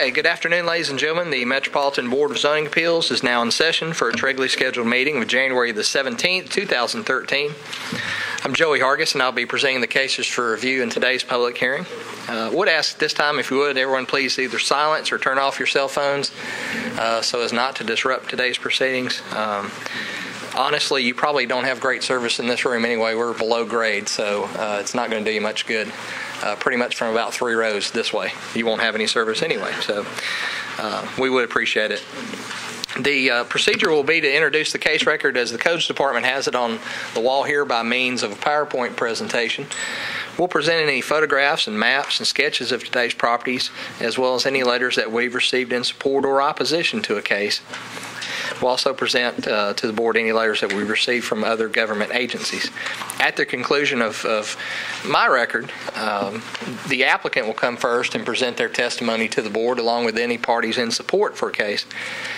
Okay, good afternoon, ladies and gentlemen. The Metropolitan Board of Zoning Appeals is now in session for its regularly scheduled meeting of January the 17th, 2013. I'm Joey Hargis, and I'll be presenting the cases for review in today's public hearing. Would ask this time, if you would, everyone please either silence or turn off your cell phones so as not to disrupt today's proceedings. Honestly, you probably don't have great service in this room anyway. We're below grade, so it's not going to do you much good. Pretty much from about 3 rows this way. You won't have any service anyway, so we would appreciate it. The procedure will be to introduce the case record as the Codes Department has it on the wall here by means of a PowerPoint presentation. We'll present any photographs and maps and sketches of today's properties, as well as any letters that we've received in support or opposition to a case. We'll also present to the board any letters that we've received from other government agencies. At the conclusion of my record, the applicant will come first and present their testimony to the board along with any parties in support for a case.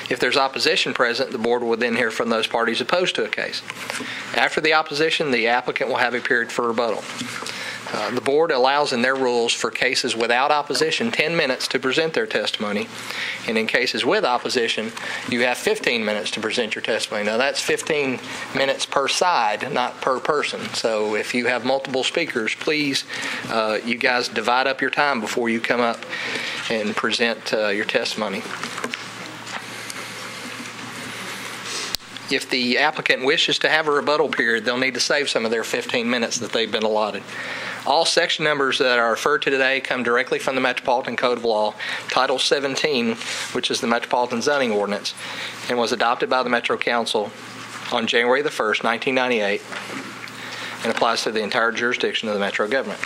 If there's opposition present, the board will then hear from those parties opposed to a case. After the opposition, the applicant will have a period for rebuttal. The board allows in their rules for cases without opposition 10 minutes to present their testimony, and in cases with opposition you have 15 minutes to present your testimony. Now that's 15 minutes per side, not per person, so if you have multiple speakers, please you guys divide up your time before you come up and present your testimony. If the applicant wishes to have a rebuttal period, they'll need to save some of their 15 minutes that they've been allotted. All section numbers that are referred to today come directly from the Metropolitan Code of Law, Title 17, which is the Metropolitan Zoning Ordinance, and was adopted by the Metro Council on January the 1st, 1998, and applies to the entire jurisdiction of the Metro government.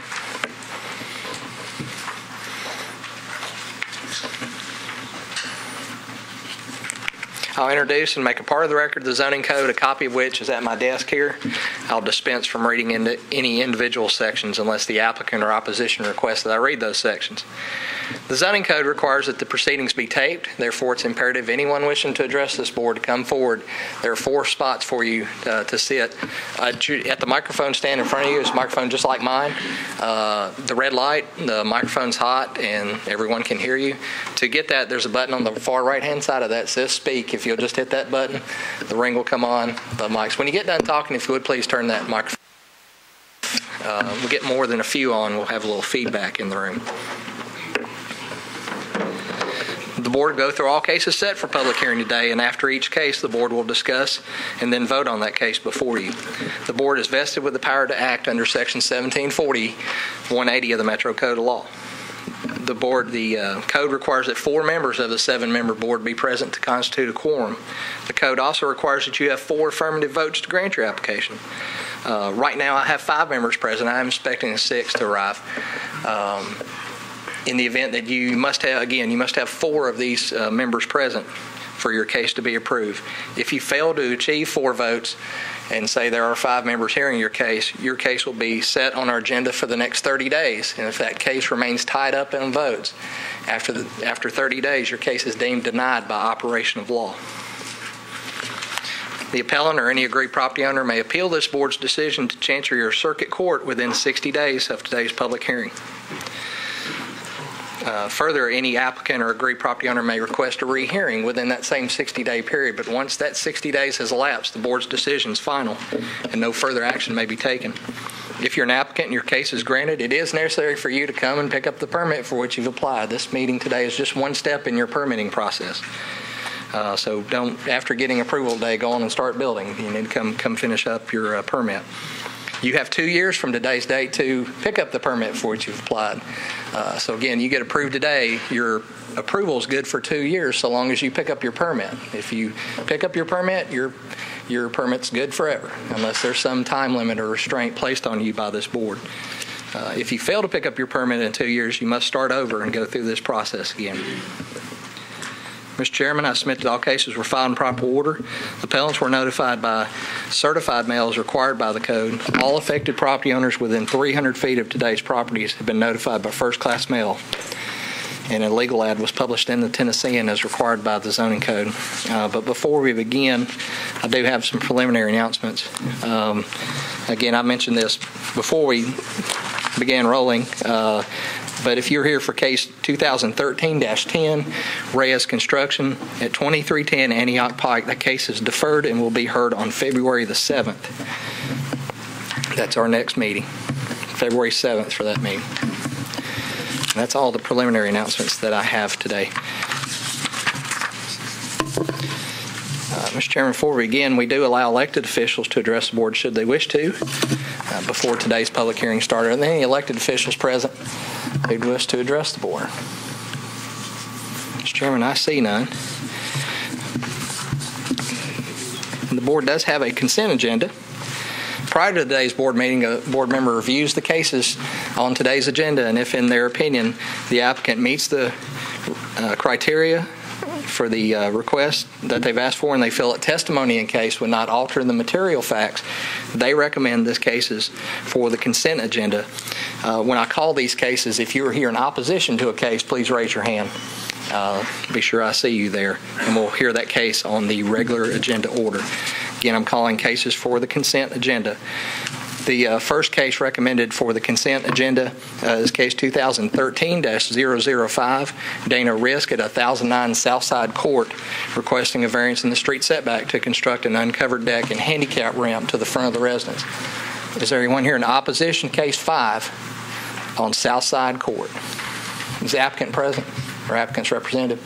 I'll introduce and make a part of the record the zoning code, a copy of which is at my desk here. I'll dispense from reading into any individual sections unless the applicant or opposition requests that I read those sections. The zoning code requires that the proceedings be taped. Therefore, it's imperative anyone wishing to address this board to come forward. There are 4 spots for you to sit. At the microphone stand in front of you is a microphone just like mine. The red light, the microphone's hot, and everyone can hear you. To get that, there's a button on the far right-hand side of that that says speak. If you'll just hit that button, the ring will come on, the mics. When you get done talking, if you would, please turn that microphone. We'll get more than a few on. We'll have a little feedback in the room. The board will go through all cases set for public hearing today, and after each case, the board will discuss and then vote on that case before you. The board is vested with the power to act under Section 1740, 180 of the Metro Code of Law. The code requires that 4 members of the 7-member board be present to constitute a quorum. The code also requires that you have 4 affirmative votes to grant your application. Right now, I have 5 members present. I'm expecting a 6th to arrive. In the event that you must have 4 of these members present for your case to be approved. If you fail to achieve 4 votes and say there are 5 members hearing your case will be set on our agenda for the next 30 days. And if that case remains tied up in votes, after 30 days, your case is deemed denied by operation of law. The appellant or any aggrieved property owner may appeal this board's decision to Chancery or Circuit Court within 60 days of today's public hearing. Further, any applicant or aggrieved property owner may request a rehearing within that same 60-day period, but once that 60 days has elapsed, the board's decision is final and no further action may be taken. If you're an applicant and your case is granted, it is necessary for you to come and pick up the permit for which you've applied. This meeting today is just one step in your permitting process. So don't, after getting approval today, go on and start building. You need to come finish up your permit. You have 2 years from today's date to pick up the permit for which you've applied. So again, you get approved today, your approval is good for 2 years so long as you pick up your permit. If you pick up your permit, your permit's good forever unless there's some time limit or restraint placed on you by this board. If you fail to pick up your permit in 2 years, you must start over and go through this process again. Mr. Chairman, I submit that all cases were filed in proper order. The appellants were notified by certified mail as required by the code. All affected property owners within 300 feet of today's properties have been notified by first-class mail. And a legal ad was published in the Tennessean as required by the zoning code. But before we begin, I do have some preliminary announcements. Again, I mentioned this before we began rolling. But if you're here for case 2013-10, Reyes Construction at 2310 Antioch Pike, that case is deferred and will be heard on February the 7th. That's our next meeting, February 7th for that meeting. And that's all the preliminary announcements that I have today. Mr. Chairman, before we begin, we do allow elected officials to address the board should they wish to before today's public hearing started. Are there any elected officials present who'd wish to address the board? Mr. Chairman, I see none. And the board does have a consent agenda. Prior to today's board meeting, a board member reviews the cases on today's agenda, and if in their opinion the applicant meets the criteria for the request that they've asked for and they feel that testimony in case would not alter the material facts, they recommend this cases for the consent agenda. When I call these cases, if you are here in opposition to a case, please raise your hand. Be sure I see you there, and we'll hear that case on the regular agenda order. Again, I'm calling cases for the consent agenda. The first case recommended for the consent agenda is case 2013-005, Dana Risk at 1009 Southside Court, requesting a variance in the street setback to construct an uncovered deck and handicap ramp to the front of the residence. Is there anyone here in opposition to case 5 on Southside Court? Is the applicant present or applicant's representative?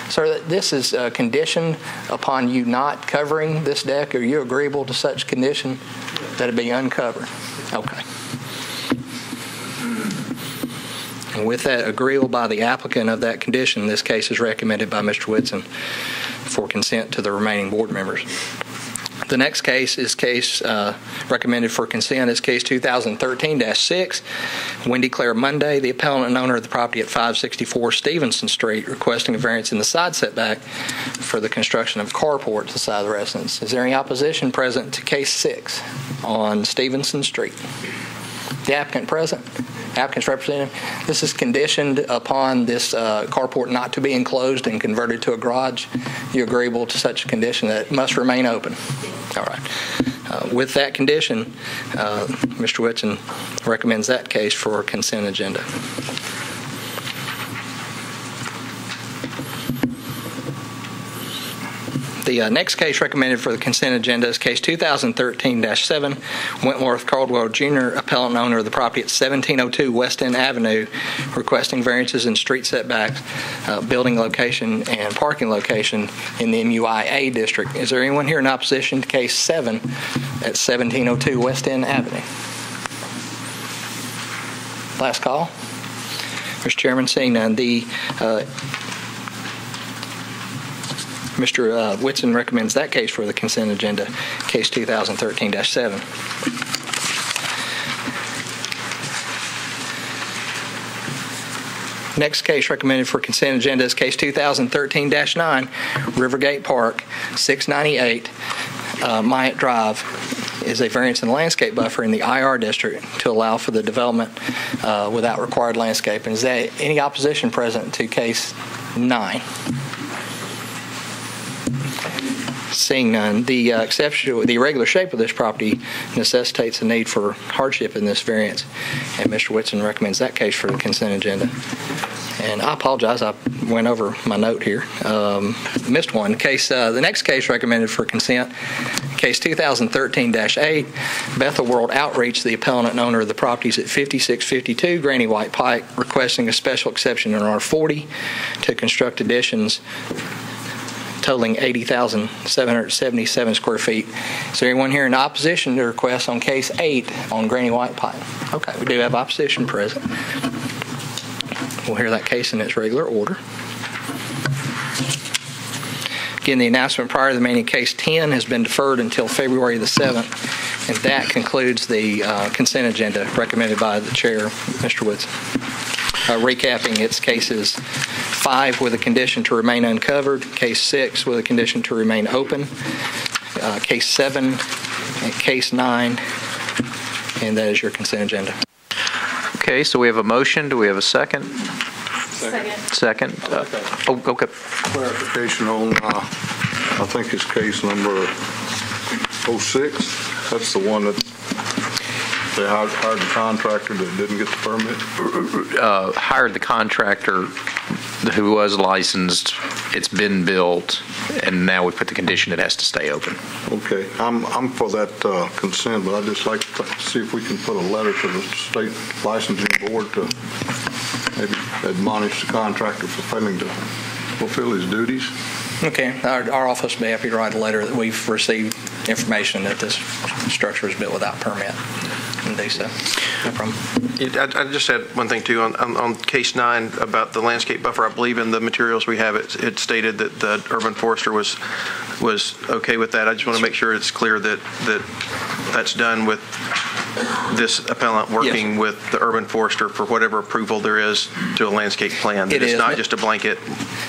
Sir, this is conditioned upon you not covering this deck. Are you agreeable to such condition that it be uncovered? Okay. And with that agreeable by the applicant of that condition, this case is recommended by Mr. Whitson for consent to the remaining board members. The next case is recommended for consent is case 2013-6, Wendy Claire Monday, the appellant and owner of the property at 564 Stevenson Street, requesting a variance in the side setback for the construction of a carport to the side of the residence. Is there any opposition present to case 6 on Stevenson Street? The applicant present? Applicant's representative. This is conditioned upon this carport not to be enclosed and converted to a garage. You agreeable to such a condition that it must remain open? All right. With that condition, Mr. Whitson recommends that case for consent agenda. The next case recommended for the consent agenda is case 2013-7, Wentworth Caldwell Jr., appellant and owner of the property at 1702 West End Avenue, requesting variances in street setbacks, building location, and parking location in the MUIA district. Is there anyone here in opposition to case 7 at 1702 West End Avenue? Last call. Mr. Chairman, seeing none, Mr. Whitson recommends that case for the consent agenda, case 2013-7. Next case recommended for consent agenda is case 2013-9, Rivergate Park, 698 Myatt Drive, is a variance in the landscape buffer in the IR district to allow for the development without required landscaping. Is there any opposition present to case 9? Seeing none, the irregular shape of this property necessitates the need for hardship in this variance, and Mr. Whitson recommends that case for the consent agenda. And I apologize, I went over my note here. Missed one. The next case recommended for consent, case 2013-8, Bethel World Outreach, the appellant and owner of the properties at 5652 Granny White Pike, requesting a special exception in R40 to construct additions totaling 80,777 square feet. Is there anyone here in opposition to request on case 8 on Granny White Pike? Okay, we do have opposition present. We'll hear that case in its regular order. Again, the announcement prior to the meeting, case 10 has been deferred until February the 7th, and that concludes the consent agenda recommended by the chair, Mr. Whitson. Recapping, it's cases 5 with a condition to remain uncovered, case 6 with a condition to remain open, case 7, and case 9, and that is your consent agenda. Okay, so we have a motion. Do we have a second? Second. Okay. Clarification on, I think it's case number 06. That's the one that They hired the contractor that didn't get the permit? Hired the contractor who was licensed. It's been built, and now we put the condition it has to stay open. Okay, I'm for that consent, but I'd just like to see if we can put a letter to the state licensing board to maybe admonish the contractor for failing to fulfill his duties. Okay, our office will be happy to write a letter that we've received information that this structure is built without permit and do so. No problem. I just had one thing too on case 9 about the landscape buffer. I believe in the materials we have it stated that the urban forester was okay with that. I just want to make sure it's clear that that's done with this appellant working with the urban forester for whatever approval there is to a landscape plan. That it's not just a blanket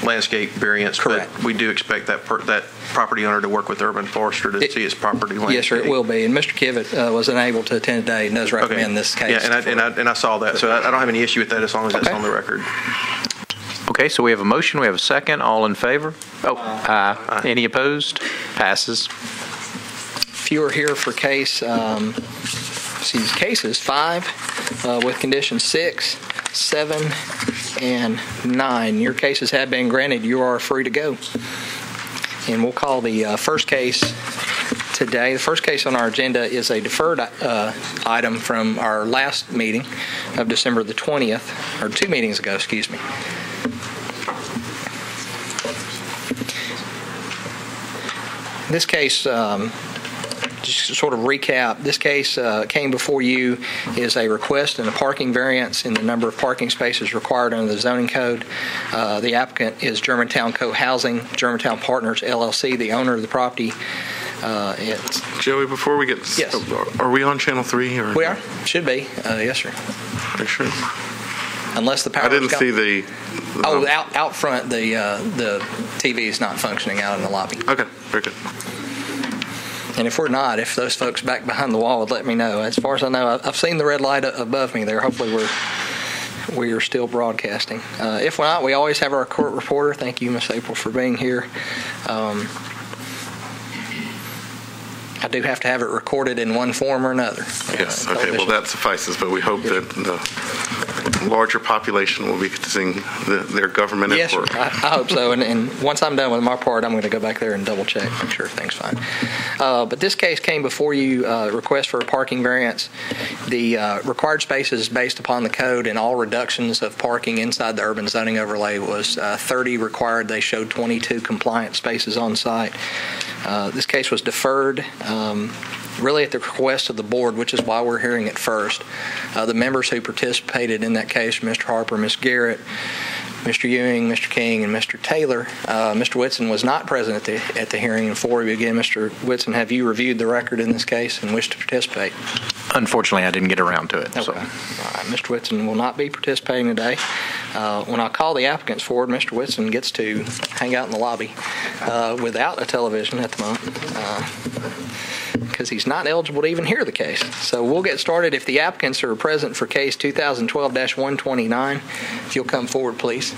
landscape variance. Correct. But we do expect that property owner to work with the urban forester to see his property landscape. Yes, sir, it will be. And Mr. Kivett was unable to attend today and does recommend this case. Yeah, and I saw that, so I don't have any issue with that as long as that's on the record. Okay, so we have a motion, we have a second. All in favor? Aye. Any opposed? Passes. If you are here for cases 5 with conditions 6, 7, and 9, your cases have been granted. You are free to go. And we'll call the first case today. The first case on our agenda is a deferred item from our last meeting of December the 20th, or 2 meetings ago, excuse me. This case, just to sort of recap, this case came before you is a request and a parking variance in the number of parking spaces required under the zoning code. The applicant is Germantown Co-Housing, Germantown Partners, LLC, the owner of the property. Joey, before we get... Yes. Are we on Channel 3? Or? We are. Should be. Yes, sir. Are you sure? Unless the power I didn't see the... out front, the TV is not functioning out in the lobby. Okay, very good. And if we're not, if those folks back behind the wall would let me know. As far as I know, I've seen the red light above me there. Hopefully we are still broadcasting. If we're not, we always have our court reporter. Thank you, Miss April, for being here. I do have to have it recorded in one form or another. Yes, okay, well that suffices, but we hope that the larger population will be seeing their government yes, at work. I hope so, and once I'm done with my part, I'm going to go back there and double check, make sure everything's fine. But this case came before you, request for a parking variance. The required spaces based upon the code and all reductions of parking inside the urban zoning overlay was 30 required. They showed 22 compliant spaces on site. This case was deferred really at the request of the board, which is why we're hearing it first. The members who participated in that case, Mr. Harper, Ms. Garrett, Mr. Ewing, Mr. King, and Mr. Taylor. Mr. Whitson was not present at the hearing. And before we begin, Mr. Whitson, have you reviewed the record in this case and wish to participate? Unfortunately, I didn't get around to it. Okay. So. All right. Mr. Whitson will not be participating today. When I call the applicants forward, Mr. Whitson gets to hang out in the lobby without a television at the moment because he's not eligible to even hear the case. So we'll get started. If the applicants are present for case 2012-129, if you'll come forward, please.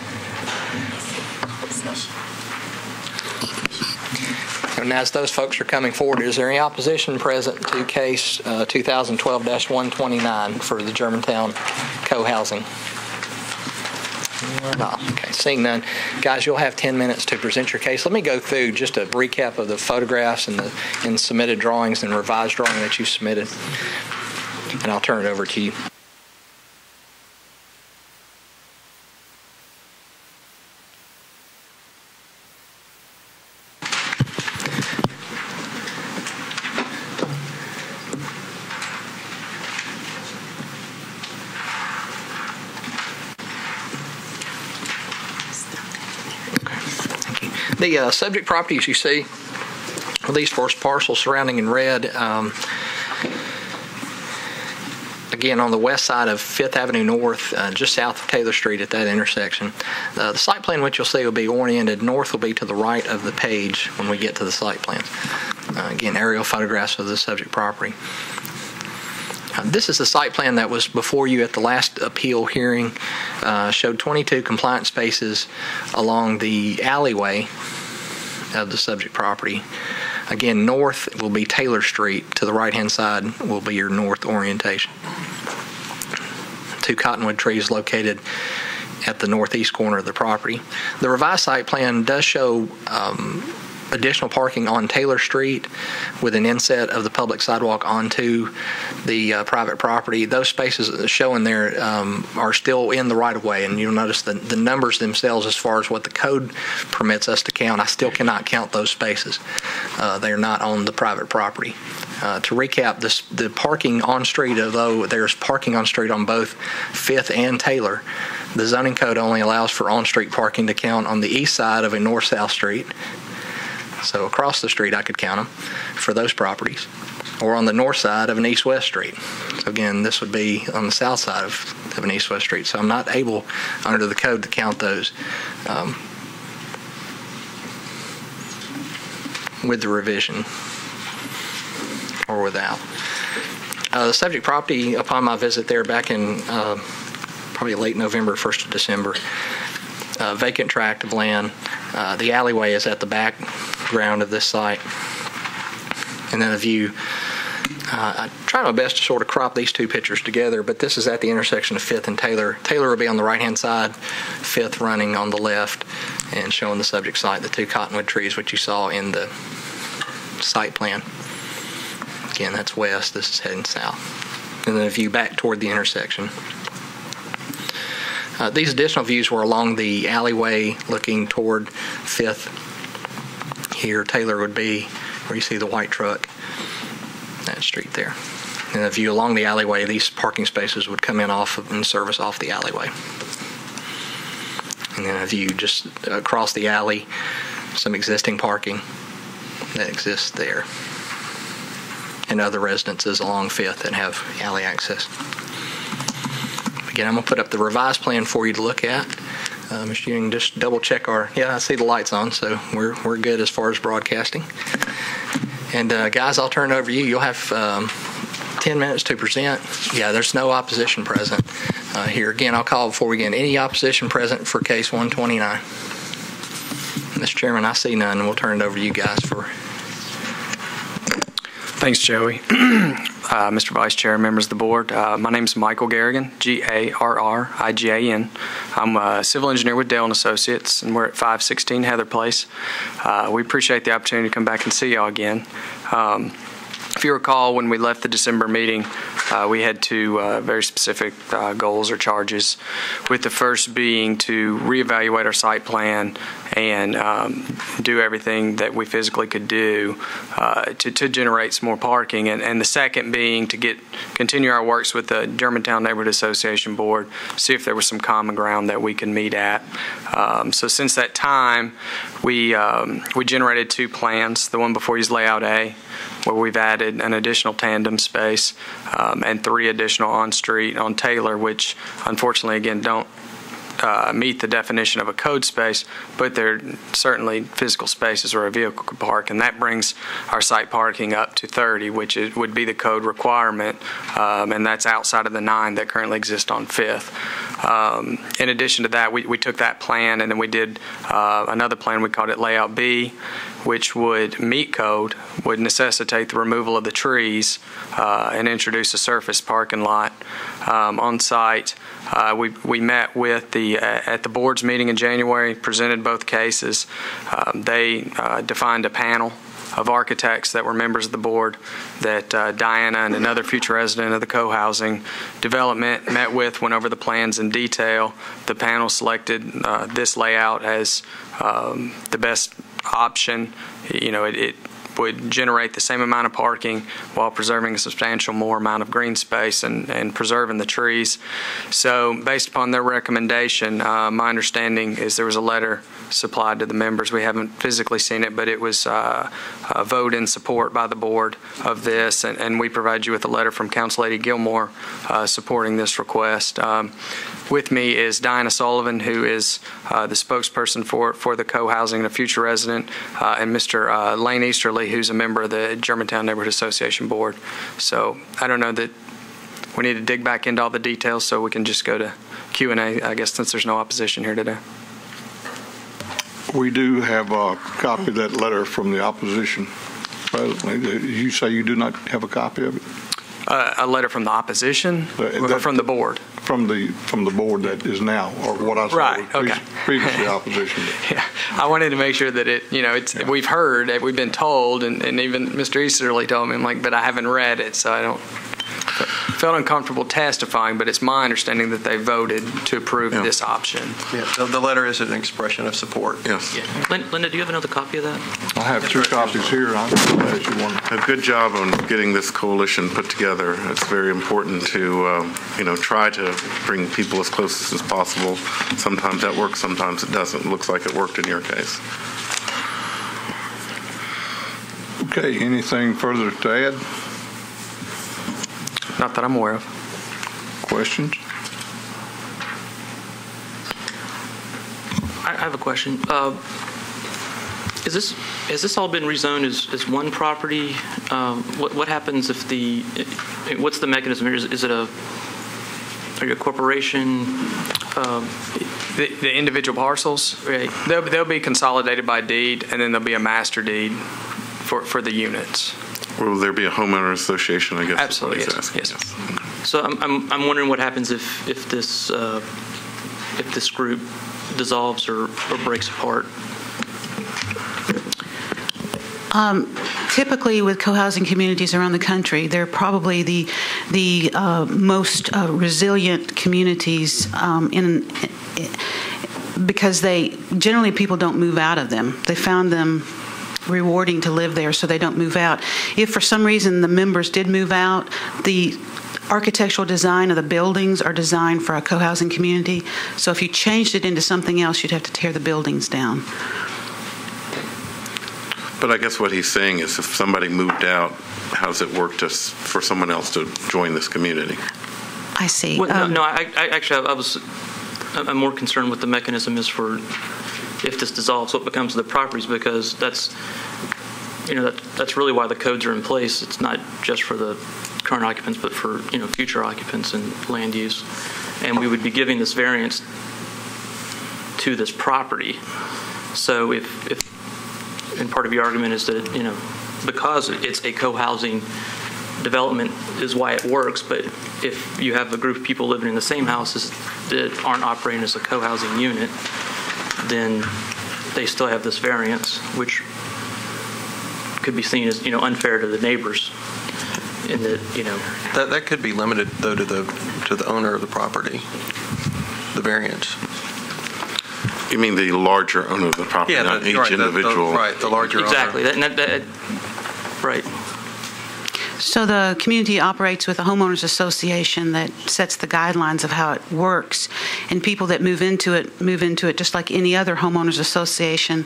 And as those folks are coming forward, is there any opposition present to case 2012-129 for the Germantown Co-Housing? No. Okay, seeing none. Guys, you'll have 10 minutes to present your case. Let me go through just a recap of the photographs and submitted drawings and revised drawing that you submitted, and I'll turn it over to you. The subject properties you see are these first parcels surrounding in red. Again, on the west side of 5th Avenue North, just south of Taylor Street at that intersection. The site plan which you'll see will be oriented north, will be to the right of the page when we get to the site plan. Again, aerial photographs of the subject property. This is the site plan that was before you at the last appeal hearing. Showed 22 compliant spaces along the alleyway of the subject property. Again, north will be Taylor Street. To the right-hand side will be your north orientation. 2 cottonwood trees located at the northeast corner of the property. The revised site plan does show additional parking on Taylor Street with an inset of the public sidewalk onto the private property. Those spaces shown there are still in the right-of-way, and you'll notice the numbers themselves as far as what the code permits us to count. I still cannot count those spaces. They are not on the private property. To recap, the parking on street, although there's parking on street on both 5th and Taylor, the zoning code only allows for on-street parking to count on the east side of a north-south street. So across the street, I could count them for those properties, or on the north side of an east-west street. So again, this would be on the south side of an east-west street. So I'm not able, under the code, to count those with the revision or without. The subject property, upon my visit there back in probably late November, 1st of December, vacant tract of land. The alleyway is at the background of this site. And then a view. I try my best to sort of crop these two pictures together, but this is at the intersection of 5th and Taylor. Taylor will be on the right-hand side, 5th running on the left, and showing the subject site, the 2 cottonwood trees, which you saw in the site plan. Again, that's west. This is heading south. And then a view back toward the intersection. These additional views were along the alleyway looking toward 5th. Here, Taylor would be where you see the white truck, that street there. And a view along the alleyway, these parking spaces would come in off of and service off the alleyway. And then a view just across the alley, some existing parking that exists there. And other residences along 5th that have alley access. Again, I'm going to put up the revised plan for you to look at. Mr. Ewing, just double check I see the lights on, so we're good as far as broadcasting. And guys, I'll turn it over to you. You'll have 10 minutes to present. Yeah, there's no opposition present here. Again, I'll call before we begin. Any opposition present for case 129? Mr. Chairman, I see none, and we'll turn it over to you guys for... Thanks, Joey. Mr. Vice Chair, members of the board, my name is Michael Garrigan, Garrigan. I'm a civil engineer with Dale & Associates, and we're at 516 Heather Place. We appreciate the opportunity to come back and see y'all again. If you recall, when we left the December meeting, we had 2 very specific goals or charges, with the first being to reevaluate our site plan and do everything that we physically could do to generate some more parking, and the second being to continue our works with the Germantown Neighborhood Association Board, see if there was some common ground that we can meet at. So since that time, we generated 2 plans. The one before you is layout A, where we've added an additional tandem space and 3 additional on-street on Taylor, which unfortunately, again, don't meet the definition of a code space, but they're certainly physical spaces where a vehicle could park, and that brings our site parking up to 30, which would be the code requirement, and that's outside of the 9 that currently exist on 5th. In addition to that, we took that plan and then we did another plan. We called it Layout B, which would meet code, would necessitate the removal of the trees, and introduce a surface parking lot on site. We met with at the board's meeting in January, presented both cases. They defined a panel of architects that were members of the board that Diana and another future resident of the co-housing development met with, went over the plans in detail. The panel selected this layout as the best option. It would generate the same amount of parking while preserving a substantial more amount of green space and preserving the trees. So based upon their recommendation, my understanding is there was a letter supplied to the members. We haven't physically seen it, but it was a vote in support by the board of this, and we provide you with a letter from Council Lady Gilmore supporting this request. With me is Diana Sullivan, who is the spokesperson for the co-housing and a future resident, and Mr. Lane Easterly, who's a member of the Germantown Neighborhood Association Board. So I don't know that we need to dig back into all the details, so we can just go to Q&A, I guess, since there's no opposition here today. We do have a copy of that letter from the opposition. presently. You say you do not have a copy of it? A letter from the opposition or from the board? From the board that is now, or what I saw Right, was okay. previously opposition. Yeah, I wanted to make sure that we've heard, we've been told, and even Mr. Easterly told me, I'm like, but I haven't read it, so I don't felt uncomfortable testifying, but it's my understanding that they voted to approve this option. Yeah, the letter is an expression of support. Yes. Yeah. Linda, do you have another copy of that? I have 2 copies here. I'm glad you want. A good job on getting this coalition put together. It's very important to, try to bring people as close as possible. Sometimes that works, sometimes it doesn't. It looks like it worked in your case. Okay, anything further to add? Not that I'm aware of. Questions? I have a question. Has this all been rezoned as one property? What happens if what's the mechanism here? Is it are you a corporation? The individual parcels, Right. they'll be consolidated by deed, and then there'll be a master deed for the units. Will there be a homeowner association, I guess? Absolutely, is what he's yes. asking. So I'm wondering what happens if this group dissolves or breaks apart. Typically, with co-housing communities around the country, they're probably the most resilient communities because generally people don't move out of them. They found them rewarding to live there, so they don't move out. If for some reason the members did move out, the architectural design of the buildings are designed for a co-housing community. So if you changed it into something else, you'd have to tear the buildings down. But I guess what he's saying is if somebody moved out, how does it work for someone else to join this community? I see. Well, I'm more concerned with the mechanism is for if this dissolves, what becomes of the properties, because that's really why the codes are in place. It's not just for the current occupants, but for future occupants and land use. And we would be giving this variance to this property. So if and part of your argument is that because it's a co-housing development is why it works, but if you have a group of people living in the same houses that aren't operating as a co-housing unit, then they still have this variance, which could be seen as unfair to the neighbors. In that that could be limited though to the owner of the property. The variance. You mean the larger owner of the property, not each individual? The larger exactly. owner. Right. So the community operates with a homeowners association that sets the guidelines of how it works, and people that move into it just like any other homeowners association.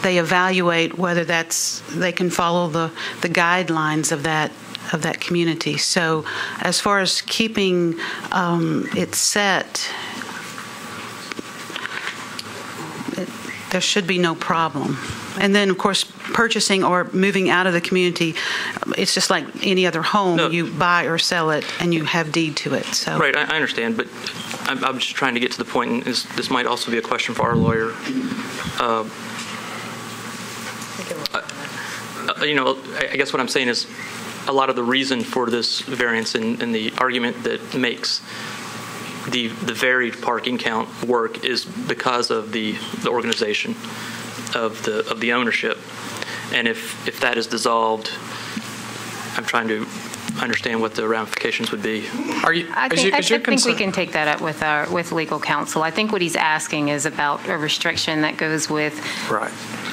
They evaluate whether they can follow the guidelines of that community. So as far as keeping it set, there should be no problem. And then, of course, purchasing or moving out of the community, it's just like any other home. No. You buy or sell it, and you have deed to it. So. Right, I understand, but I'm just trying to get to the point, and this might also be a question for our lawyer. I guess what I'm saying is a lot of the reason for this variance and the argument that makes the varied parking count work is because of the organization of the ownership, and if that is dissolved, I'm trying to understand what the ramifications would be. I think we can take that up with legal counsel. I think what he's asking is about a restriction that goes with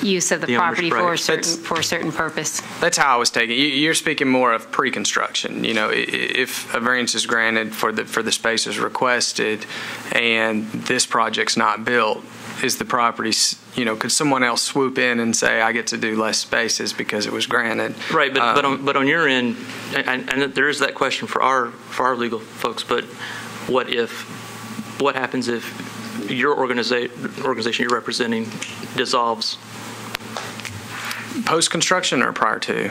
use of the property for a certain purpose. That's how I was taking it. You're speaking more of pre-construction. If a variance is granted for the spaces requested, and this project's not built, is the property, could someone else swoop in and say, I get to do less spaces because it was granted? Right, but on your end, and there is that question for our legal folks, but what happens if your organization you're representing dissolves? Post-construction or prior to?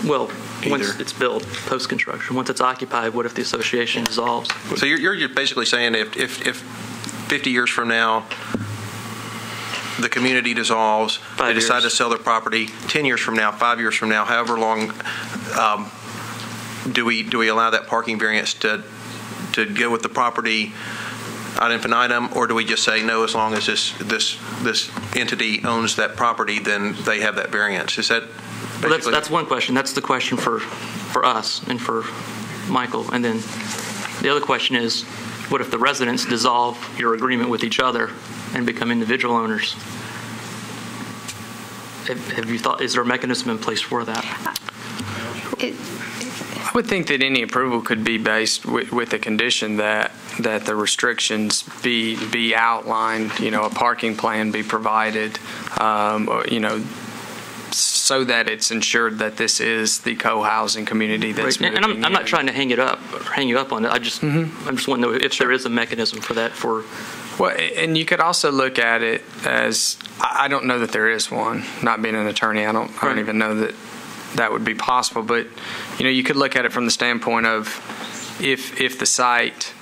Well, once it's built, post-construction. Once it's occupied, what if the association dissolves? So you're basically saying if 50 years from now, the community dissolves, they decide to sell their property 10 years from now, 5 years from now, however long, do we allow that parking variance to go with the property ad infinitum, or do we just say no, as long as this entity owns that property, then they have that variance? Is that basically? Well, that's one question. That's the question for us and for Michael. And then the other question is, what if the residents dissolve your agreement with each other and become individual owners? Have you thought, is there a mechanism in place for that? I would think that any approval could be based with the condition that the restrictions be outlined, a parking plan be provided, so that it's ensured that this is the co-housing community that's right. And I'm not trying to hang you up on it. I just want to know if there is a mechanism for that. Well, and you could also look at it as, I don't know that there is one. Not being an attorney, I don't even know that would be possible. But you could look at it from the standpoint of if the site,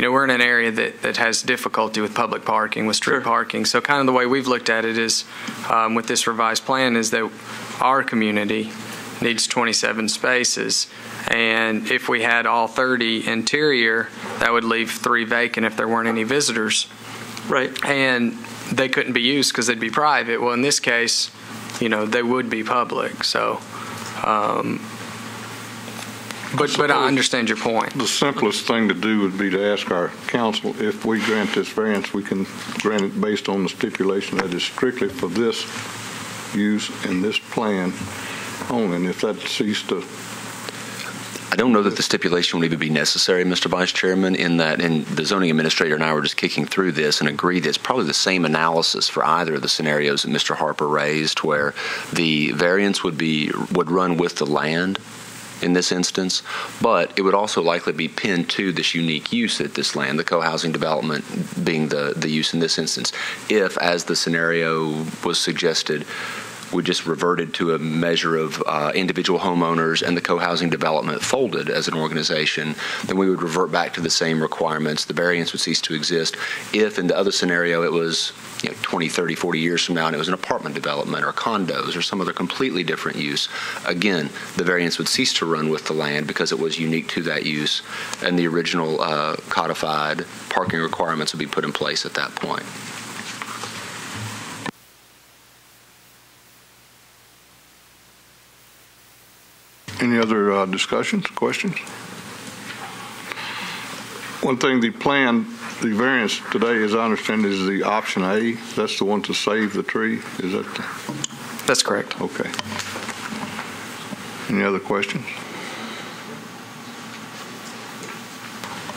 we're in an area that has difficulty with public parking, with street parking. So kind of the way we've looked at it is, with this revised plan, is that our community needs 27 spaces. And if we had all 30 interior, that would leave 3 vacant if there weren't any visitors. Right. And they couldn't be used because they'd be private. Well, in this case, they would be public. So, but I understand your point. The simplest thing to do would be to ask our council, if we grant this variance, we can grant it based on the stipulation that is strictly for this use in this plan only. And if that ceased to... I don't know that the stipulation would even be necessary, Mr. Vice Chairman, in that the zoning administrator and I were just kicking through this and agreed that it's probably the same analysis for either of the scenarios that Mr. Harper raised, where the variance would run with the land in this instance, but it would also likely be pinned to this unique use at this land, the co-housing development being the use in this instance. If, as the scenario was suggested, we just reverted to a measure of individual homeowners and the co-housing development folded as an organization, then we would revert back to the same requirements. The variance would cease to exist. If in the other scenario it was 20, 30, 40 years from now and it was an apartment development or condos or some other completely different use, again, the variance would cease to run with the land because it was unique to that use, and the original codified parking requirements would be put in place at that point. Any other discussions, questions? One thing, the variance today, as I understand, is the option A. That's the one to save the tree. Is that? That's correct. Okay. Any other questions?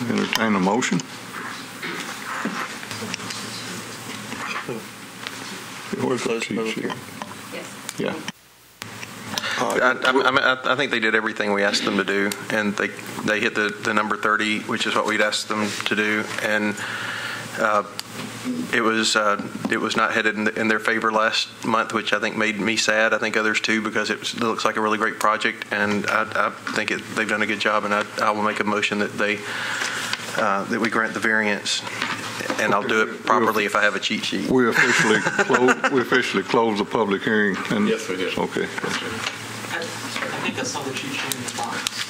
Entertain a motion. Where's the cheat sheet? Yeah. I think they did everything we asked them to do, and they hit the number 30, which is what we'd asked them to do, and it was not headed in their favor last month, which I think made me sad. I think others too, because it looks like a really great project, and I think they've done a good job, and I will make a motion that that we grant the variance. And I'll do it properly if I have a cheat sheet. We officially closed the public hearing. And yes, we did. Okay. I think I saw the cheat sheet in the box.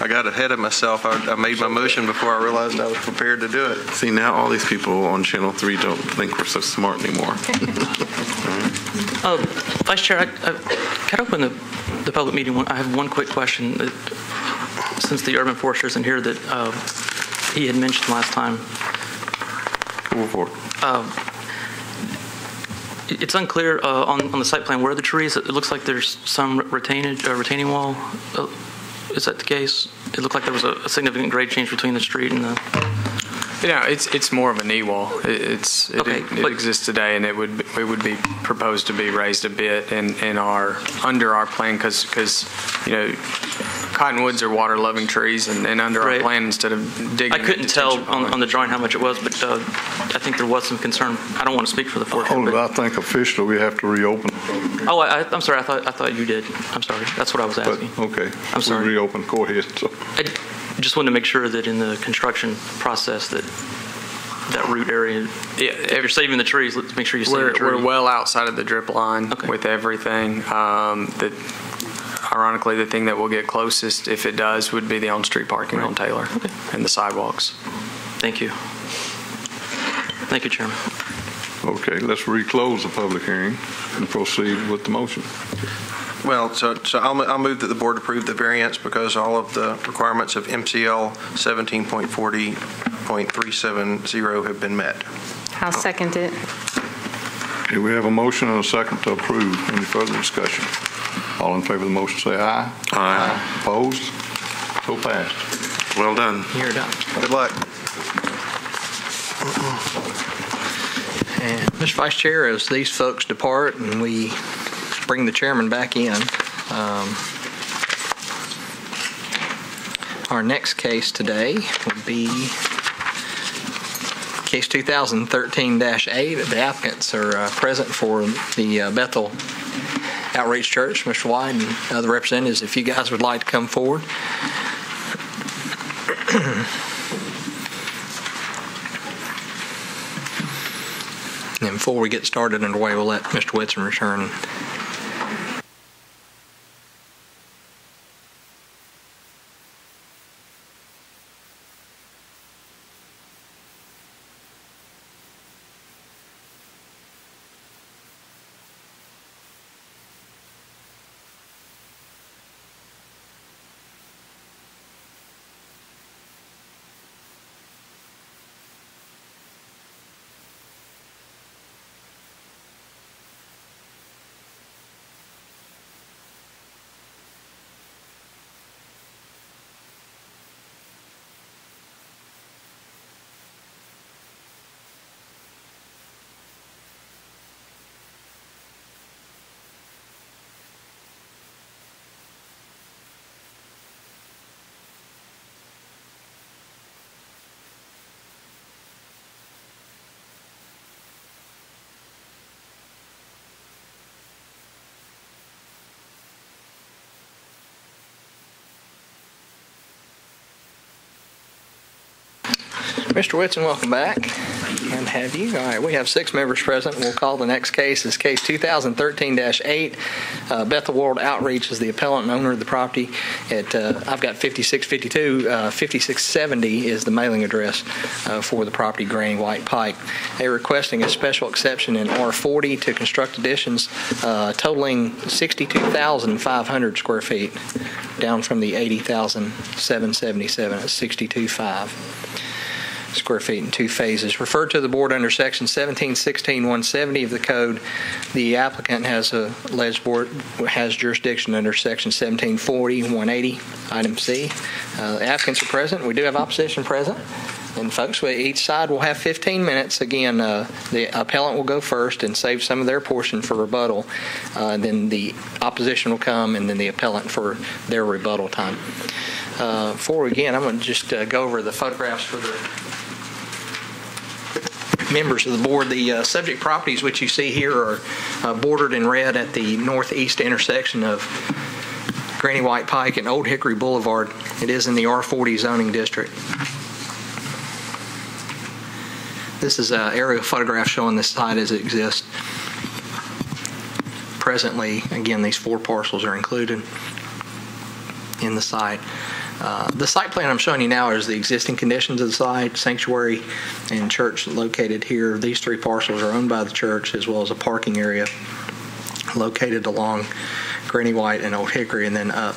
I got ahead of myself. I made my motion before I realized I was prepared to do it. See, now all these people on Channel 3 don't think we're so smart anymore. Vice Chair, I cut open the public meeting. I have one quick question. Since the urban forester isn't here, that he had mentioned last time. It's unclear on the site plan where the trees. It looks like there's some retaining wall. Is that the case? It looked like there was a significant grade change between the street and the... It's more of a knee wall. It exists today, and it would be proposed to be raised a bit under our plan because cottonwoods are water-loving trees, and under our plan, instead of digging... I couldn't tell on the drawing how much it was, but I think there was some concern. I don't want to speak for the forester. I think officially we have to reopen. Oh, I'm sorry. I thought you did. I'm sorry. That's what I was asking. Okay. I'm sorry. We reopen. Go ahead. So. I just wanted to make sure that in the construction process that that root area. Yeah, if you're saving the trees, let's make sure you save the trees. We're well outside of the drip line with everything. Ironically, the thing that will get closest, if it does, would be the on-street parking on Taylor and the sidewalks. Thank you. Thank you, Chairman. Okay, let's reclose the public hearing and proceed with the motion. Well, so I'll move that the board approve the variance because all of the requirements of MCL 17.40.370 have been met. I'll second it. Okay, we have a motion and a second to approve. Any further discussion? All in favor of the motion say aye. Aye. Opposed? So passed. Well done. You're done. Good luck. And Mr. Vice Chair, as these folks depart and we bring the chairman back in, our next case today would be case 2013-8. The applicants are present for the Bethel Outreach Church. Mr. White and other representatives, if you guys would like to come forward. And before we get started underway, we'll let Mr. Whitson return. Mr. Whitson, welcome back. And have you. All right, we have 6 members present. We'll call the next case as case 2013-8. Bethel World Outreach is the appellant and owner of the property. I've got 5652. 5670 is the mailing address for the property, Granny White Pike. They're requesting a special exception in R40 to construct additions totaling 62,500 square feet, down from the 80,777 at 62,500. Square feet in 2 phases. Referred to the board under section 1716-170 of the code. The applicant has alleged board has jurisdiction under section 1740-180, item C. The applicants are present. We do have opposition present. And folks, each side will have 15 minutes. Again, the appellant will go first and save some of their portion for rebuttal. Then the opposition will come, and then the appellant for their rebuttal time. Before we begin, I'm going to just go over the photographs for the members of the board. The subject properties which you see here are bordered in red at the northeast intersection of Granny White Pike and Old Hickory Boulevard. It is in the R40 zoning district. This is an aerial photograph showing this site as it exists. Presently, again, these 4 parcels are included in the site. The site plan I'm showing you now is the existing conditions of the site, sanctuary and church located here. These 3 parcels are owned by the church, as well as a parking area located along Granny White and Old Hickory, and then up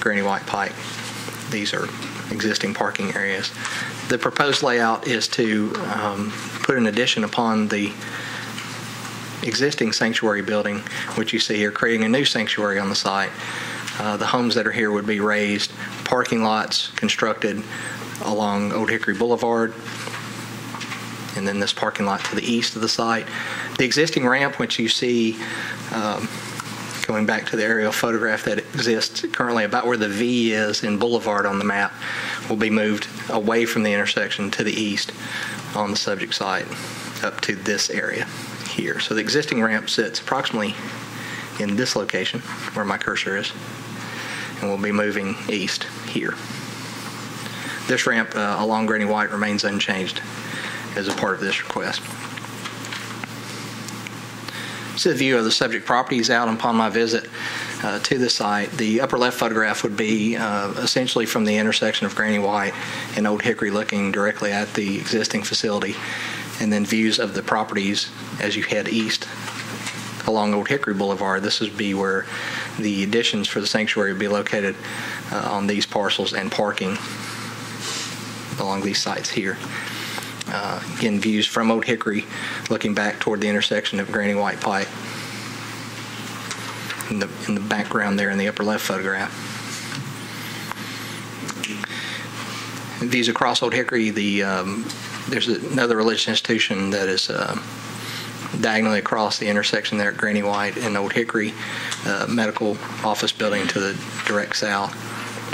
Granny White Pike. These are existing parking areas. The proposed layout is to put an addition upon the existing sanctuary building, which you see here, creating a new sanctuary on the site. The homes that are here would be raised, parking lots constructed along Old Hickory Boulevard, and then this parking lot to the east of the site. The existing ramp, which you see going back to the aerial photograph that exists currently about where the V is in Boulevard on the map, will be moved away from the intersection to the east on the subject site up to this area here. So the existing ramp sits approximately in this location where my cursor is, and we'll be moving east here. This ramp along Granny White remains unchanged as a part of this request. This is a view of the subject properties out upon my visit to the site. The upper left photograph would be essentially from the intersection of Granny White and Old Hickory, looking directly at the existing facility, and then views of the properties as you head east along Old Hickory Boulevard. This would be where the additions for the sanctuary would be located on these parcels, and parking along these sites here. Again, views from Old Hickory looking back toward the intersection of Granny White Pike in the background there in the upper left photograph. Views across Old Hickory, there's another religious institution that is diagonally across the intersection there at Granny White and Old Hickory, medical office building to the direct south,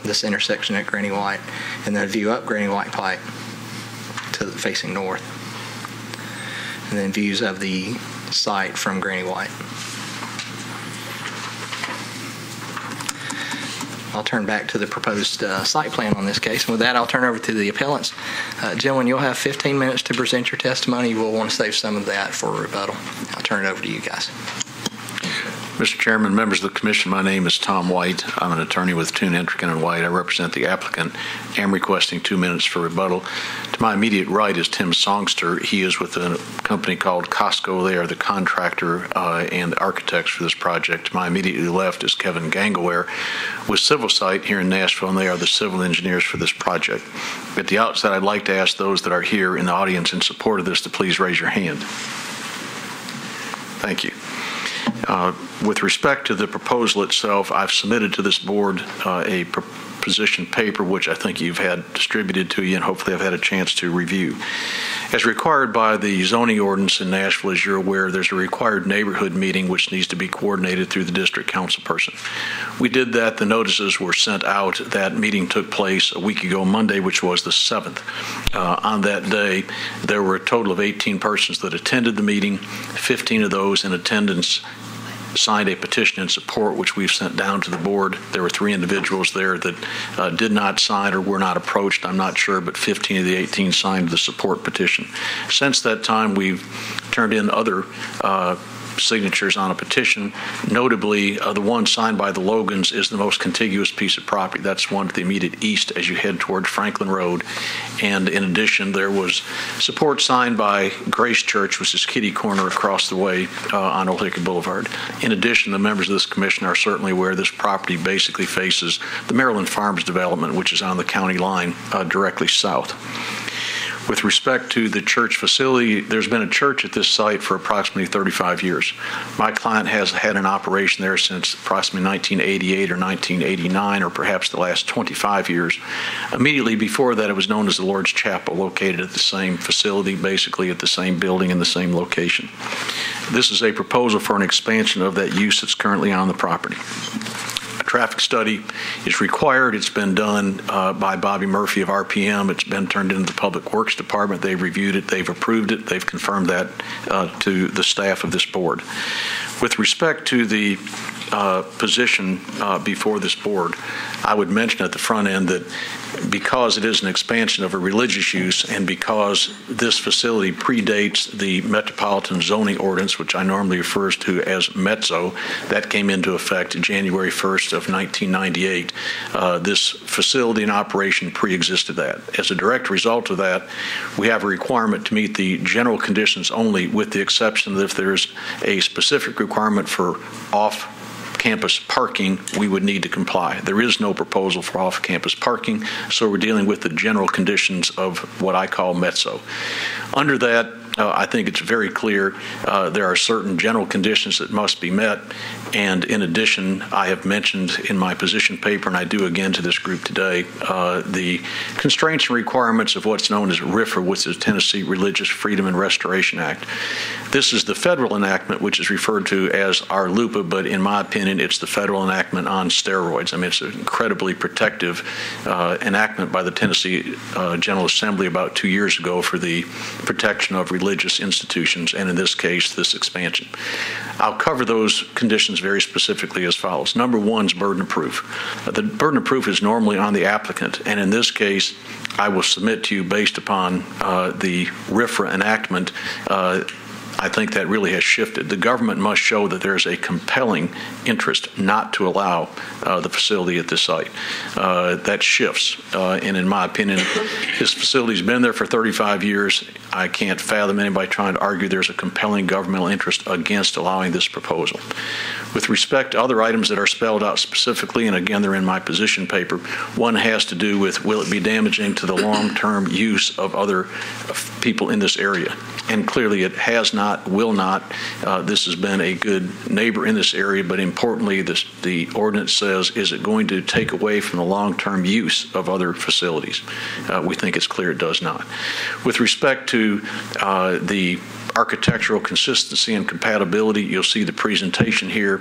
this intersection at Granny White, and then a view up Granny White Pike facing north, and then views of the site from Granny White. I'll turn back to the proposed site plan on this case, and with that I'll turn over to the appellants. Gentlemen, you'll have 15 minutes to present your testimony. We'll want to save some of that for rebuttal. I'll turn it over to you guys. Mr. Chairman, members of the Commission, my name is Tom White. I'm an attorney with Toon, Entrican & White. I represent the applicant. I am requesting 2 minutes for rebuttal. To my immediate right is Tim Songster. He is with a company called Costco. They are the contractor and architects for this project. To my immediately left is Kevin Gangaware with Civil Site here in Nashville, and they are the civil engineers for this project. At the outset, I'd like to ask those that are here in the audience in support of this to please raise your hand. Thank you. With respect to the proposal itself, I've submitted to this board a position paper, which I think you've had distributed to you, and hopefully I've had a chance to review. As required by the zoning ordinance in Nashville, as you're aware, there's a required neighborhood meeting which needs to be coordinated through the district council person. We did that. The notices were sent out. That meeting took place a week ago, Monday, which was the 7th. On that day, there were a total of 18 persons that attended the meeting. 15 of those in attendance signed a petition in support, which we've sent down to the board. There were 3 individuals there that did not sign or were not approached, I'm not sure, but 15 of the 18 signed the support petition. Since that time, we've turned in other signatures on a petition. Notably, the one signed by the Logans is the most contiguous piece of property. That's one to the immediate east as you head toward Franklin Road. And in addition, there was support signed by Grace Church, which is kitty corner across the way on Old Hickory Boulevard. In addition, the members of this commission are certainly aware this property basically faces the Maryland Farms development, which is on the county line directly south. With respect to the church facility, there's been a church at this site for approximately 35 years. My client has had an operation there since approximately 1988 or 1989, or perhaps the last 25 years. Immediately before that, it was known as the Lord's Chapel, located at the same facility, basically at the same building in the same location. This is a proposal for an expansion of that use that's currently on the property. Traffic study is required. It's been done by Bobby Murphy of RPM. It's been turned into the Public Works Department. They've reviewed it. They've approved it. They've confirmed that to the staff of this board. With respect to the position before this board, I would mention at the front end that because it is an expansion of a religious use and because this facility predates the Metropolitan Zoning Ordinance, which I normally refer to as METZO, that came into effect January 1st of 1998. This facility and operation pre-existed that. As a direct result of that, we have a requirement to meet the general conditions only, with the exception that if there's a specific requirement for off-campus parking, we would need to comply. There is no proposal for off-campus parking, so we're dealing with the general conditions of what I call METZO. Under that, I think it's very clear there are certain general conditions that must be met, and in addition, I have mentioned in my position paper, and I do again to this group today, the constraints and requirements of what's known as RFRA, which is Tennessee Religious Freedom and Restoration Act. This is the federal enactment, which is referred to as our LUPA, but in my opinion, it's the federal enactment on steroids. I mean, it's an incredibly protective enactment by the Tennessee General Assembly about 2 years ago for the protection of religious religious institutions, and in this case, this expansion. I'll cover those conditions very specifically as follows. Number one is burden of proof. The burden of proof is normally on the applicant, and in this case, I will submit to you based upon the RFRA enactment. I think that really has shifted. The government must show that there's a compelling interest not to allow the facility at this site. That shifts, and in my opinion, this facility's been there for 35 years. I can't fathom anybody trying to argue there's a compelling governmental interest against allowing this proposal. With respect to other items that are spelled out specifically, and again, they're in my position paper, one has to do with will it be damaging to the long-term use of other people in this area? And clearly it has not, will not. This has been a good neighbor in this area, but importantly, the ordinance says, is it going to take away from the long-term use of other facilities? We think it's clear it does not. With respect to the architectural consistency and compatibility, you'll see the presentation here.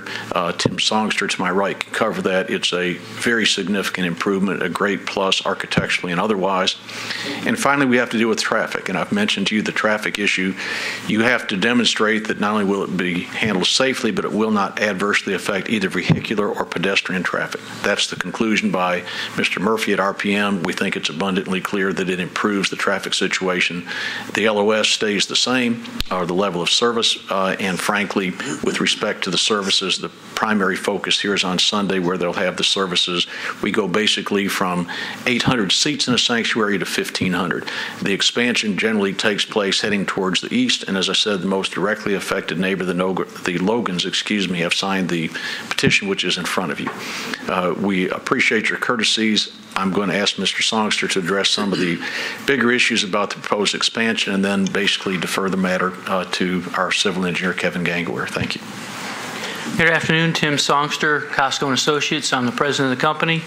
Tim Songster to my right can cover that. It's a very significant improvement, a great plus architecturally and otherwise. And finally, we have to deal with traffic, and I've mentioned to you the traffic issue. You have to demonstrate that not only will it be handled safely, but it will not adversely affect either vehicular or pedestrian traffic. That's the conclusion by Mr. Murphy at RPM. We think it's abundantly clear that it improves the traffic situation. The LOS stays the same, or the level of service, and frankly, with respect to the services, the primary focus here is on Sunday where they'll have the services. We go basically from 800 seats in a sanctuary to 1,500. The expansion generally takes place heading towards the east, and as I said, the most directly affected neighbor, the Logans, have signed the petition which is in front of you. We appreciate your courtesies. I'm going to ask Mr. Songster to address some of the bigger issues about the proposed expansion and then basically defer the matter to our civil engineer, Kevin Gangware. Thank you. Good afternoon, Tim Songster, Costco & Associates. I'm the president of the company.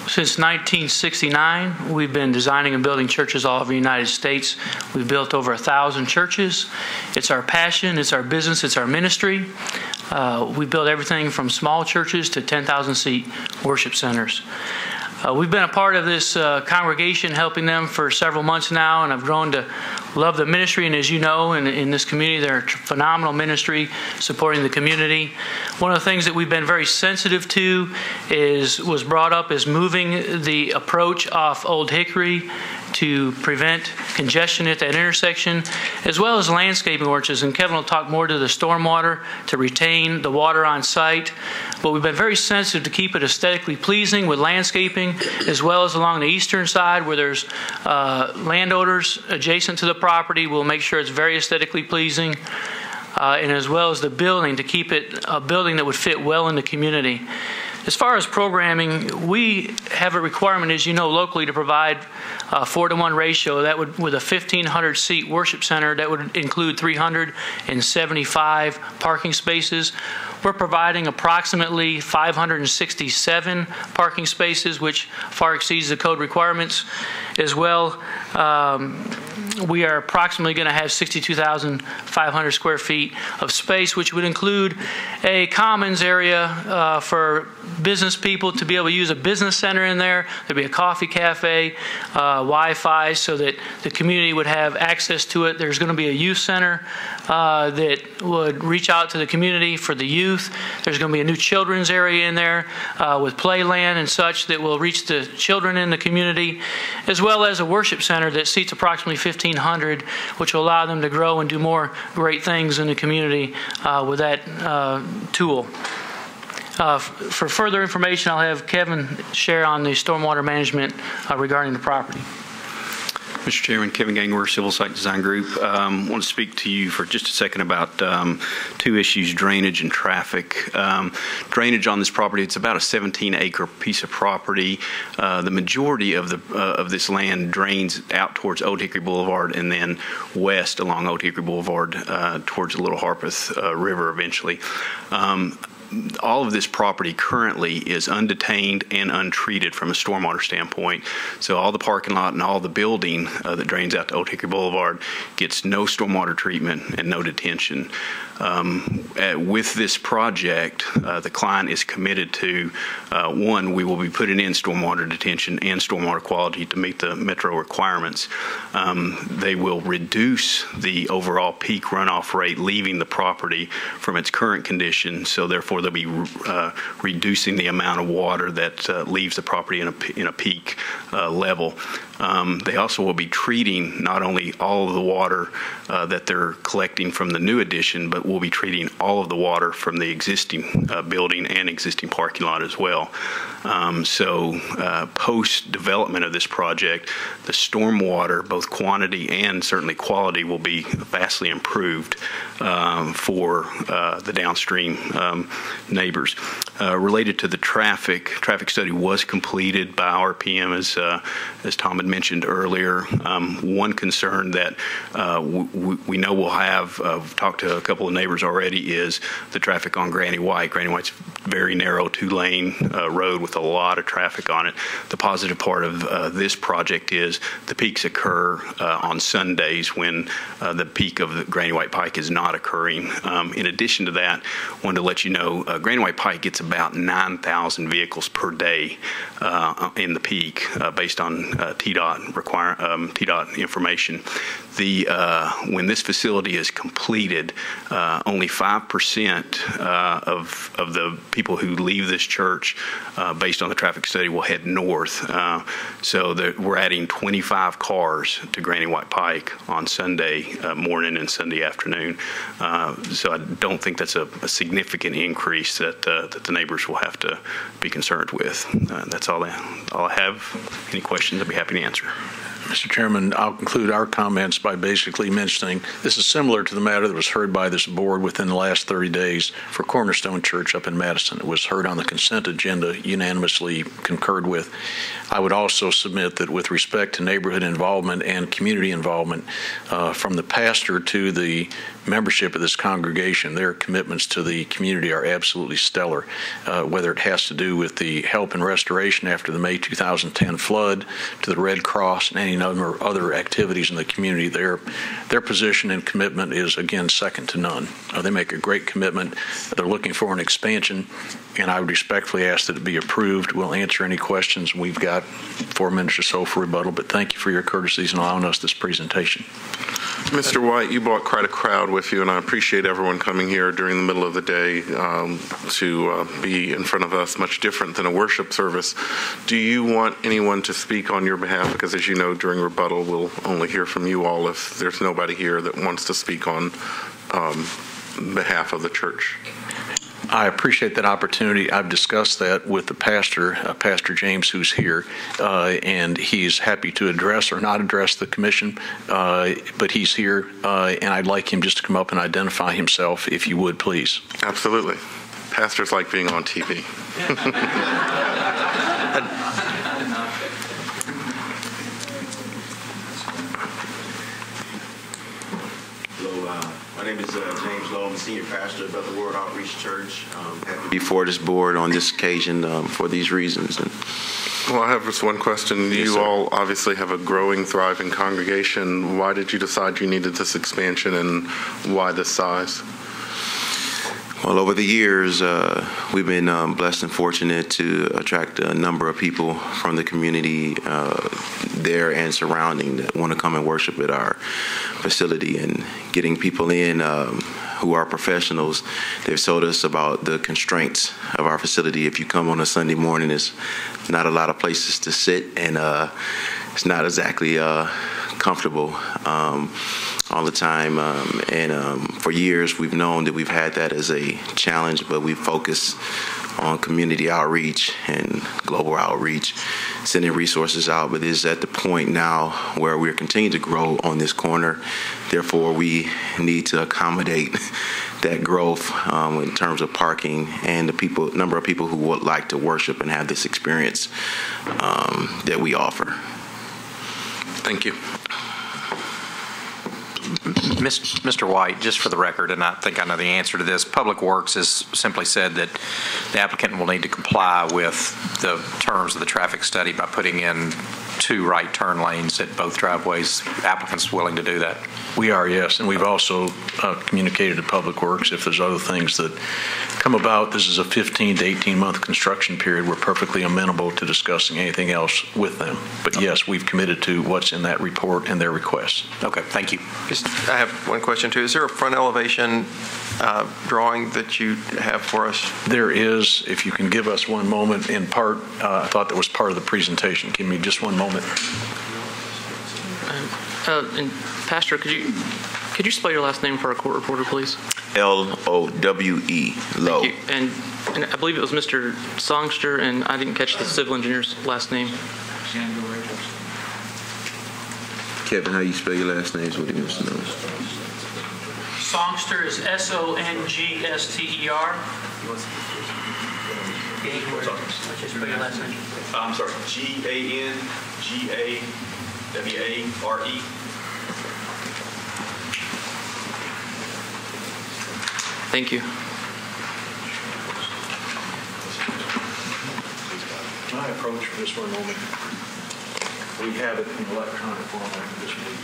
Since 1969, we've been designing and building churches all over the United States. We've built over 1,000 churches. It's our passion, it's our business, it's our ministry. We build everything from small churches to 10,000-seat worship centers. We've been a part of this congregation, helping them for several months now, and I've grown to love the ministry. And as you know, in this community, they're a phenomenal ministry supporting the community. One of the things that we've been very sensitive to was brought up is moving the approach off Old Hickory to prevent congestion at that intersection, as well as landscaping orchards. And Kevin will talk more to the stormwater to retain the water on site. But we've been very sensitive to keep it aesthetically pleasing with landscaping, as well as along the eastern side where there's landowners adjacent to the property. We'll make sure it's very aesthetically pleasing. And as well as the building, to keep it a building that would fit well in the community. As far as programming, we have a requirement, as you know, locally to provide a 4-to-1 ratio. That would, with a 1,500-seat worship center, that would include 375 parking spaces. We're providing approximately 567 parking spaces, which far exceeds the code requirements. As well, we are approximately going to have 62,500 square feet of space, which would include a commons area for business people to be able to use a business center in there. There'd be a coffee cafe, Wi-Fi, so that the community would have access to it. There's going to be a youth center that would reach out to the community for the youth. There's going to be a new children's area in there with playland and such that will reach the children in the community, as well as a worship center that seats approximately 1,500, which will allow them to grow and do more great things in the community with that tool. For further information, I'll have Kevin share on the stormwater management regarding the property. Mr. Chairman, Kevin Gangwer, Civil Site Design Group. I want to speak to you for just a second about two issues, drainage and traffic. Drainage on this property, it's about a 17-acre piece of property. The majority of this land drains out towards Old Hickory Boulevard and then west along Old Hickory Boulevard towards the Little Harpeth River eventually. all of this property currently is undetained and untreated from a stormwater standpoint. So all the parking lot and all the building that drains out to Old Hickory Boulevard gets no stormwater treatment and no detention. With this project, the client is committed to, one, we will be putting in stormwater detention and stormwater quality to meet the metro requirements. They will reduce the overall peak runoff rate leaving the property from its current condition, so therefore they'll be reducing the amount of water that leaves the property in a peak level. They also will be treating not only all of the water that they're collecting from the new addition, but we'll be treating all of the water from the existing building and existing parking lot as well. So post-development of this project, the stormwater, both quantity and certainly quality, will be vastly improved for the downstream neighbors. Related to the traffic study was completed by RPM, as Tom had mentioned earlier. One concern that we know we'll have, I've talked to a couple of neighbors already, is the traffic on Granny White. Granny White's very narrow 2-lane road with a lot of traffic on it. The positive part of this project is the peaks occur on Sundays when the peak of the Granny White Pike is not occurring. In addition to that, I wanted to let you know Granny White Pike gets about 9,000 vehicles per day in the peak based on TDOT information. When this facility is completed, only 5% of the people who leave this church, based on the traffic study, will head north. So we're adding 25 cars to Granny White Pike on Sunday morning and Sunday afternoon. So I don't think that's a significant increase that the neighbors will have to be concerned with. That's all I have. Any questions, I'd be happy to answer. Mr. Chairman, I'll conclude our comments by basically mentioning this is similar to the matter that was heard by this board within the last 30 days for Cornerstone Church up in Madison. It was heard on the consent agenda, unanimously concurred with. I would also submit that with respect to neighborhood involvement and community involvement, from the pastor to the membership of this congregation, their commitments to the community are absolutely stellar, whether it has to do with the help and restoration after the May 2010 flood, to the Red Cross, and any number of other activities in the community. Their position and commitment is, again, second to none. They make a great commitment. They're looking for an expansion, and I would respectfully ask that it be approved. We'll answer any questions. We've got 4 minutes or so for rebuttal, but thank you for your courtesies in allowing us this presentation. Mr. White, you brought quite a crowd with you, and I appreciate everyone coming here during the middle of the day to be in front of us, much different than a worship service. Do you want anyone to speak on your behalf? Because as you know, during rebuttal, we'll only hear from you all if there's nobody here that wants to speak on behalf of the church. I appreciate that opportunity. I've discussed that with the pastor, Pastor James, who's here, and he's happy to address or not address the commission, but he's here, and I'd like him just to come up and identify himself, if you would, please. Absolutely. Pastors like being on TV. My name is James Lowe. I'm a senior pastor of the World Outreach Church. Happy to be before this board on this occasion for these reasons. Well, I have just one question. Yes, you sir. all obviously have a growing, thriving congregation. Why did you decide you needed this expansion, and why this size? Well, over the years, we've been blessed and fortunate to attract a number of people from the community there and surrounding that want to come and worship at our facility. And getting people in who are professionals, they've told us about the constraints of our facility. If you come on a Sunday morning, there's not a lot of places to sit, and it's not exactly comfortable all the time. For years, we've known that we've had that as a challenge, but we focus on community outreach and global outreach, sending resources out. But it is at the point now where we're continuing to grow on this corner. Therefore, we need to accommodate that growth in terms of parking and the number of people who would like to worship and have this experience that we offer. Thank you. Mr. White, just for the record, and I think I know the answer to this, Public Works has simply said that the applicant will need to comply with the terms of the traffic study by putting in 2 right turn lanes at both driveways. Applicant's willing to do that. We are, yes, and we've also communicated to Public Works if there's other things that come about. This is a 15 to 18-month construction period. We're perfectly amenable to discussing anything else with them. But yes, we've committed to what's in that report and their requests. Okay, thank you. I have one question too. Is there a front elevation drawing that you have for us? There is. If you can give us one moment. In part, I thought that was part of the presentation. Give me just one moment. And Pastor, could you spell your last name for our court reporter, please? Lowe. Lowe. Thank you. And I believe it was Mr. Songster, and I didn't catch the civil engineer's last name. Kevin, how you spell your last name? What do you want to know? Songster is Songster. I'm sorry, Gangaware. Thank you. My approach for this one moment, we have it in electronic format for this meeting.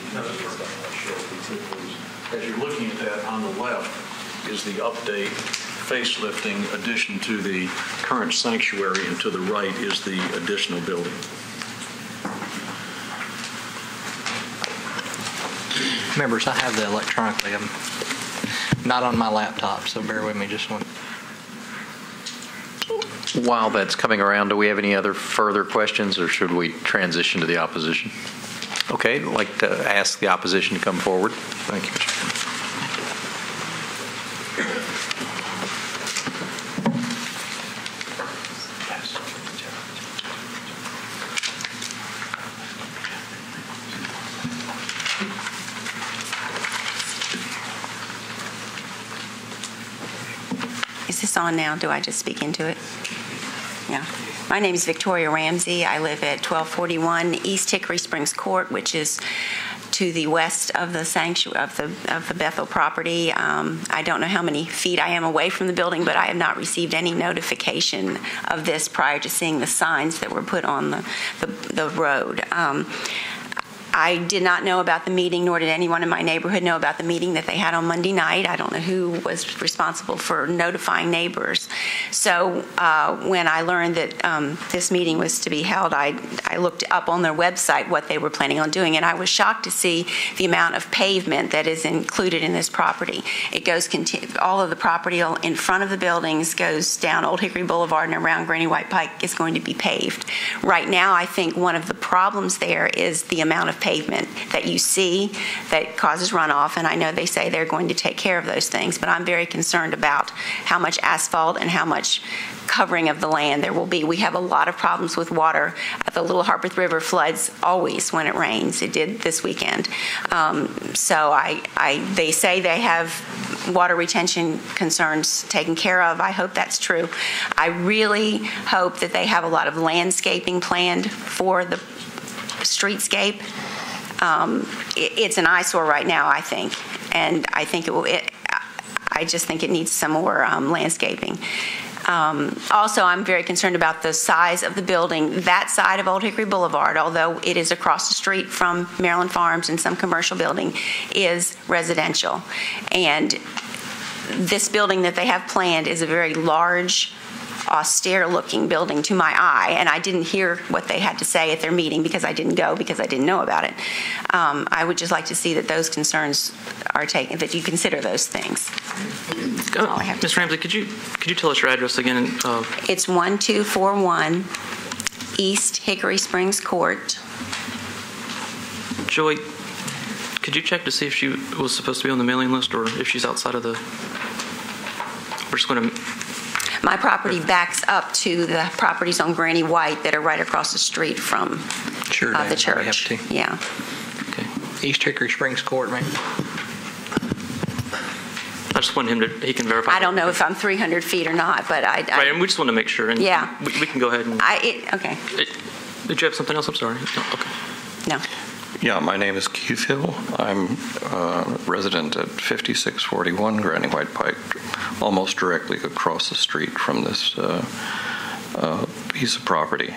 As you're looking at that, on the left is the update facelifting addition to the current sanctuary, and to the right is the additional building. Members, I have that electronically. I'm not on my laptop, so bear with me just one. While that's coming around, do we have any other further questions, or should we transition to the opposition? Okay, I'd like to ask the opposition to come forward. Thank you, Mr. Chairman. Is this on now? Do I just speak into it? Yeah. My name is Victoria Ramsey. I live at 1241 East Hickory Springs Court, which is to the west of the sanctuary of the Bethel property. I don't know how many feet I am away from the building, but I have not received any notification of this prior to seeing the signs that were put on the road. I did not know about the meeting, nor did anyone in my neighborhood know about the meeting that they had on Monday night. I don't know who was responsible for notifying neighbors. So when I learned that this meeting was to be held, I looked up on their website what they were planning on doing, and I was shocked to see the amount of pavement that is included in this property. It goes, all of the property in front of the buildings goes down Old Hickory Boulevard and around Granny White Pike is going to be paved. Right now, I think one of the problems there is the amount of pavement that you see that causes runoff, and I know they say they're going to take care of those things, but I'm very concerned about how much asphalt and how much covering of the land there will be. We have a lot of problems with water. The Little Harpeth River floods always when it rains. It did this weekend. So they say they have water retention concerns taken care of. I hope that's true. I really hope that they have a lot of landscaping planned for the streetscape. It's an eyesore right now, I think, and I think I just think it needs some more landscaping. Also, I'm very concerned about the size of the building. That side of Old Hickory Boulevard, although it is across the street from Maryland Farms and some commercial building, is residential. And this building that they have planned is a very large, austere-looking building to my eye, and I didn't hear what they had to say at their meeting because I didn't go, because I didn't know about it. I would just like to see that those concerns are taken, that you consider those things. Ms. Ramsey, could you tell us your address again? It's 1241 East Hickory Springs Court. Joy, could you check to see if she was supposed to be on the mailing list or if she's outside of the... We're just going to... My property backs up to the properties on Granny White that are right across the street from the church. Yeah. Okay. East Hickory Springs Court, man. I just want him to, he can verify. I don't know if I'm 300 feet or not, but I right, and we just want to make sure. And yeah. We can go ahead and. Okay. Did you have something else? I'm sorry. No, okay. No. Yeah, my name is Keith Hill. I'm a resident at 5641 Granny White Pike, almost directly across the street from this piece of property.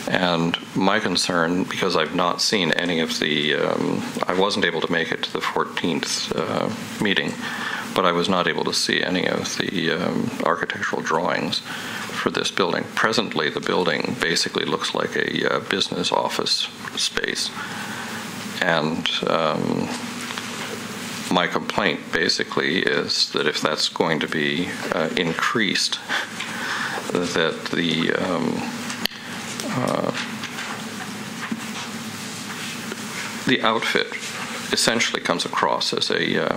And my concern, because I've not seen any of the, I wasn't able to make it to the 14th meeting, but I was not able to see any of the architectural drawings for this building. Presently, the building basically looks like a business office space. And my complaint basically is that if that's going to be increased, that the outfit essentially comes across as a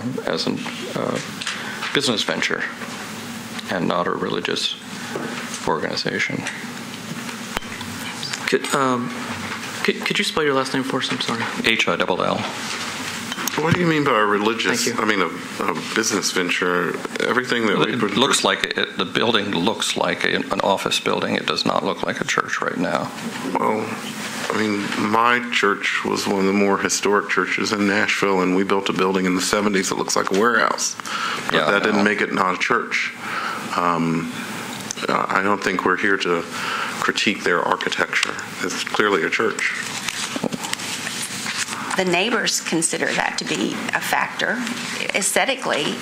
business venture and not a religious organization. Could you spell your last name for us? I'm sorry. Hill. What do you mean by a religious? I mean, a business venture. Everything that it looks like the building looks like an office building. It does not look like a church right now. Well, I mean, my church was one of the more historic churches in Nashville, and we built a building in the 70s that looks like a warehouse. But that didn't make it not a church. I don't think we're here to critique their architecture. It's clearly a church. The neighbors consider that to be a factor aesthetically.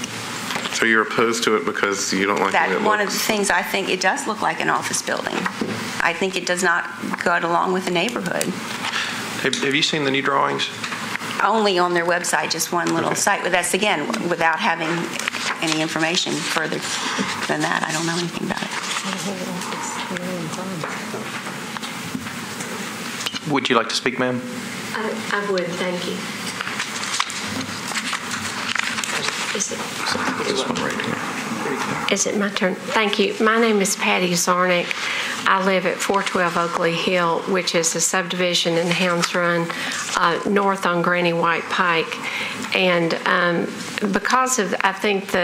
So you're opposed to it because you don't like the way it looks? One of the things, I think it does look like an office building. I think it does not go along with the neighborhood. Have you seen the new drawings? Only on their website, just one little site. But that's, again, without having any information further than that. I don't know anything about it. Would you like to speak, ma'am? I would, thank you. Is it my turn? Thank you. My name is Patty Zarnick. I live at 412 Oakley Hill, which is a subdivision in Hounds Run, north on Granny White Pike. And because of, I think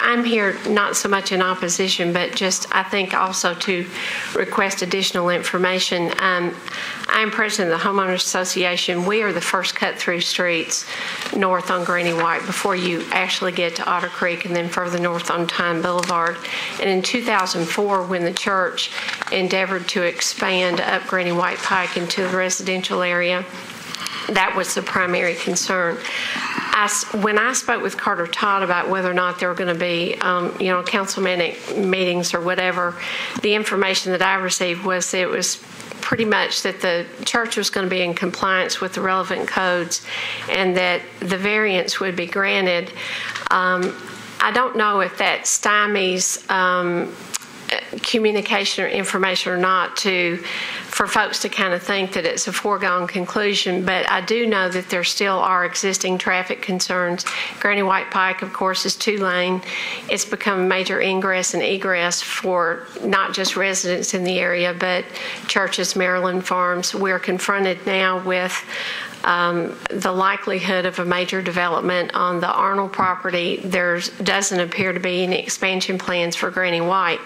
I'm here not so much in opposition, but just I think also to request additional information. I'm president of the Homeowners Association. We are the first cut-through streets north on Granny White before you actually get to Otter Creek and then further north on Tyne Boulevard. And in 2004, when the church endeavored to expand up Granny White Pike into the residential area, that was the primary concern. When I spoke with Carter Todd about whether or not there were going to be, council meetings or whatever, the information that I received was that it was pretty much that the church was going to be in compliance with the relevant codes and that the variance would be granted. I don't know if that stymies communication or information or not for folks to kind of think that it's a foregone conclusion, but I do know that there still are existing traffic concerns. Granny White Pike, of course, is 2-lane. It's become a major ingress and egress for not just residents in the area, but churches, Maryland Farms. We're confronted now with the likelihood of a major development on the Arnold property. There doesn't appear to be any expansion plans for Granny White.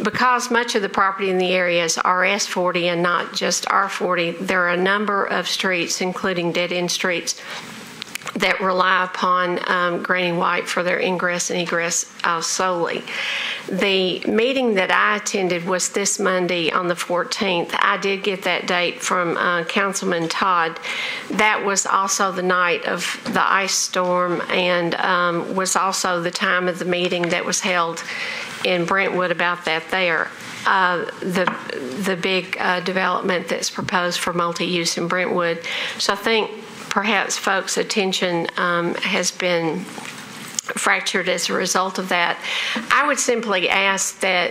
Because much of the property in the area is RS40 and not just R40, there are a number of streets, including dead-end streets, that rely upon Granny White for their ingress and egress solely. The meeting that I attended was this Monday on the 14th. I did get that date from Councilman Todd. That was also the night of the ice storm and was also the time of the meeting that was held in Brentwood about that there. The big development that's proposed for multi-use in Brentwood. So I think perhaps folks' attention has been fractured as a result of that. I would simply ask that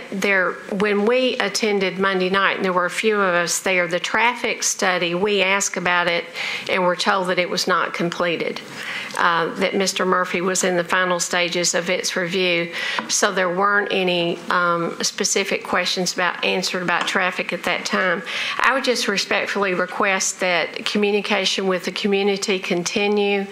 when we attended Monday night, and there were a few of us there, the traffic study, we asked about it and were told that it was not completed, that Mr. Murphy was in the final stages of its review. So there weren't any specific questions answered about traffic at that time. I would just respectfully request that communication with the community continue,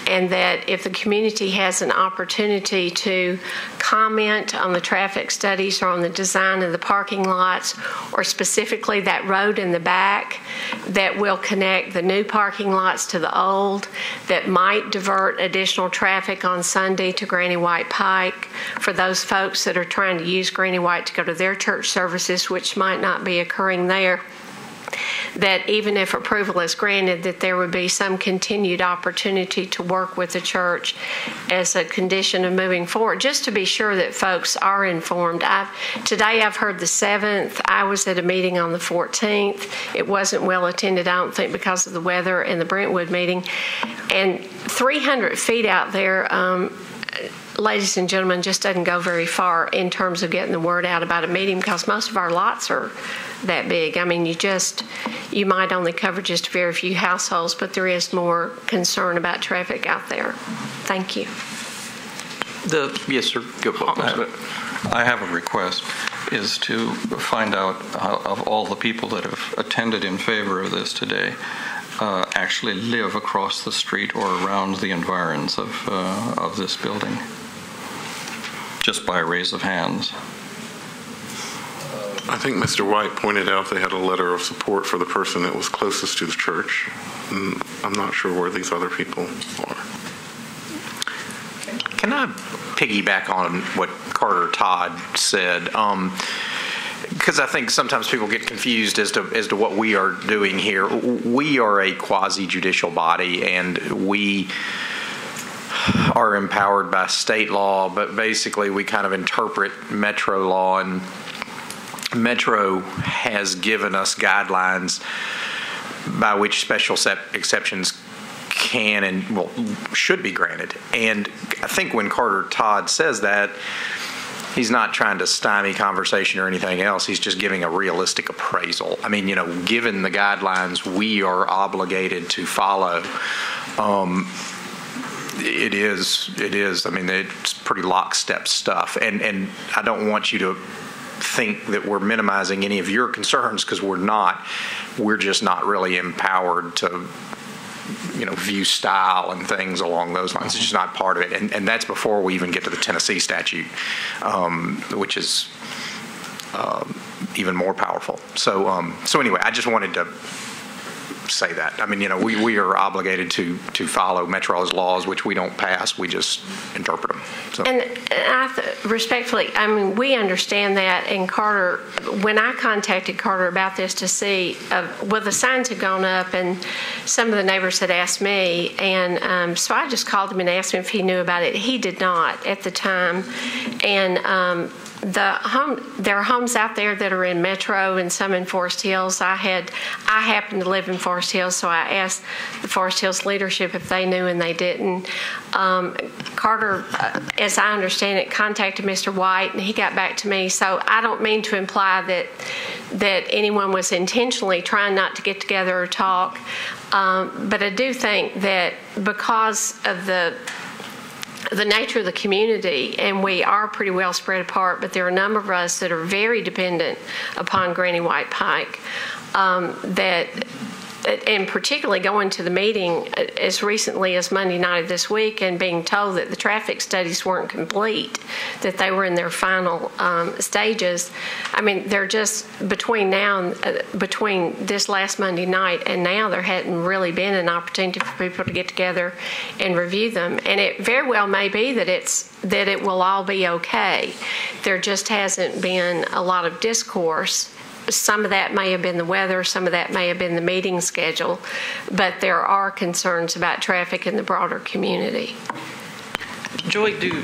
and that if the community has an opportunity opportunity to comment on the traffic studies or on the design of the parking lots, or specifically that road in the back that will connect the new parking lots to the old, that might divert additional traffic on Sunday to Granny White Pike for those folks that are trying to use Granny White to go to their church services, which might not be occurring there. That even if approval is granted, that there would be some continued opportunity to work with the church as a condition of moving forward, just to be sure that folks are informed. Today I've heard the 7th. I was at a meeting on the 14th. It wasn't well attended, I don't think, because of the weather and the Brentwood meeting. And 300 feet out there, ladies and gentlemen, just doesn't go very far in terms of getting the word out about a meeting, because most of our lots are that big. I mean, you might only cover just very few households, but there is more concern about traffic out there. Thank you. Yes, sir. Go ahead. I have a request, is to find out of all the people that have attended in favor of this today, actually live across the street or around the environs of this building, just by a raise of hands. I think Mr. White pointed out they had a letter of support for the person that was closest to the church. I'm not sure where these other people are. Can I piggyback on what Carter Todd said? Because I think sometimes people get confused as to what we are doing here. We are a quasi-judicial body, and we are empowered by state law, but basically we kind of interpret Metro law, and Metro has given us guidelines by which special exceptions can and should be granted. And I think when Carter Todd says that, he's not trying to stymie conversation or anything else. He's just giving a realistic appraisal. I mean, given the guidelines we are obligated to follow, it is. I mean, it's pretty lockstep stuff. And I don't want you to think that we're minimizing any of your concerns, because we're not. We're just not really empowered to view style and things along those lines. It's just not part of it. And that's before we even get to the Tennessee statute, which is even more powerful. So anyway, I just wanted to say that. I mean, we are obligated to follow Metro's laws, which we don't pass. We just interpret them. So. And respectfully, I mean, we understand that. And Carter, when I contacted Carter about this to see, the signs had gone up, and some of the neighbors had asked me, and so I just called him and asked him if he knew about it. He did not at the time, and there are homes out there that are in Metro and some in Forest Hills. I happen to live in Forest Hills, so I asked the Forest Hills leadership if they knew, and they didn't. Carter, as I understand it, contacted Mr. White, and he got back to me. So I don't mean to imply that anyone was intentionally trying not to get together or talk, but I do think that because of the nature of the community, and we are pretty well spread apart, but there are a number of us that are very dependent upon Granny White Pike, and particularly going to the meeting as recently as Monday night of this week and being told that the traffic studies weren't complete, that they were in their final stages. I mean, they're just between this last Monday night and now, there hadn't really been an opportunity for people to get together and review them. And it very well may be that it will all be okay. There just hasn't been a lot of discourse. Some of that may have been the weather, some of that may have been the meeting schedule, but there are concerns about traffic in the broader community. Joy, do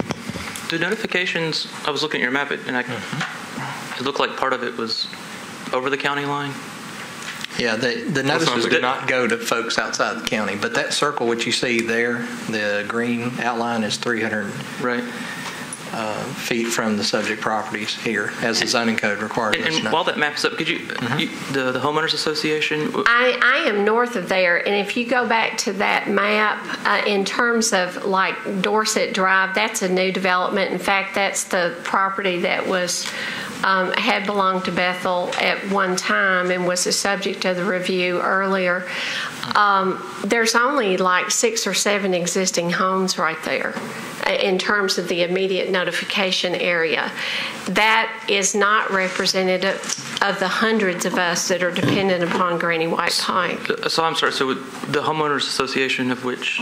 notifications, I was looking at your map, and it looked like part of it was over the county line? Yeah, the notices do not go to folks outside the county, but that circle which you see there, the green outline, is 300 feet from the subject properties here, as the zoning code requires. And while that map is up, could you, the homeowners association? I am north of there, and if you go back to that map, in terms of like Dorset Drive, that's a new development. In fact, that's the property that was had belonged to Bethel at one time and was the subject of the review earlier. There's only like 6 or 7 existing homes right there. in terms of the immediate notification area. That is not representative of the hundreds of us that are dependent upon Granny White Pike. So I'm sorry, so the homeowners association of which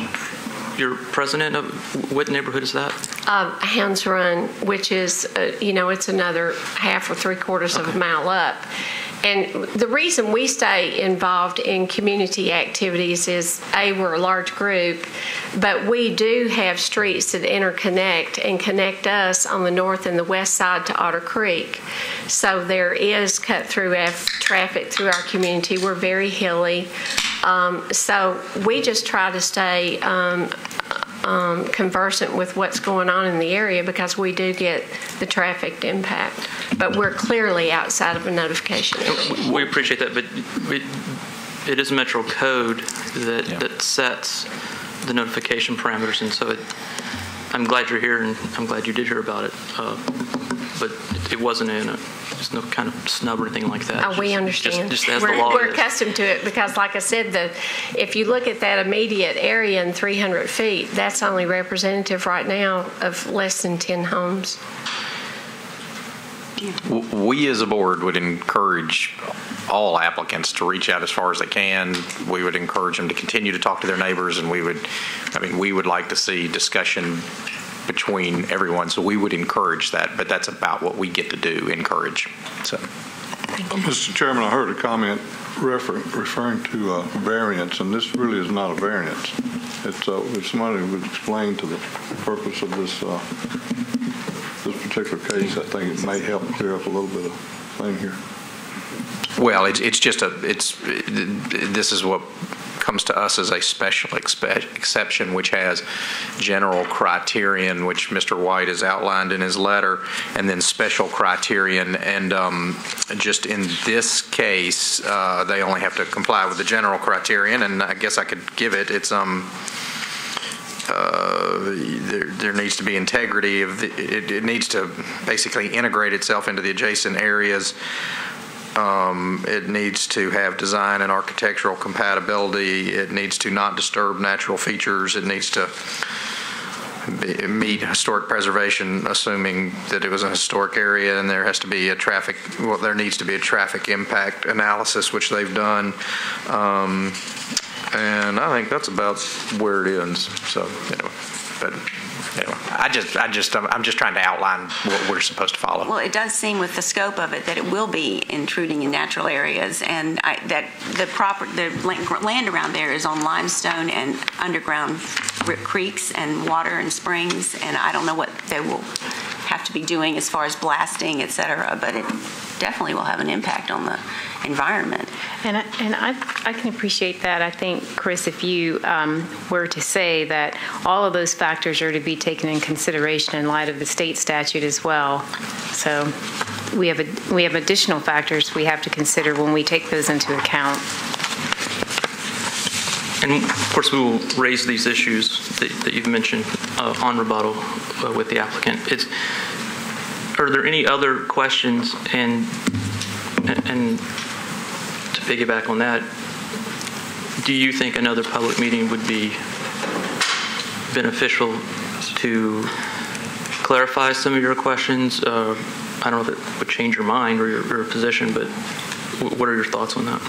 you're president of, what neighborhood is that? Hounds Run, which is, it's another half or three-quarters of a mile up. And the reason we stay involved in community activities is, A, we're a large group, but we do have streets that interconnect and connect us on the north and the west side to Otter Creek. So there is cut-through traffic through our community. We're very hilly. So we just try to stay conversant with what's going on in the area because we do get the traffic impact. But we're clearly outside of a notification area. We appreciate that, but it is Metro Code that sets the notification parameters, and so I'm glad you're here, and I'm glad you did hear about it. But it wasn't there's no kind of snub or anything like that. Oh, we understand. Just as the law we're is. accustomed to it because, like I said, if you look at that immediate area in 300 feet, that's only representative right now of less than 10 homes. We as a board would encourage all applicants to reach out as far as they can. We would encourage them to continue to talk to their neighbors, and we would like to see discussion between everyone, so we would encourage that, but that's about what we get to do, encourage. So, Mr. Chairman, I heard a comment referring to a variance, and this really is not a variance. It's if somebody would explain to the purpose of this this particular case, I think it may help clear up a little bit of thing here. Well, this is what comes to us as a special exception, which has general criterion, which Mr. White has outlined in his letter, and then special criterion. And just in this case, they only have to comply with the general criterion, and I guess I could give it. It's there needs to be integrity. It needs to basically integrate itself into the adjacent areas. It needs to have design and architectural compatibility. It needs to not disturb natural features. It needs to meet historic preservation, assuming that it was a historic area, and there needs to be a traffic impact analysis, which they've done. And I think that's about where it ends. So anyway, but anyway, I'm just trying to outline what we're supposed to follow. Well, it does seem with the scope of it that it will be intruding in natural areas, and that the land around there is on limestone and underground creeks and water and springs, and I don't know what they will have to be doing as far as blasting, et cetera, but it definitely will have an impact on the environment. And I can appreciate that. I think, Chris, if you were to say that all of those factors are to be taken in consideration in light of the state statute as well. So we have additional factors we have to consider when we take those into account. And of course, we will raise these issues that you've mentioned on rebuttal with the applicant. Are there any other questions? And to piggyback on that, do you think another public meeting would be beneficial to clarify some of your questions? I don't know if it would change your mind or your position, but what are your thoughts on that?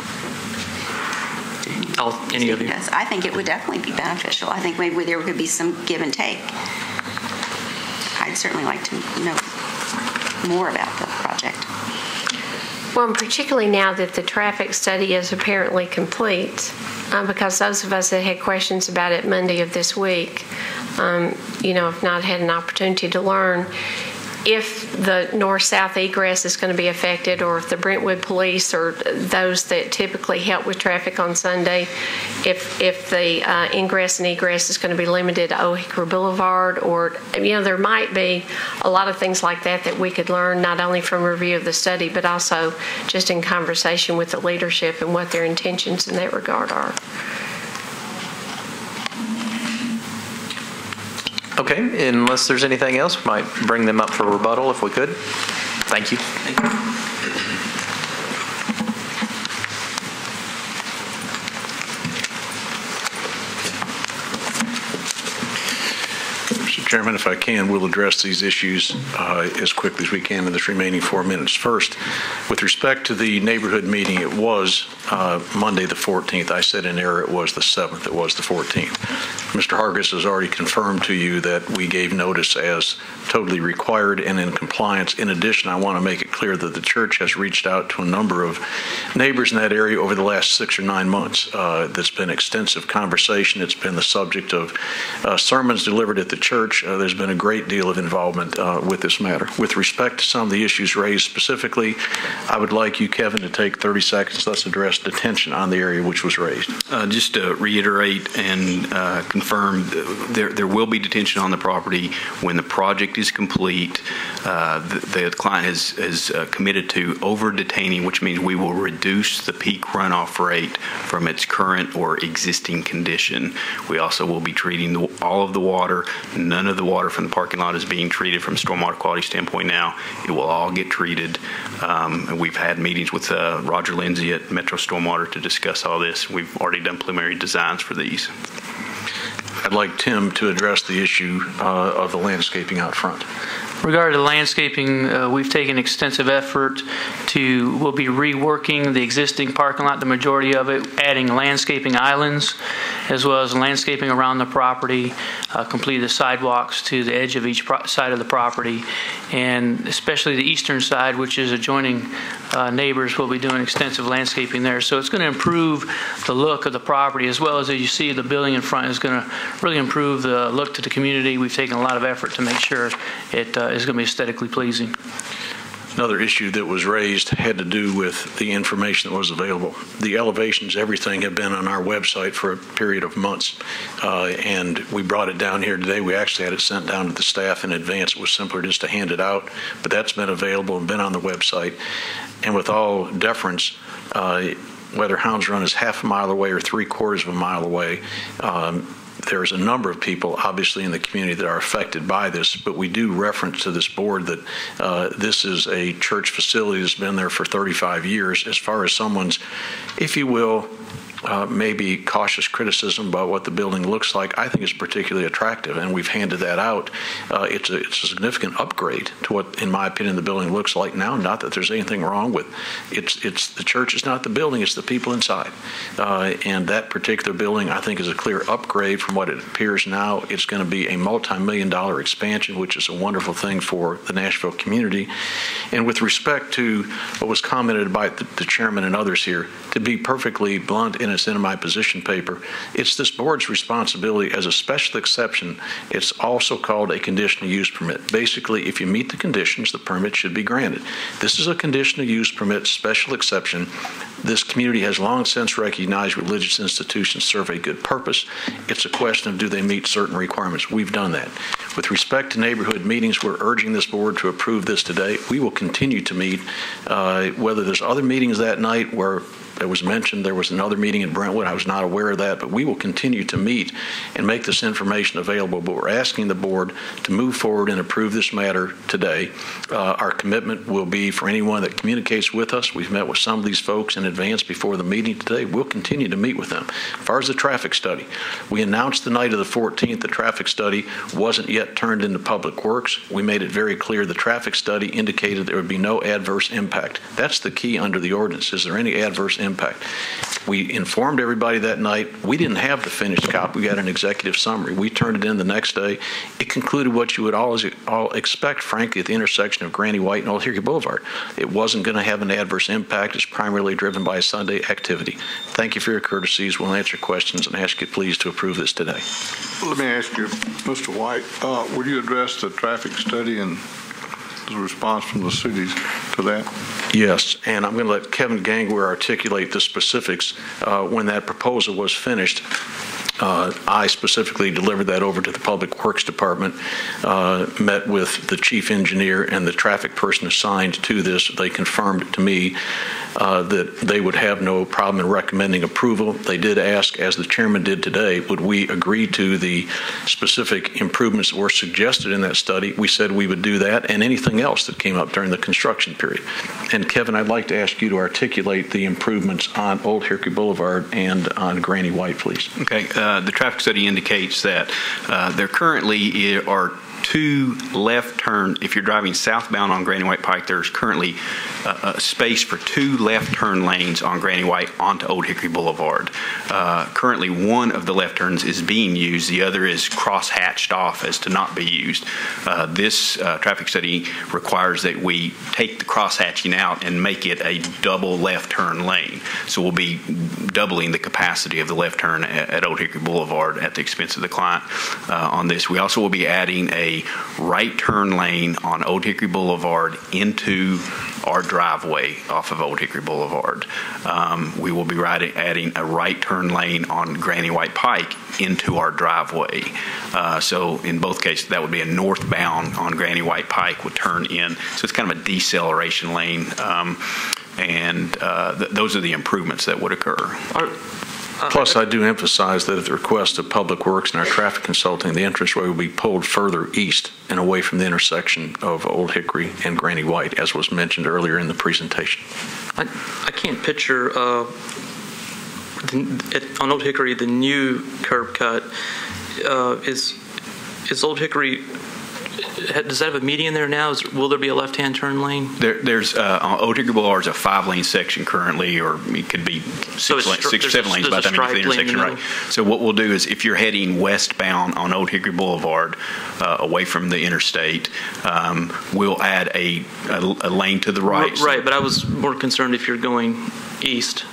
Any of you? Yes, I think it would definitely be beneficial. I think maybe there could be some give and take. I'd certainly like to know more about the project. Well, and particularly now that the traffic study is apparently complete, because those of us that had questions about it Monday of this week, have not had an opportunity to learn if the north-south egress is going to be affected, or if the Brentwood police or those that typically help with traffic on Sunday, if the ingress and egress is going to be limited to Old Hickory Boulevard, or, there might be a lot of things like that we could learn, not only from review of the study, but also just in conversation with the leadership and what their intentions in that regard are. Okay, unless there's anything else, we might bring them up for rebuttal if we could. Thank you. Mr. Chairman, if I can, we'll address these issues as quickly as we can in this remaining 4 minutes. First, with respect to the neighborhood meeting, it was Monday the 14th. I said in error it was the 7th. It was the 14th. Mr. Hargis has already confirmed to you that we gave notice as totally required and in compliance. In addition, I want to make it clear that the church has reached out to a number of neighbors in that area over the last 6 or 9 months. There's been extensive conversation. It's been the subject of sermons delivered at the church. There's been a great deal of involvement with this matter. With respect to some of the issues raised specifically, I would like you, Kevin, to take 30 seconds. Let's address detention on the area which was raised. Just to reiterate and confirm, there will be detention on the property when the project is complete. The client has committed to over-detaining, which means we will reduce the peak runoff rate from its current or existing condition. We also will be treating all of the water. None of the water from the parking lot is being treated from a stormwater quality standpoint now. It will all get treated. And we've had meetings with Roger Lindsay at Metro Stormwater to discuss all this. We've already done preliminary designs for these. I'd like Tim to address the issue of the landscaping out front. Regarding the landscaping, we've taken extensive effort we'll be reworking the existing parking lot, the majority of it, adding landscaping islands, as well as landscaping around the property, complete the sidewalks to the edge of each side of the property, and especially the eastern side, which is adjoining neighbors, will be doing extensive landscaping there. So it's going to improve the look of the property, as well as you see the building in front is going to really improve the look to the community. We've taken a lot of effort to make sure it is going to be aesthetically pleasing. Another issue that was raised had to do with the information that was available. The elevations, everything, have been on our website for a period of months, and we brought it down here today. We actually had it sent down to the staff in advance. It was simpler just to hand it out, but that's been available and been on the website. And with all deference, whether Hounds Run is half a mile away or 3/4 of a mile away, there's a number of people, obviously, in the community that are affected by this, but we do reference to this board that this is a church facility that's been there for 35 years. As far as someone's, if you will, maybe cautious criticism about what the building looks like, I think it's particularly attractive, and we've handed that out. It's a significant upgrade to what, in my opinion, the building looks like now. Not that there's anything wrong with it's the church is not the building, it's the people inside. And that particular building, I think, is a clear upgrade from what it appears now. It's going to be a multi-million-dollar expansion, which is a wonderful thing for the Nashville community. And with respect to what was commented by the chairman and others here, to be perfectly blunt, and it's in my position paper, it's this board's responsibility as a special exception. It's also called a conditional use permit. Basically, if you meet the conditions, the permit should be granted. This is a conditional use permit special exception. This community has long since recognized religious institutions serve a good purpose. It's a question of do they meet certain requirements. We've done that. With respect to neighborhood meetings, we're urging this board to approve this today. We will continue to meet. Whether there's other meetings that night where it was mentioned there was another meeting in Brentwood. I was not aware of that, but we will continue to meet and make this information available. But we're asking the board to move forward and approve this matter today. Our commitment will be for anyone that communicates with us. We've met with some of these folks in advance before the meeting today. We'll continue to meet with them. As far as the traffic study, we announced the night of the 14th the traffic study wasn't yet turned into Public Works. We made it very clear the traffic study indicated there would be no adverse impact. That's the key under the ordinance. Is there any adverse impact? We informed everybody that night. We didn't have the finished copy. We got an executive summary. We turned it in the next day. It concluded what you would all expect, frankly, at the intersection of Granny White and Old Hickory Boulevard. It wasn't going to have an adverse impact. It's primarily driven by a Sunday activity. Thank you for your courtesies. We'll answer questions and ask you please to approve this today. Let me ask you, Mr. White, would you address the traffic study and the response from the cities to that? Yes, and I'm going to let Kevin Gangwer articulate the specifics. When that proposal was finished, I specifically delivered that over to the Public Works Department, met with the chief engineer and the traffic person assigned to this. They confirmed to me that they would have no problem in recommending approval. They did ask, as the chairman did today, would we agree to the specific improvements that were suggested in that study. We said we would do that and anything else that came up during the construction period. And Kevin, I'd like to ask you to articulate the improvements on Old Hickory Boulevard and on Granny White, please. Okay. The traffic study indicates that there currently are two left turn. If you're driving southbound on Granny White Pike, there's currently a space for two left turn lanes on Granny White onto Old Hickory Boulevard. Currently, one of the left turns is being used. The other is cross-hatched off as to not be used. This traffic study requires that we take the cross-hatching out and make it a double left turn lane. So we'll be doubling the capacity of the left turn at Old Hickory Boulevard at the expense of the client on this. We also will be adding a right turn lane on Old Hickory Boulevard into our driveway off of Old Hickory Boulevard. We will be adding a right turn lane on Granny White Pike into our driveway. So in both cases, that would be a northbound on Granny White Pike would turn in. So it's kind of a deceleration lane. Those are the improvements that would occur. Plus, I do emphasize that at the request of Public Works and our traffic consulting, the entranceway will be pulled further east and away from the intersection of Old Hickory and Granny White, as was mentioned earlier in the presentation. I can't picture on Old Hickory the new curb cut. Is Old Hickory? Does that have a median there now? Will there be a left-hand turn lane? There's on Old Hickory Boulevard is a 5-lane section currently, or it could be 6 or 7 lanes by the time you get to the intersection. Right. So what we'll do is, if you're heading westbound on Old Hickory Boulevard, away from the interstate, we'll add a lane to the right. Right, but I was more concerned if you're going east.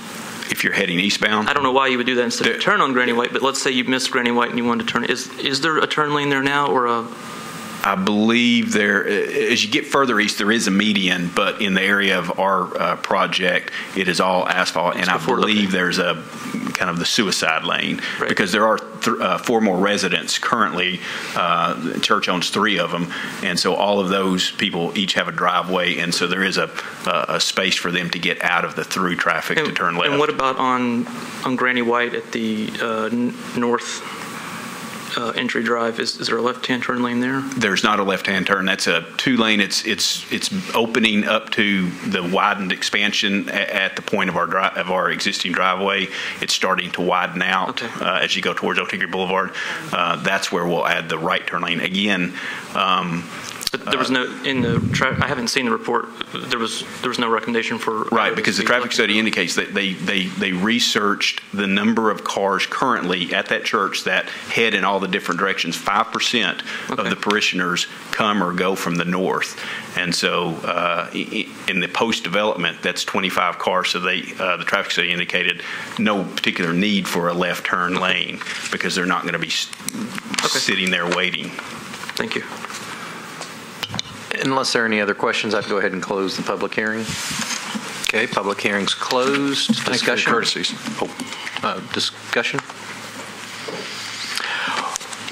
If you're heading eastbound? I don't know why you would do that instead of turn on Granny White, but let's say you missed Granny White and you wanted to turn. Is there a turn lane there now, or a? I believe there, as you get further east, there is a median, but in the area of our project, it is all asphalt, and I believe there's a kind of the suicide lane, right, because there are 4 more residents currently. The church owns 3 of them, and so all of those people each have a driveway, and so there is a space for them to get out of the through traffic to turn left. And what about on Granny White at the north entry drive? Is there a left-hand turn lane there? There's not a left-hand turn. That's a 2-lane. It's opening up to the widened expansion at the point of our existing driveway. It's starting to widen out as you go towards Old Hickory Boulevard. That's where we'll add the right turn lane again. But there was no in the. I haven't seen the report. There was no recommendation for. Right, because the traffic study indicates that they researched the number of cars currently at that church that head in all the different directions. 5% of the parishioners come or go from the north, and so in the post development, that's 25 cars. So the traffic study indicated no particular need for a left turn lane because they're not going to be sitting there waiting. Thank you. Unless there are any other questions, I'd go ahead and close the public hearing. Okay, public hearing's closed. Discussion. Courtesies. Discussion.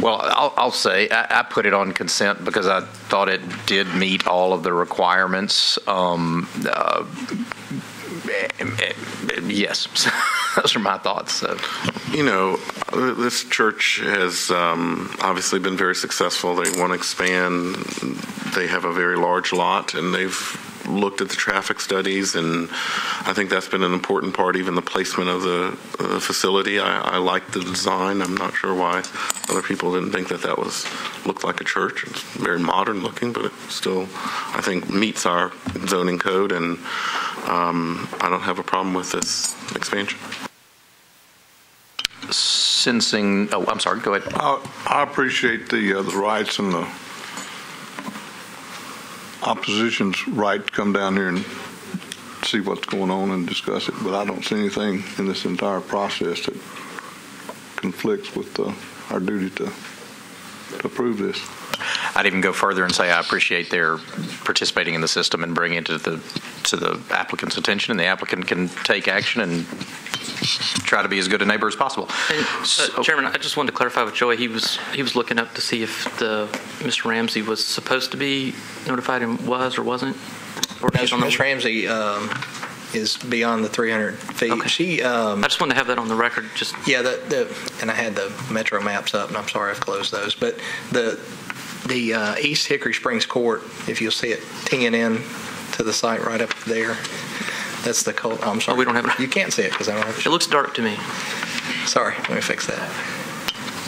Well, I'll say I put it on consent because I thought it did meet all of the requirements. Yes, those are my thoughts. So. You know, this church has obviously been very successful. They want to expand. They have a very large lot, and they've looked at the traffic studies, and I think that's been an important part, even the placement of the facility. I like the design. I'm not sure why other people didn't think that looked like a church. It's very modern looking, but it still, I think, meets our zoning code, and I don't have a problem with this expansion. Sensing, I'm sorry, go ahead. I appreciate the rights and the opposition's right to come down here and see what's going on and discuss it, but I don't see anything in this entire process that conflicts with our duty to approve this. I'd even go further and say I appreciate their participating in the system and bringing it to the applicant's attention, and the applicant can take action and try to be as good a neighbor as possible. And, Chairman, I just wanted to clarify with Joey. He was looking up to see if Mr. Ramsey was supposed to be notified and was or wasn't. Or Ms. Ramsey is beyond the 300 feet. Okay. I just wanted to have that on the record. Yeah, and I had the Metro maps up, and I'm sorry I've closed those. But the East Hickory Springs Court, if you'll see it teeing in to the site right up there, that's the cold. I'm sorry. Oh, we don't have it. You can't see it because I don't have it. It looks dark to me. Sorry, let me fix that.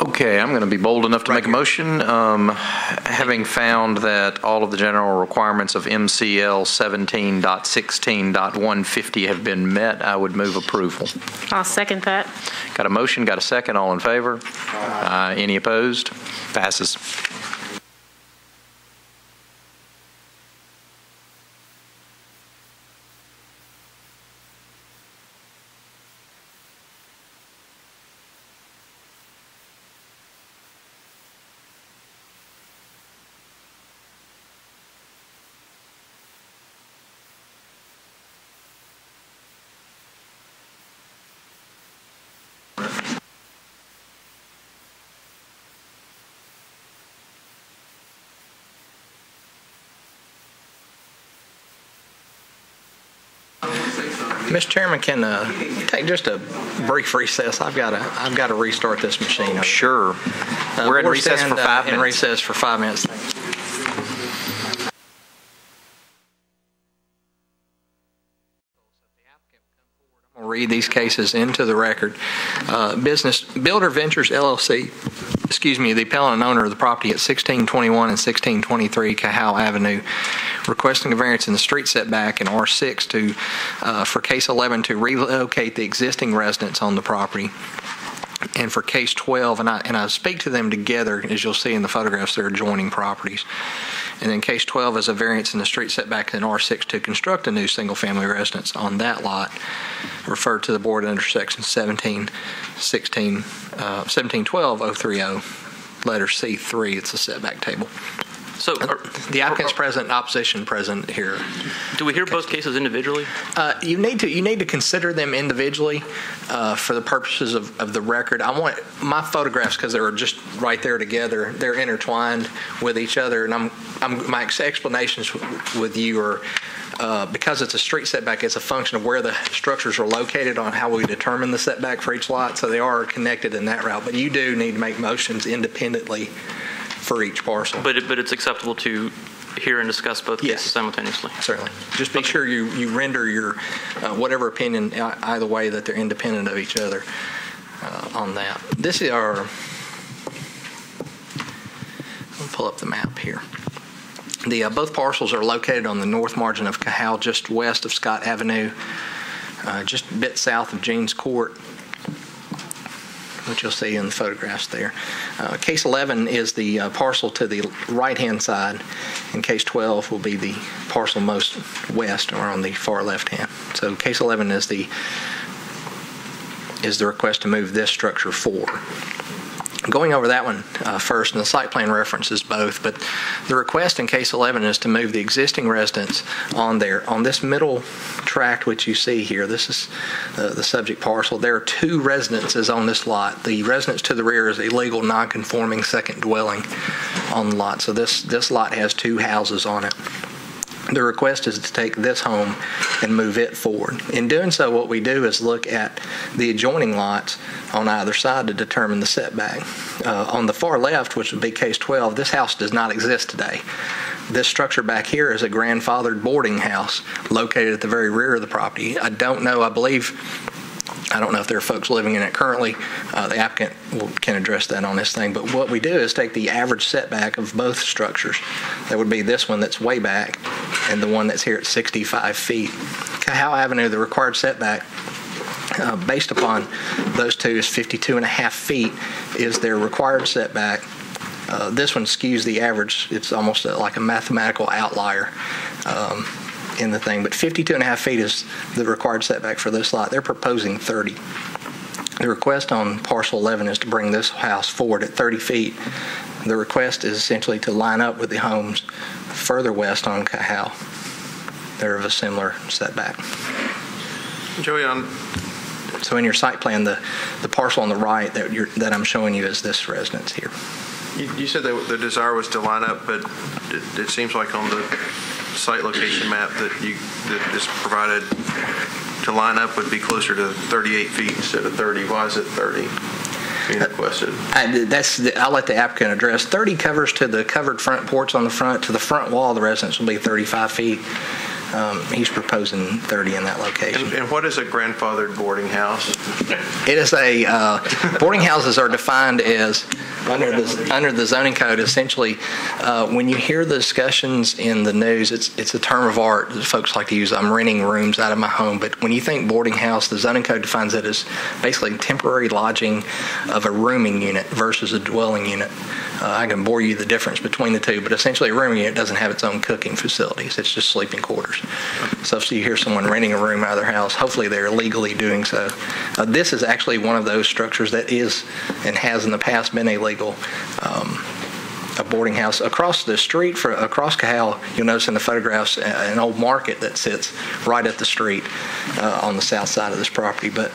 Okay, I'm going to be bold enough to make a motion. Having found that all of the general requirements of MCL 17.16.150 have been met, I would move approval. I'll second that. Got a motion, got a second, all in favor? Any opposed? Passes. Mr. Chairman, can take just a brief recess. I've got to restart this machine. Sure. We're in recess for 5 minutes. In recess for 5 minutes. Thanks. I'm going to read these cases into the record. Business Builder Ventures LLC, the appellant and owner of the property at 1621 and 1623 Cahal Avenue, requesting a variance in the street setback in R6 for case 11 to relocate the existing residents on the property. And for case 12, and I speak to them together, as you'll see in the photographs, they're adjoining properties. And then case 12 is a variance in the street setback in R6 to construct a new single-family residence on that lot, referred to the board under section 1712-030, letter C3. It's a setback table. So the applicant's present, opposition present here. Do we hear both cases individually? You need to consider them individually for the purposes of the record. I want my photographs, because they're just right there together. They're intertwined with each other, and my explanations with you are because it's a street setback. It's a function of where the structures are located on how we determine the setback for each lot. So they are connected in that route. But you do need to make motions independently for each parcel. But it's acceptable to hear and discuss both cases simultaneously? Certainly. Just be sure you render your whatever opinion either way, that they're independent of each other on that. This is our, I'll pull up the map here. Both parcels are located on the north margin of Cahal, just west of Scott Avenue, just a bit south of Jeans Court, which you'll see in the photographs there. Case 11 is the parcel to the right-hand side, and case 12 will be the parcel most west, or on the far left-hand. So case 11 is the request to move this structure forward. Going over that one first, and the site plan references both, but the request in case 11 is to move the existing residence on this middle tract which you see here. This is the subject parcel. There are two residences on this lot. The residence to the rear is a legal non-conforming second dwelling on the lot. So this lot has two houses on it. The request is to take this home and move it forward. In doing so, what we do is look at the adjoining lots on either side to determine the setback. On the far left, which would be case 12, this house does not exist today. This structure back here is a grandfathered boarding house located at the very rear of the property. I don't know if there are folks living in it currently. The applicant can address that on this thing. But what we do is take the average setback of both structures. That would be this one that's way back and the one that's here at 65 feet. Cahal Avenue, the required setback, based upon those two, is 52.5 feet is their required setback. This one skews the average. It's almost like a mathematical outlier in the thing, but 52.5 feet is the required setback for this lot. They're proposing 30. The request on parcel 11 is to bring this house forward at 30 feet. The request is essentially to line up with the homes further west on Cahal. They're of a similar setback. Joey, so in your site plan, the parcel on the right that I'm showing you is this residence here. You said that the desire was to line up, but it seems like on the site location map that is provided to line up would be closer to 38 feet instead of 30. Why is it 30 being requested? I'll let the applicant address. 30 covers to the covered front porch on the front. To the front wall of the residence will be 35 feet. He's proposing 30 in that location. And what is a grandfathered boarding house? It is boarding houses are defined as, under the zoning code, essentially, when you hear the discussions in the news, it's a term of art that folks like to use. I'm renting rooms out of my home. But when you think boarding house, the zoning code defines it as basically temporary lodging of a rooming unit versus a dwelling unit. I can bore you the difference between the two, but essentially a rooming unit doesn't have its own cooking facilities. It's just sleeping quarters. So if you hear someone renting a room out of their house, hopefully they're legally doing so. This is actually one of those structures that is and has in the past been illegal. A boarding house across the street, across Cahal, you'll notice in the photographs an old market that sits right at the street on the south side of this property. But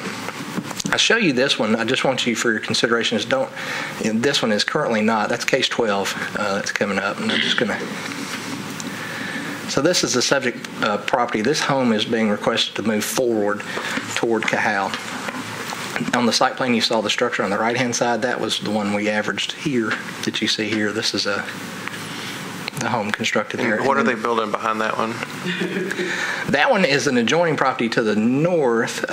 I show you this one. I just want you for your considerations. This one is currently not. That's case 12 that's coming up, and I'm just going to. So this is the subject property. This home is being requested to move forward toward Cahal. On the site plan, you saw the structure on the right-hand side. That was the one we averaged here that you see here. This is the home constructed here. What are they building behind that one? That one is an adjoining property to the north,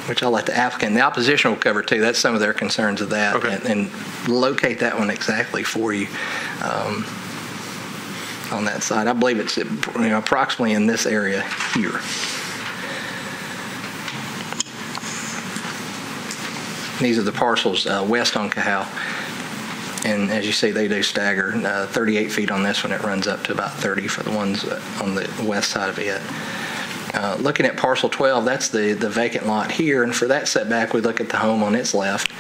which I'll let the applicant, the opposition will cover too. That's some of their concerns of that. Okay. And locate that one exactly for you on that side. I believe it's approximately in this area here. These are the parcels west on Cahal. And as you see, they do stagger. 38 feet on this one, it runs up to about 30 for the ones on the west side of it. Looking at parcel 12, that's the vacant lot here, and for that setback, we look at the home on its left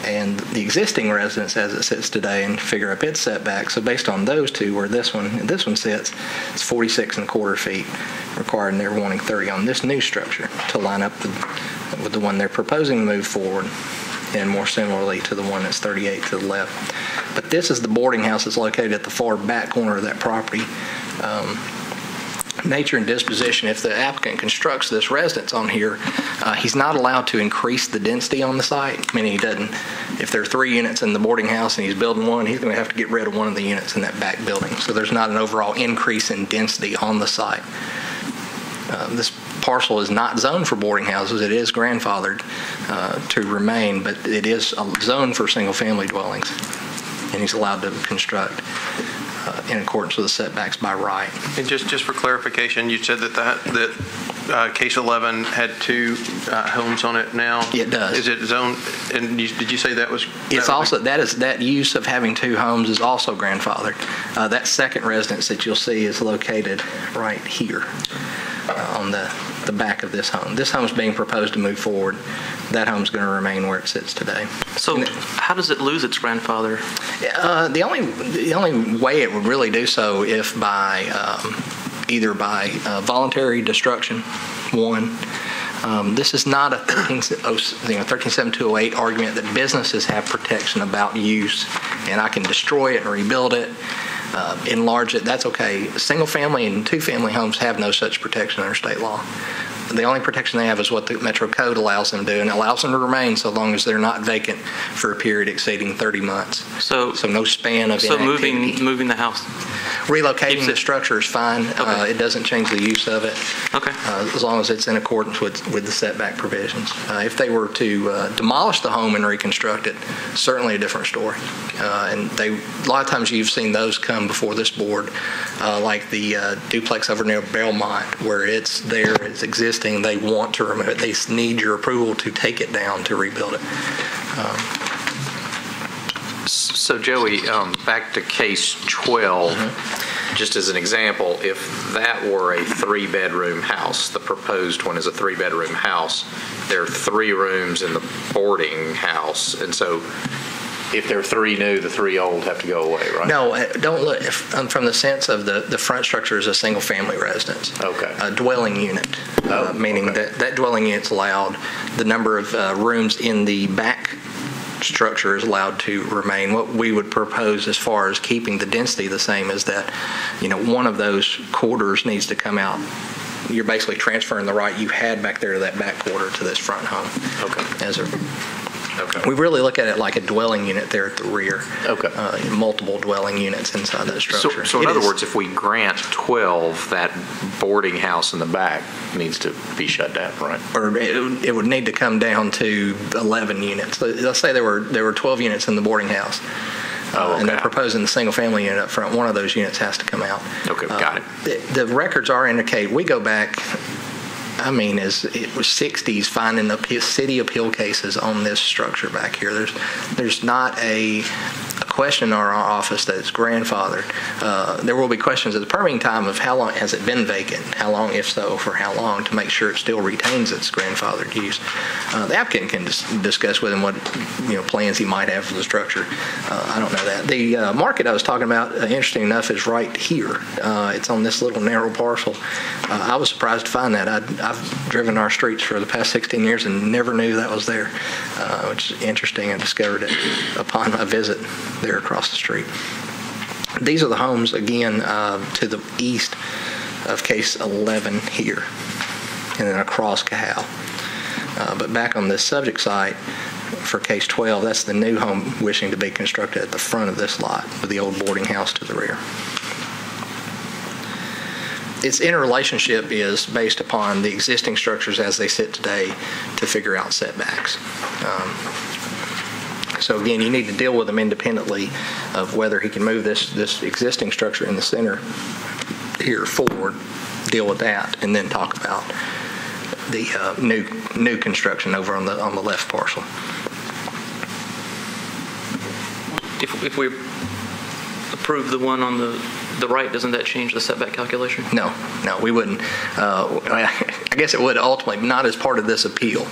and the existing residence as it sits today and figure up its setback. So based on those two, where this one sits, it's 46 1/4 feet required, and they're wanting 30 on this new structure to line up with the one they're proposing to move forward, and more similarly to the one that's 38 to the left. But this is the boarding house that's located at the far back corner of that property. Nature and disposition, if the applicant constructs this residence on here, he's not allowed to increase the density on the site, meaning he doesn't. If there are 3 units in the boarding house and he's building one, he's going to have to get rid of one of the units in that back building. So there's not an overall increase in density on the site. This parcel is not zoned for boarding houses. It is grandfathered to remain, but it is zoned for single-family dwellings, and he's allowed to construct in accordance with the setbacks by right. And just for clarification, you said that case 11 had 2 homes on it now? It does. Is it zoned? And did you say that was? That use of having 2 homes is also grandfathered. That second residence that you'll see is located right here on the back of this home. This home's being proposed to move forward. That home's going to remain where it sits today. So how does it lose its grandfather? The only way it would really do so if by either by voluntary destruction, one. This is not a 137208 argument that businesses have protection about use, and I can destroy it and rebuild it, enlarge it. That's okay. Single family and 2-family homes have no such protection under state law. The only protection they have is what the Metro Code allows them to do, and it allows them to remain so long as they're not vacant for a period exceeding 30 months. So no span of inactivity. So moving the house? Relocating the structure is fine. Okay. It doesn't change the use of it. Okay. As long as it's in accordance with the setback provisions. If they were to demolish the home and reconstruct it, certainly a different story. And a lot of times you've seen those come before this board, like the duplex over near Belmont, where it's there, it's existing. They want to remove it. They need your approval to take it down to rebuild it. So Joey, back to case 12, just as an example, if that were a 3-bedroom house, the proposed one is a 3-bedroom house, there are 3 rooms in the boarding house, and so if there are 3 new, the 3 old have to go away, right? No, don't look. From the sense of the front structure is a single-family residence. Okay. A dwelling unit, meaning that dwelling unit's allowed. The number of rooms in the back structure is allowed to remain. What we would propose as far as keeping the density the same is that, one of those quarters needs to come out. You're basically transferring the right you had back there to that back quarter to this front home. Okay. We really look at it like a dwelling unit there at the rear. Okay. Multiple dwelling units inside that structure. So in other words, if we grant 12, that boarding house in the back needs to be shut down, right? Or it would need to come down to 11 units. Let's say there were 12 units in the boarding house. And they're proposing the single-family unit up front. One of those units has to come out. Okay, got it. The records are indicate. We go back, as it was 60s, finding the city appeal cases on this structure back here. There's not a question in our office that it's grandfathered. There will be questions at the permitting time of how long has it been vacant, how long, if so, for how long, to make sure it still retains its grandfathered use. The applicant can discuss with him what plans he might have for the structure. I don't know that. The market I was talking about, interesting enough, is right here. It's on this little narrow parcel. I was surprised to find that. I've driven our streets for the past 16 years and never knew that was there, which is interesting. I discovered it upon a visit there across the street. These are the homes, again, to the east of case 11 here, and then across Cahal. But back on this subject site for case 12, that's the new home wishing to be constructed at the front of this lot with the old boarding house to the rear. Its interrelationship is based upon the existing structures as they sit today to figure out setbacks. So again, you need to deal with them independently of whether he can move this existing structure in the center here forward, deal with that, and then talk about the new construction over on the left parcel. If we approve the one on the right, doesn't that change the setback calculation? No, we wouldn't. I guess it would ultimately, not as part of this appeal.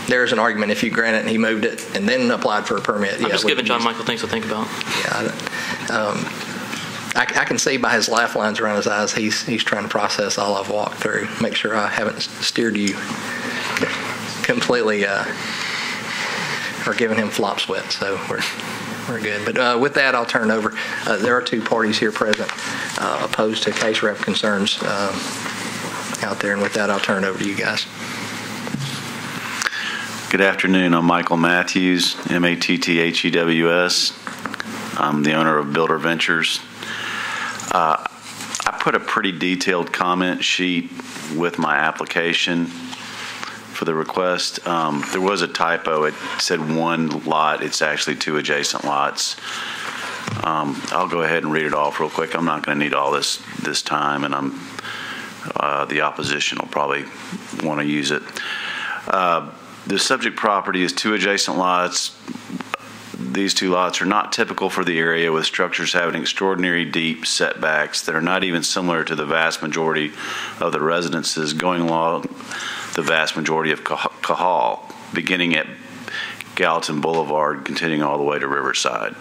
There's an argument if you grant it and he moved it and then applied for a permit. I'm just giving John Michael things to think about. Yeah, I can see by his laugh lines around his eyes he's trying to process all I've walked through, make sure I haven't steered you completely or given him flop sweat. So we're good. But with that, I'll turn it over. There are two parties here present opposed to case rep concerns out there, and with that, I'll turn it over to you guys. Good afternoon. I'm Michael Matthews, Matthews. I'm the owner of Builder Ventures. I put a pretty detailed comment sheet with my application for the request. There was a typo. It said one lot. It's actually two adjacent lots. I'll go ahead and read it off real quick. I'm not going to need all this time, and the opposition will probably want to use it. The subject property is two adjacent lots. These two lots are not typical for the area, with structures having extraordinary deep setbacks that are not even similar to the vast majority of the residences going along the vast majority of Cahal, beginning at Gallatin Boulevard, continuing all the way to Riverside.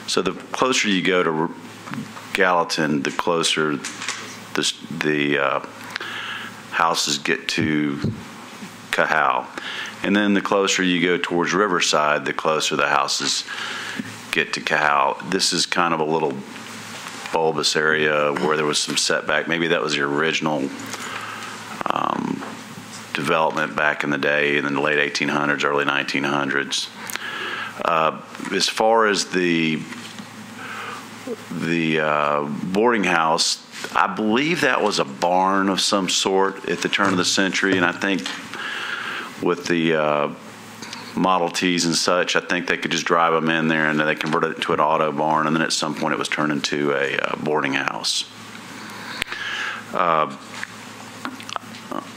So the closer you go to Gallatin, the closer the houses get to Cahal. And then the closer you go towards Riverside, the closer the houses get to Cahal. This is kind of a little bulbous area where there was some setback. Maybe that was the original development back in the day, in the late 1800s, early 1900s. As far as the boarding house, I believe that was a barn of some sort at the turn of the century, and I think with the Model Ts and such, I think they could just drive them in there and then they converted it to an auto barn, and then at some point it was turned into a boarding house.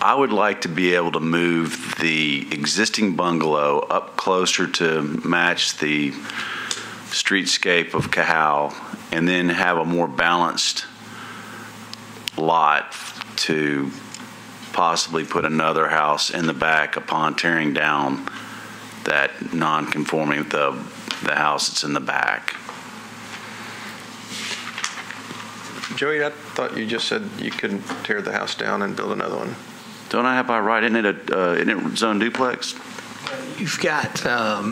I would like to be able to move the existing bungalow up closer to match the streetscape of Cahal, and then have a more balanced lot to possibly put another house in the back upon tearing down that non-conforming, the house that's in the back. Joey, I thought you just said you couldn't tear the house down and build another one. Don't I have by right? Isn't it zone duplex? You've got, I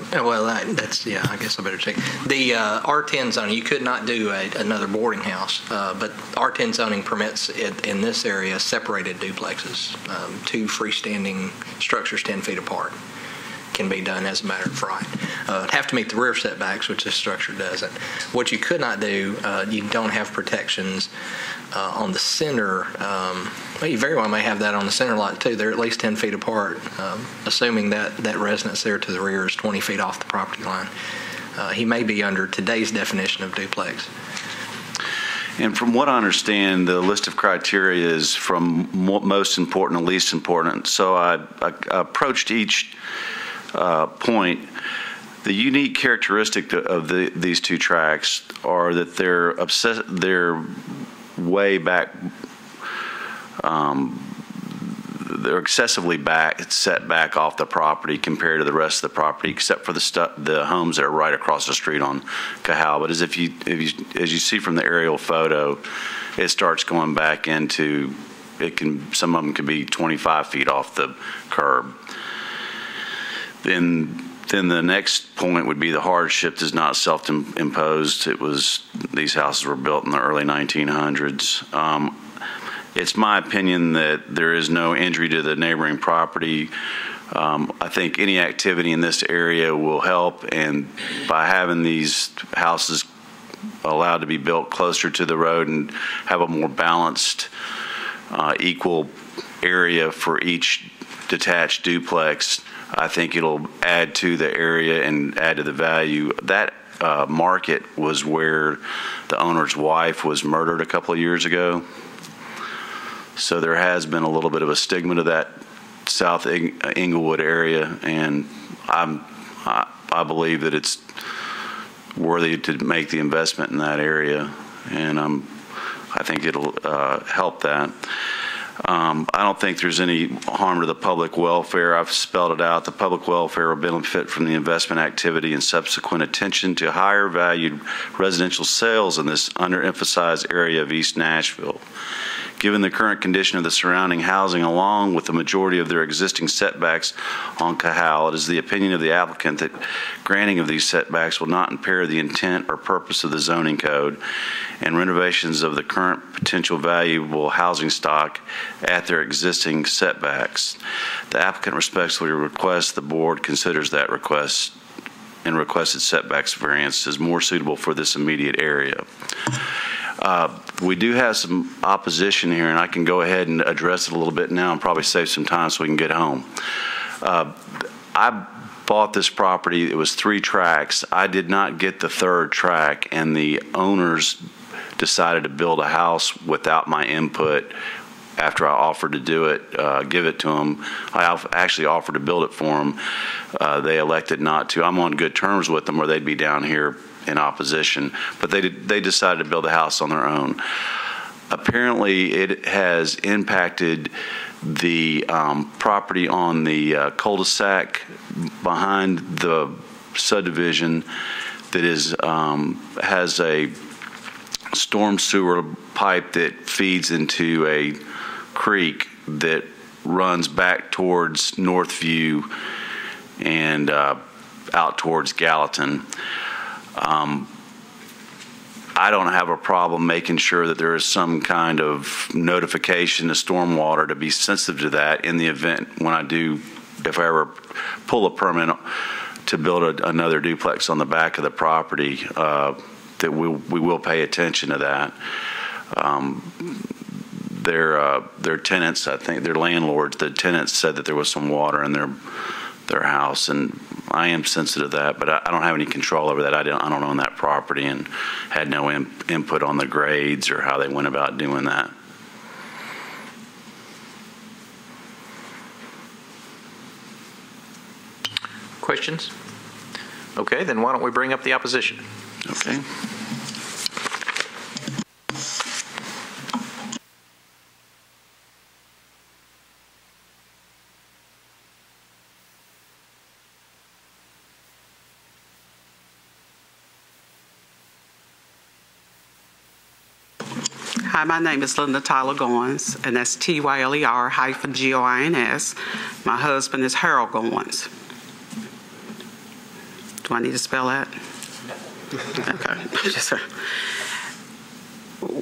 guess I better check. The R10 zoning, you could not do another boarding house, but R10 zoning permits in this area separated duplexes, two freestanding structures 10 feet apart. Can be done as a matter of right. It'd have to meet the rear setbacks, which this structure doesn't. What you could not do, you don't have protections on the center. Well, you very well may have that on the center lot too. They're at least 10 feet apart, assuming that residence there to the rear is 20 feet off the property line. He may be under today's definition of duplex. And from what I understand, the list of criteria is from most important to least important. So I approached each point. The unique characteristic of these two tracks are that they're way back. They're excessively set back off the property compared to the rest of the property, except for the homes that are right across the street on Cahal. But as you see from the aerial photo, it starts going back into some of them can be 25 feet off the curb. Then the next point would be the hardship is not self-imposed. These houses were built in the early 1900s. It's my opinion that there is no injury to the neighboring property. I think any activity in this area will help, and by having these houses allowed to be built closer to the road and have a more balanced, equal area for each detached duplex, I think it'll add to the area and add to the value. That market was where the owner's wife was murdered a couple of years ago. So there has been a little bit of a stigma to that South Englewood area, and I believe that it's worthy to make the investment in that area, and I think it'll help that. I don't think there's any harm to the public welfare. I've spelled it out. The public welfare will benefit from the investment activity and subsequent attention to higher valued residential sales in this underemphasized area of East Nashville. Given the current condition of the surrounding housing, along with the majority of their existing setbacks on Cahal, it is the opinion of the applicant that granting of these setbacks will not impair the intent or purpose of the zoning code, and renovations of the current potential valuable housing stock at their existing setbacks. The applicant respectfully requests the board considers that request and requested setbacks variance is more suitable for this immediate area. We do have some opposition here, and I can go ahead and address it a little bit now and probably save some time so we can get home. I bought this property. It was 3 tracks. I did not get the 3rd track, and the owners decided to build a house without my input after I offered to do it, give it to them. I actually offered to build it for them. They elected not to. I'm on good terms with them, or they'd be down here in opposition, but they decided to build a house on their own. Apparently, it has impacted the property on the cul-de-sac behind the subdivision that has a storm sewer pipe that feeds into a creek that runs back towards Northview and out towards Gallatin. I don't have a problem making sure that there is some kind of notification to stormwater to be sensitive to that in the event if I ever pull a permit to build another duplex on the back of the property, that we will pay attention to that. Their tenants, I think, their landlords, the tenants said that there was some water in their house, and I am sensitive to that, but I don't have any control over that. I don't own that property and had no input on the grades or how they went about doing that. Questions? Okay, then why don't we bring up the opposition? Okay. Hi, my name is Linda Tyler Goins, and that's Tyler-Goins. My husband is Harold Goins. Do I need to spell that? Okay.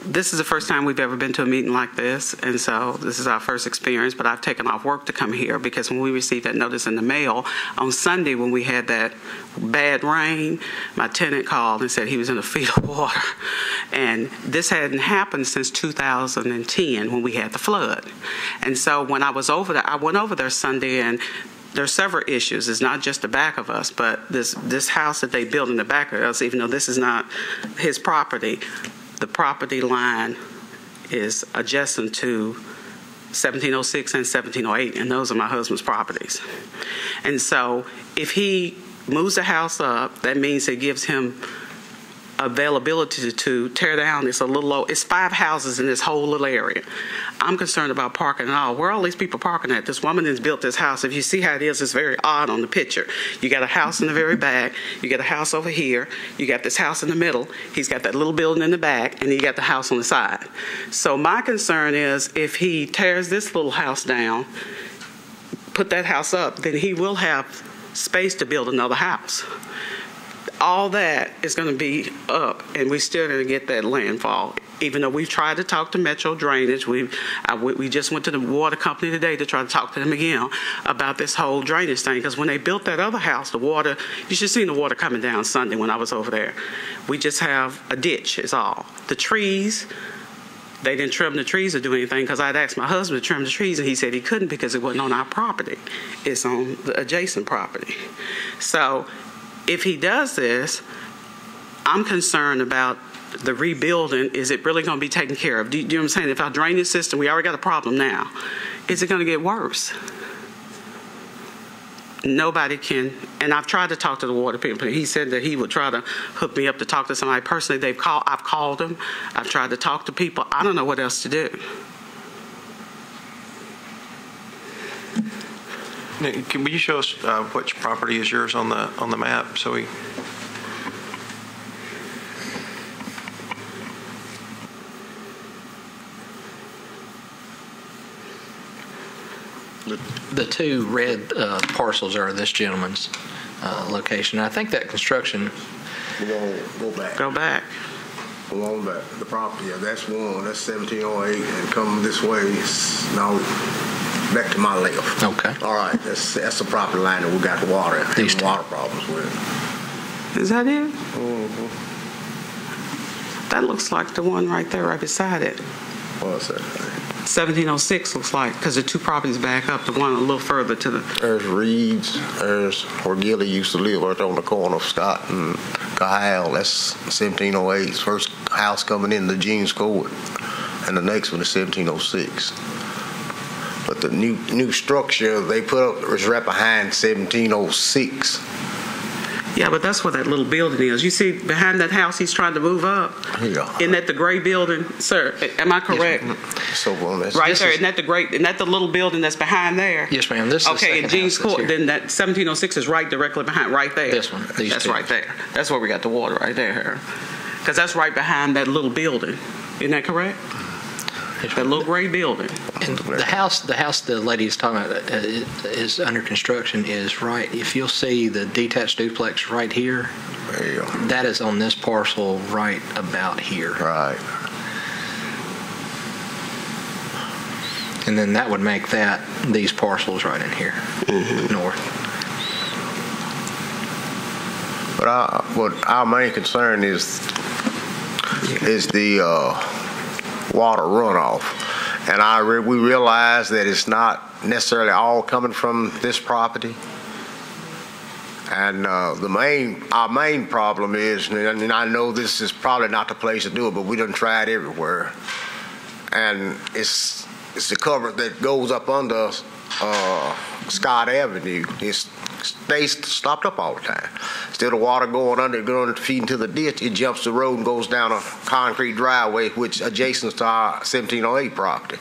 This is the first time we've ever been to a meeting like this, and so this is our first experience, but I've taken off work to come here because when we received that notice in the mail on Sunday when we had that bad rain, my tenant called and said he was in a feet of water. And this hadn't happened since 2010 when we had the flood. And so when I was over there, I went over there Sunday, and there's several issues. It's not just the back of us, but this house that they built in the back of us, even though this is not his property, the property line is adjacent to 1706 and 1708, and those are my husband's properties. And so if he moves the house up, that means it gives him availability to tear down. It's a little low. It's 5 houses in this whole little area. I'm concerned about parking and all. Where are all these people parking at? This woman has built this house. If you see how it is, it's very odd on the picture. You got a house in the very back. You got a house over here. You got this house in the middle. He's got that little building in the back, and you got the house on the side. So my concern is if he tears this little house down, put that house up, then he will have space to build another house. All that is going to be up, and we're still going to get that landfall. Even though we've tried to talk to Metro Drainage, we just went to the water company today to try to talk to them again about this whole drainage thing. Because when they built that other house, the water, you should have seen the water coming down Sunday when I was over there. We just have a ditch is all. The trees, they didn't trim the trees or do anything because I'd asked my husband to trim the trees, and he said he couldn't because it wasn't on our property. It's on the adjacent property. So if he does this, I'm concerned about the rebuilding. Is it really going to be taken care of? Do you know what I'm saying? If our drainage system, we already got a problem now, is it going to get worse? Nobody can, and I've tried to talk to the water people. He said that he would try to hook me up to talk to somebody personally. I've called them. I've tried to talk to people. I don't know what else to do. Can you show us which property is yours on the map so we? The 2 red parcels are this gentleman's location. I think that construction. Go back. Go back. Along back. The property, that's one. That's 1708, and come this way. Now back to my left. Okay. All right. That's the property line that we got the water problems with. Is that it? Mm-hmm. That looks like the one right there, right beside it. What's that? 1706 looks like, because the 2 properties back up, the one a little further to the. There's Reed's. There's where Gilly used to live, right on the corner of Scott and Kyle. That's 1708's first house coming in the Jeans Court, and the next one is 1706. But the new structure they put up is right behind 1706. Yeah, but that's where that little building is. You see behind that house he's trying to move up? Yeah. Isn't that the gray building? Sir, am I correct? Yes, so right there. Isn't that the little building that's behind there? Yes, ma'am. This is okay, in Jeans Court, then that 1706 is right directly behind, right there. This one. That's right there. That's where we got the water right there. Because that's right behind that little building. Isn't that correct? That little gray building. And the house the lady is talking about is under construction is right. If you'll see the detached duplex right here, that is on this parcel right about here. Right. And then that would make these parcels right in here, north. But what our main concern is the water runoff, and we realize that it's not necessarily all coming from this property. And our main problem is, and I know this is probably not the place to do it, but we done tried everywhere, and it's the cover that goes up under Scott Avenue. It stays stopped up all the time. Instead of water going under, going feeding to the ditch, it jumps the road and goes down a concrete driveway, which adjacent to our 1708 property.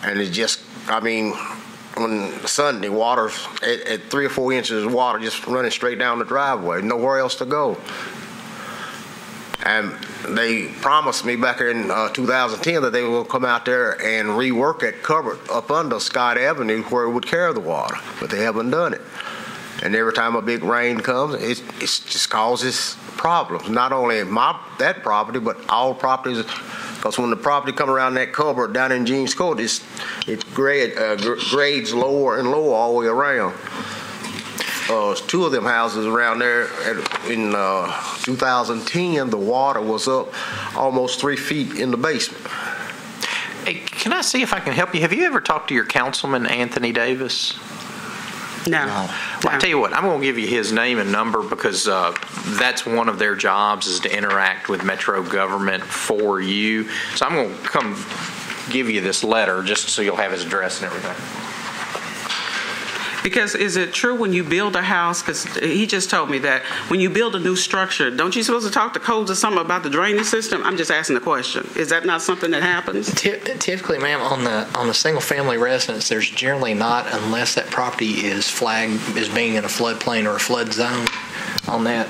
And it's just, on Sunday, water at 3 or 4 inches of water just running straight down the driveway, nowhere else to go. And they promised me back in 2010 that they will come out there and rework it, cover it up under Scott Avenue where it would carry the water, but they haven't done it. And every time a big rain comes, it just causes problems. Not only that property, but all properties. Because when the property come around that culvert down in Jeans Court, it grades lower and lower all the way around. Two of them houses around there in 2010, the water was up almost 3 feet in the basement. Hey, can I see if I can help you? Have you ever talked to your councilman, Anthony Davis? No. Well, I tell you what, I'm going to give you his name and number because that's one of their jobs is to interact with Metro government for you. So I'm going to come give you this letter just so you'll have his address and everything. Because is it true when you build a house, because he just told me that when you build a new structure, don't you supposed to talk to codes or something about the drainage system? I'm just asking the question. Is that not something that happens? Typically, ma'am, on the single-family residence, there's generally not, unless that property is flagged as being in a floodplain or a flood zone. On that,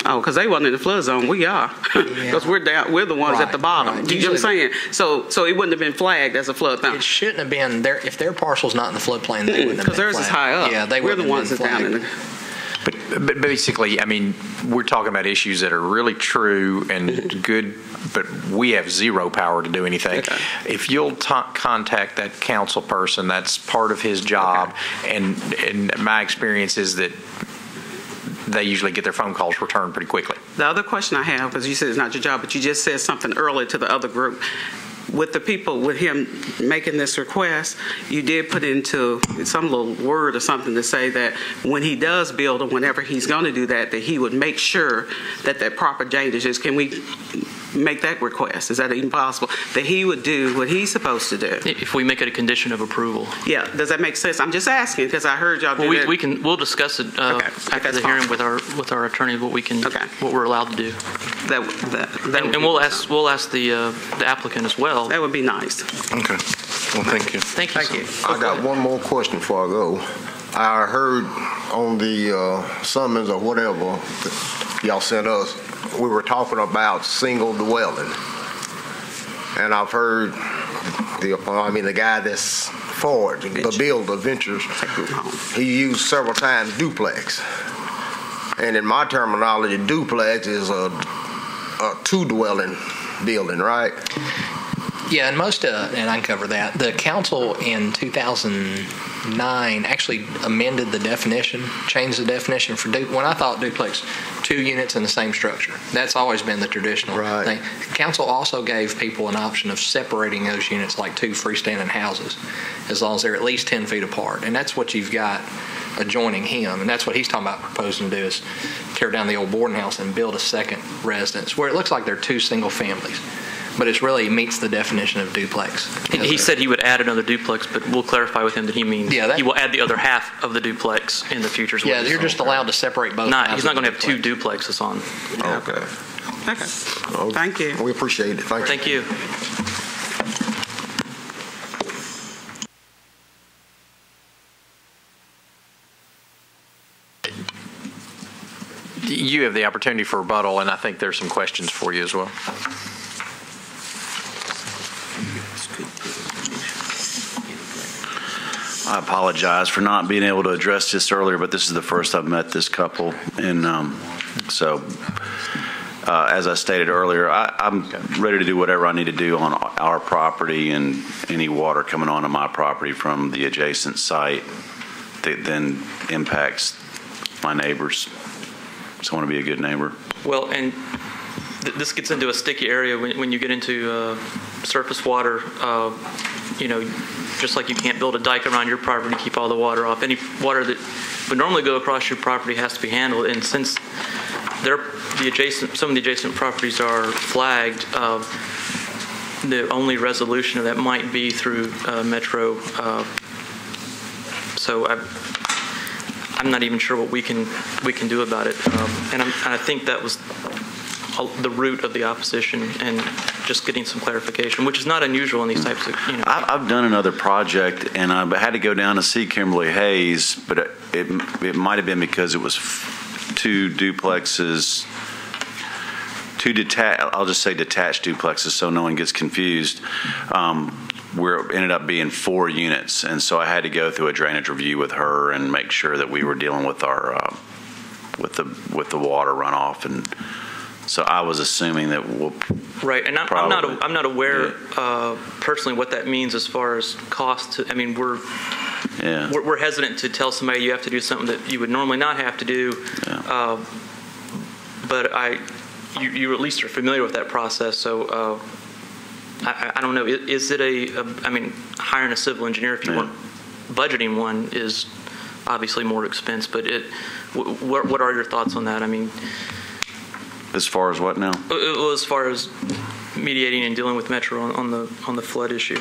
because they wasn't in the flood zone. We are, because we're down. We're the ones at the bottom. Right. You know what I'm saying? So it wouldn't have been flagged as a flood zone. It shouldn't have been there if their parcel's not in the floodplain. They wouldn't have been because theirs is high up. Yeah, we're the ones that down in the. But basically, I mean, we're talking about issues that are really true and good, but we have zero power to do anything. Okay. If you'll contact that council person, that's part of his job. Okay. And my experience is that they usually get their phone calls returned pretty quickly. The other question I have, because you said it's not your job, but you just said something earlier to the other group. With the people, with him making this request, you did put into some little word or something to say that when he does build or whenever he's going to do that he would make sure that proper drainage is. Can we make that request? Is that even possible? That he would do what he's supposed to do? If we make it a condition of approval. Yeah. Does that make sense? I'm just asking because I heard y'all do that. We'll discuss it after the hearing with our attorney what we're allowed to do. And we'll ask the applicant as well. That would be nice. Okay. Well, thank you. Thank you. I got one more question before I go. I heard on the summons or whatever y'all sent us, we were talking about single dwelling. And I've heard the guy that's for it, the builder, Ventures, he used several times duplex. And in my terminology, duplex is a two-dwelling building, right? Yeah, and and I can cover that. The council in 2009 actually amended the definition, changed the definition for when I thought duplex, 2 units in the same structure. That's always been the traditional thing. Council also gave people an option of separating those units like 2 freestanding houses, as long as they're at least 10 feet apart. And that's what you've got adjoining him, and that's what he's talking about proposing to do is tear down the old boarding house and build a second residence where it looks like they're 2 single families. But it really meets the definition of duplex. He said he would add another duplex, but we'll clarify with him that he means he will add the other half of the duplex in the future. Yeah, you're just allowed to separate both. He's not going to have 2 duplexes on. Okay. Okay. Thank you. We appreciate it. Thank you. You have the opportunity for rebuttal, and I think there's some questions for you as well. I apologize for not being able to address this earlier, but this is the first I've met this couple. And as I stated earlier, I'm ready to do whatever I need to do on our property and any water coming onto my property from the adjacent site that then impacts my neighbors. So I want to be a good neighbor. Well, and this gets into a sticky area when you get into surface water. Just like you can't build a dike around your property to keep all the water off. Any water that would normally go across your property has to be handled. And since some of the adjacent properties are flagged, the only resolution of that might be through Metro. So I'm not even sure what we can do about it. And I think that was the root of the opposition and just getting some clarification, which is not unusual in these types of, I've done another project and I had to go down to see Kimberly Hayes, but it might have been because it was 2 duplexes, I'll just say detached duplexes so no one gets confused. where it ended up being 4 units, and so I had to go through a drainage review with her and make sure that we were dealing with our with the water runoff, and so I was assuming that we'll right. And I'm not aware personally what that means as far as cost. I mean, we're hesitant to tell somebody you have to do something that you would normally not have to do, but you at least are familiar with that process, so. I don't know. Is it I mean, hiring a civil engineer if you weren't budgeting one is obviously more expense. But what are your thoughts on that? I mean, as far as what now? As far as mediating and dealing with Metro on the flood issue.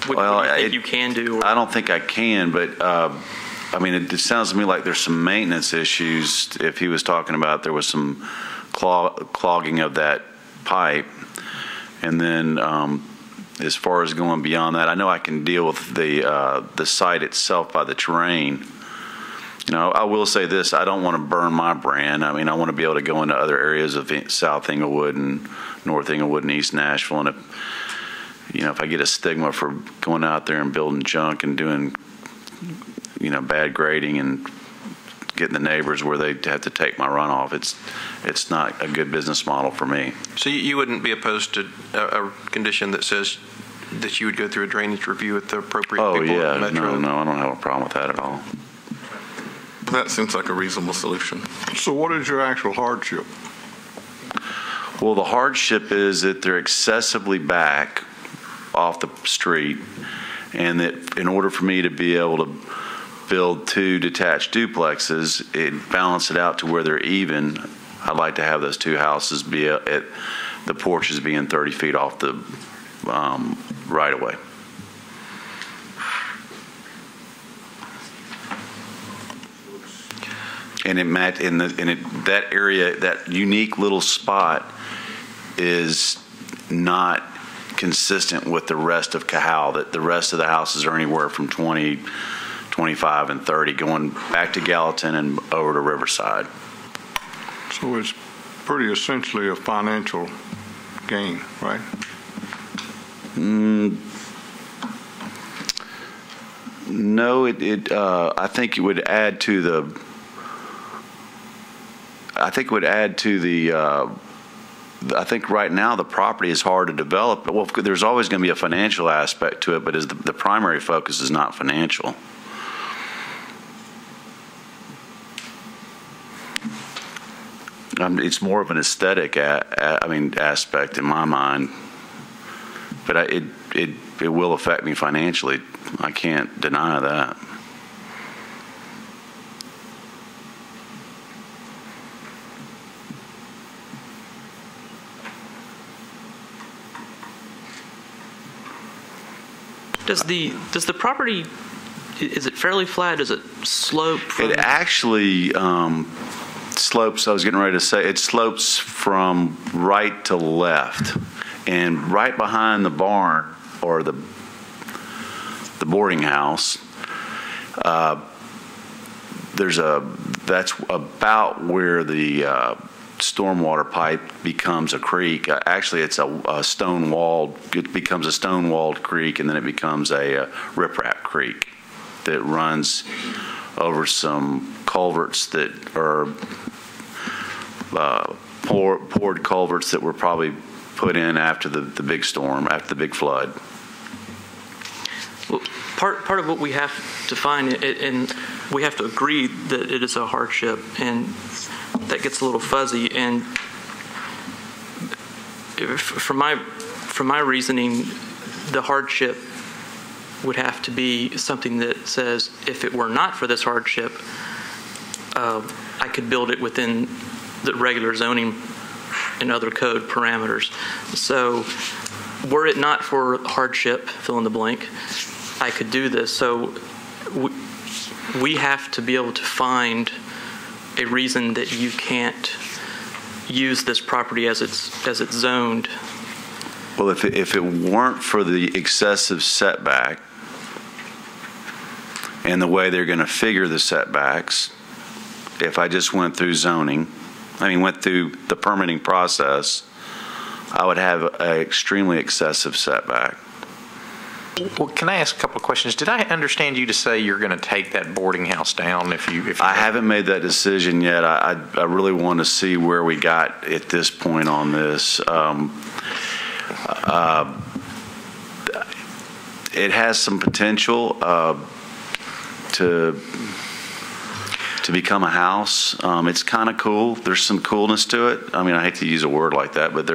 What do you think you can do? Or? I don't think I can, but I mean, it sounds to me like there's some maintenance issues. If he was talking about there was some clogging of that pipe. And then as far as going beyond that, I know I can deal with the site itself by the terrain. You know, I will say this, I don't want to burn my brand. I mean, I want to be able to go into other areas of South Inglewood and North Inglewood and East Nashville. And if I get a stigma for going out there and building junk and doing, bad grading and getting the neighbors where they have to take my runoff, it's not a good business model for me. So you wouldn't be opposed to a condition that says that you would go through a drainage review with the appropriate people at the Metro? No, I don't have a problem with that at all. That seems like a reasonable solution. So what is your actual hardship? Well, the hardship is that they're excessively back off the street, and that in order for me to be able to build 2 detached duplexes, balance it out to where they're even. I'd like to have those 2 houses be at the porches being 30 feet off the right of way. And that area, that unique little spot, is not consistent with the rest of Cahal. That the rest of the houses are anywhere from 20, 25, and 30, going back to Gallatin and over to Riverside. So it's pretty essentially a financial gain, right? No, I think it would add to the. I think right now the property is hard to develop. Well, there's always going to be a financial aspect to it, but the primary focus is not financial. It's more of an aesthetic, aspect in my mind, but it will affect me financially. I can't deny that. Does the property, is it fairly flat? Does it slope? It actually slopes. I was getting ready to say it slopes from right to left, and right behind the barn or the boarding house, that's about where the stormwater pipe becomes a creek. Actually, it's a stone-walled. It becomes a stone-walled creek, and then it becomes a riprap creek that runs over some culverts that are poured culverts that were probably put in after the big storm, after the big flood. Well, part of what we have to find, and we have to agree that it is a hardship, and that gets a little fuzzy. And from my reasoning, the hardship would have to be something that says, if it were not for this hardship, I could build it within the regular zoning and other code parameters. So were it not for hardship, fill in the blank, I could do this. So we have to be able to find a reason that you can't use this property as it's zoned. Well, if it weren't for the excessive setback and the way they're going to figure the setbacks, if I just went through went through the permitting process, I would have an extremely excessive setback. Well, can I ask a couple of questions? Did I understand you to say you're going to take that boarding house down if you I haven't made that decision yet. I really want to see where we got at this point on this. It has some potential to become a house. It's kind of cool. There's some coolness to it. I mean, I hate to use a word like that, but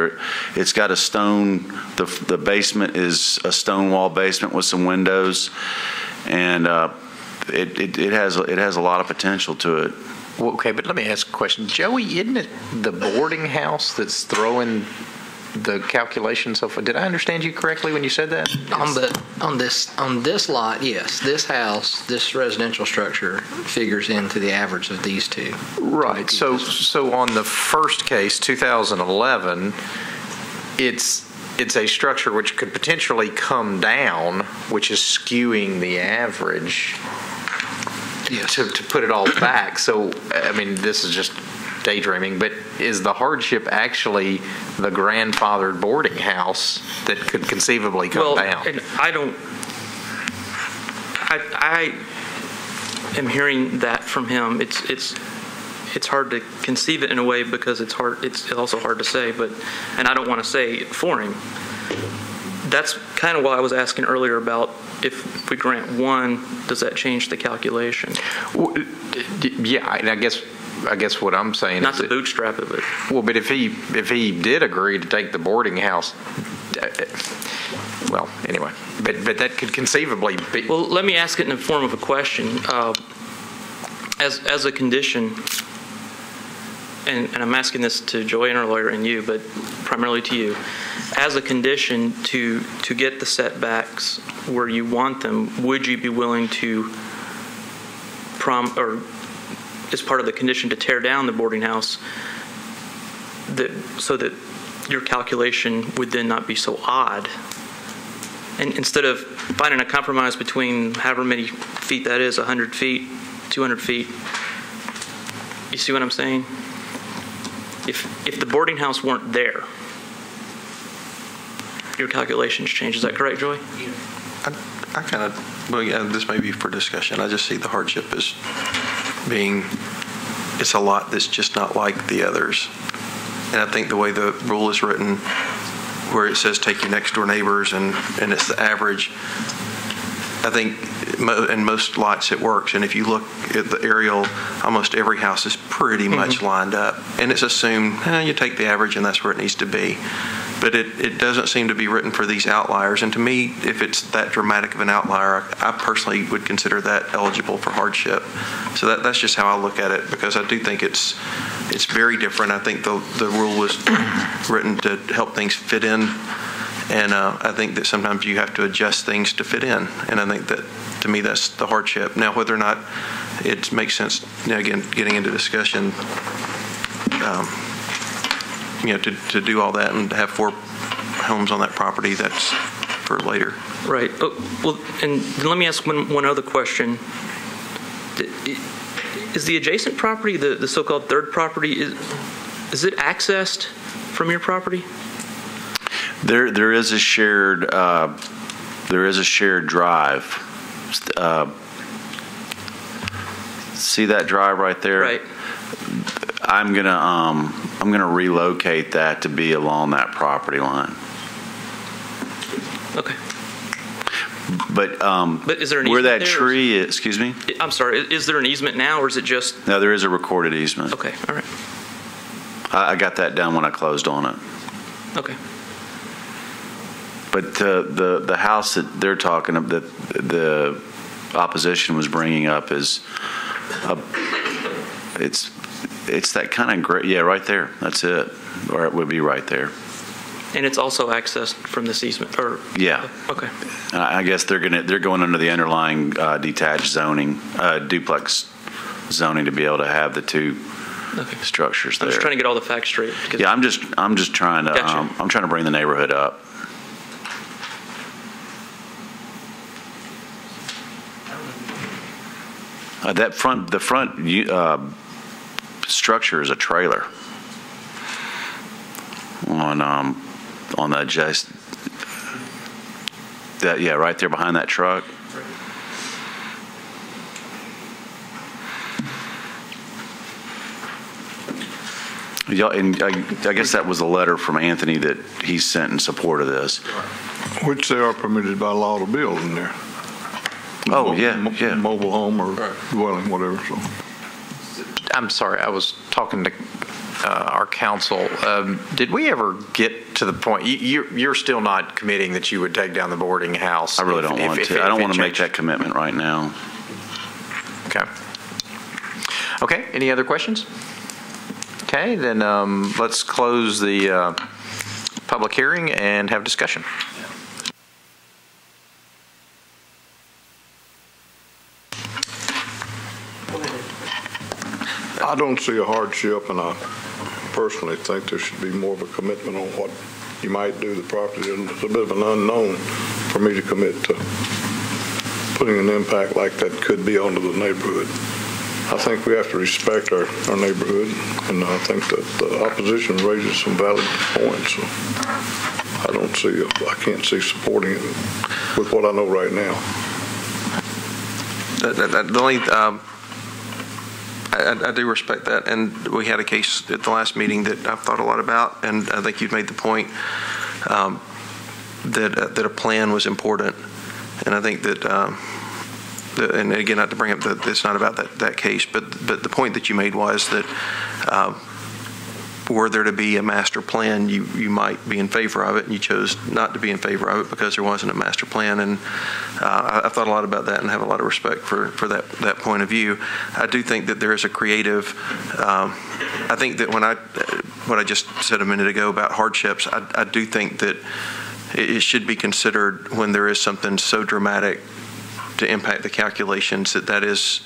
it's got a stone. The basement is a stone wall basement with some windows, and it has a lot of potential to it. Well, okay, but let me ask a question, Joey. Isn't it the boarding house that's throwing the calculations of? Did I understand you correctly when you said that? On this lot, yes. This house, this residential structure figures into the average of these two. Right. So on the first case, 2011, it's a structure which could potentially come down, which is skewing the average. Yes. To put it all back. So I mean, this is just daydreaming, but is the hardship actually the grandfathered boarding house that could conceivably come down? And I am hearing that from him. It's hard to conceive it in a way because it's hard. It's also hard to say, and I don't want to say it for him. That's kind of why I was asking earlier about if we grant one, does that change the calculation? Yeah, and I guess what I'm saying not is to bootstrap it, but but if he did agree to take the boarding house, well, anyway, but that could conceivably be. Well, let me ask it in the form of a question. As a condition, and I'm asking this to Joanne, our lawyer, and you, but primarily to you, as a condition to get the setbacks where you want them, would you be willing to or as part of the condition to tear down the boarding house so that your calculation would then not be so odd? And instead of finding a compromise between however many feet that is, 100 feet, 200 feet, you see what I'm saying? If the boarding house weren't there, your calculations change. Is that correct, Joey? I kind of, well, yeah, this may be for discussion. I just see the hardship as being, it's a lot that's just not like the others. And I think the way the rule is written, where it says take your next door neighbors and it's the average, I think in most lots it works. And if you look at the aerial, almost every house is pretty much lined up. And it's assumed, you take the average and that's where it needs to be. But it doesn't seem to be written for these outliers. And to me, if it's that dramatic of an outlier, I personally would consider that eligible for hardship. So that's just how I look at it, because I do think it's very different. I think the rule was written to help things fit in. And I think that sometimes you have to adjust things to fit in. And I think that, to me, that's the hardship. Now, whether or not it makes sense, again, getting into discussion, to do all that and to have 4 homes on that property, that's for later. Right. Oh, well, and let me ask one other question. Is the adjacent property, the so-called third property, is it accessed from your property? There is a shared drive. See that drive right there? Right. I'm gonna relocate that to be along that property line. Okay. But is there an where easement that there, tree is, excuse me? I'm sorry, is there an easement now, or is it just? No, there is a recorded easement. Okay, all right. I got that down when I closed on it. Okay. But the house that they're talking about, that the opposition was bringing up, is it's that kind of gray. Yeah, right there. That's it. Or it would be right there. And it's also accessed from this easement, or? Yeah. Okay. I guess they're going under the underlying detached zoning, duplex zoning, to be able to have the 2 structures there. I'm just trying to get all the facts straight. Yeah, I'm just trying to Gotcha. I'm trying to bring the neighborhood up. The front structure is a trailer on the that, yeah, right there behind that truck. And I guess that was a letter from Anthony that he sent in support of this. Which they are permitted by law to build in there. Oh, yeah. Mobile home or dwelling, whatever. So. I'm sorry, I was talking to our counsel. Did we ever get to the point, you're still not committing that you would take down the boarding house? I really don't want to. I don't want to make that commitment right now. Okay, any other questions? Okay, then let's close the public hearing and have discussion. I don't see a hardship, and I personally think there should be more of a commitment on what you might do to the property. It's a bit of an unknown for me to commit to putting an impact like that could be onto the neighborhood. I think we have to respect our neighborhood, and I think that the opposition raises some valid points. So I can't see supporting it with what I know right now. The only, I do respect that, and we had a case at the last meeting that I've thought a lot about, and I think you've made the point that a plan was important, and I think that. And again, not to bring up that it's not about that case, but the point that you made was that were there to be a master plan, you might be in favor of it, and you chose not to be in favor of it because there wasn't a master plan. And I've thought a lot about that and have a lot of respect for that point of view. I do think that there is a creative. I think that what I just said a minute ago about hardships, I do think that it should be considered when there is something so dramatic to impact the calculations that is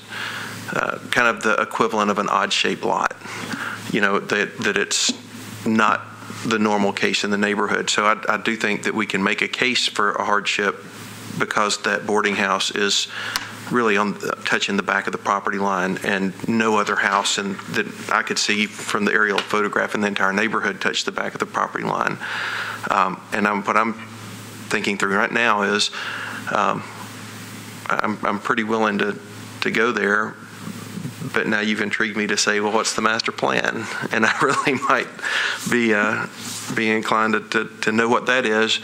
kind of the equivalent of an odd-shaped lot, that it's not the normal case in the neighborhood. So I do think that we can make a case for a hardship because that boarding house is really touching the back of the property line, and no other house that I could see from the aerial photograph in the entire neighborhood touch the back of the property line. And what I'm thinking through right now is I'm pretty willing to go there, but now you've intrigued me to say, well, what's the master plan? And I really might be inclined to know what that is,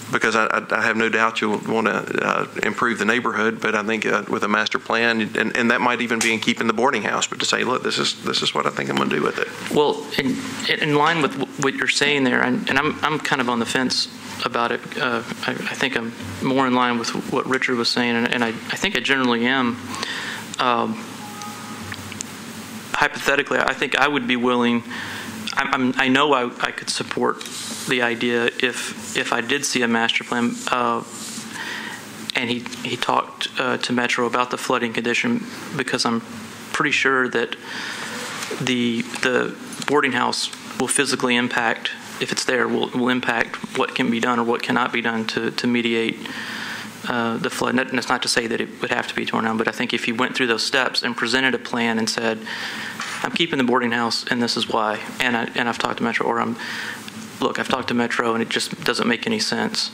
because I have no doubt you'll want to improve the neighborhood. But I think with a master plan, and that might even be in keeping the boarding house, but to say, look, this is what I think I'm going to do with it. Well, in line with what you're saying there, and I'm kind of on the fence about it. I think I'm more in line with what Richard was saying, and I think I generally am. Hypothetically, I think I would be willing. I know I could support the idea if I did see a master plan, and he talked to Metro about the flooding condition, because I'm pretty sure that the boarding house will physically impact. If it's there, will impact what can be done or what cannot be done to mediate the flood. And that's not to say that it would have to be torn down, but I think if you went through those steps and presented a plan and said, I'm keeping the boarding house and this is why, and I've talked to Metro, or I've talked to Metro and it just doesn't make any sense.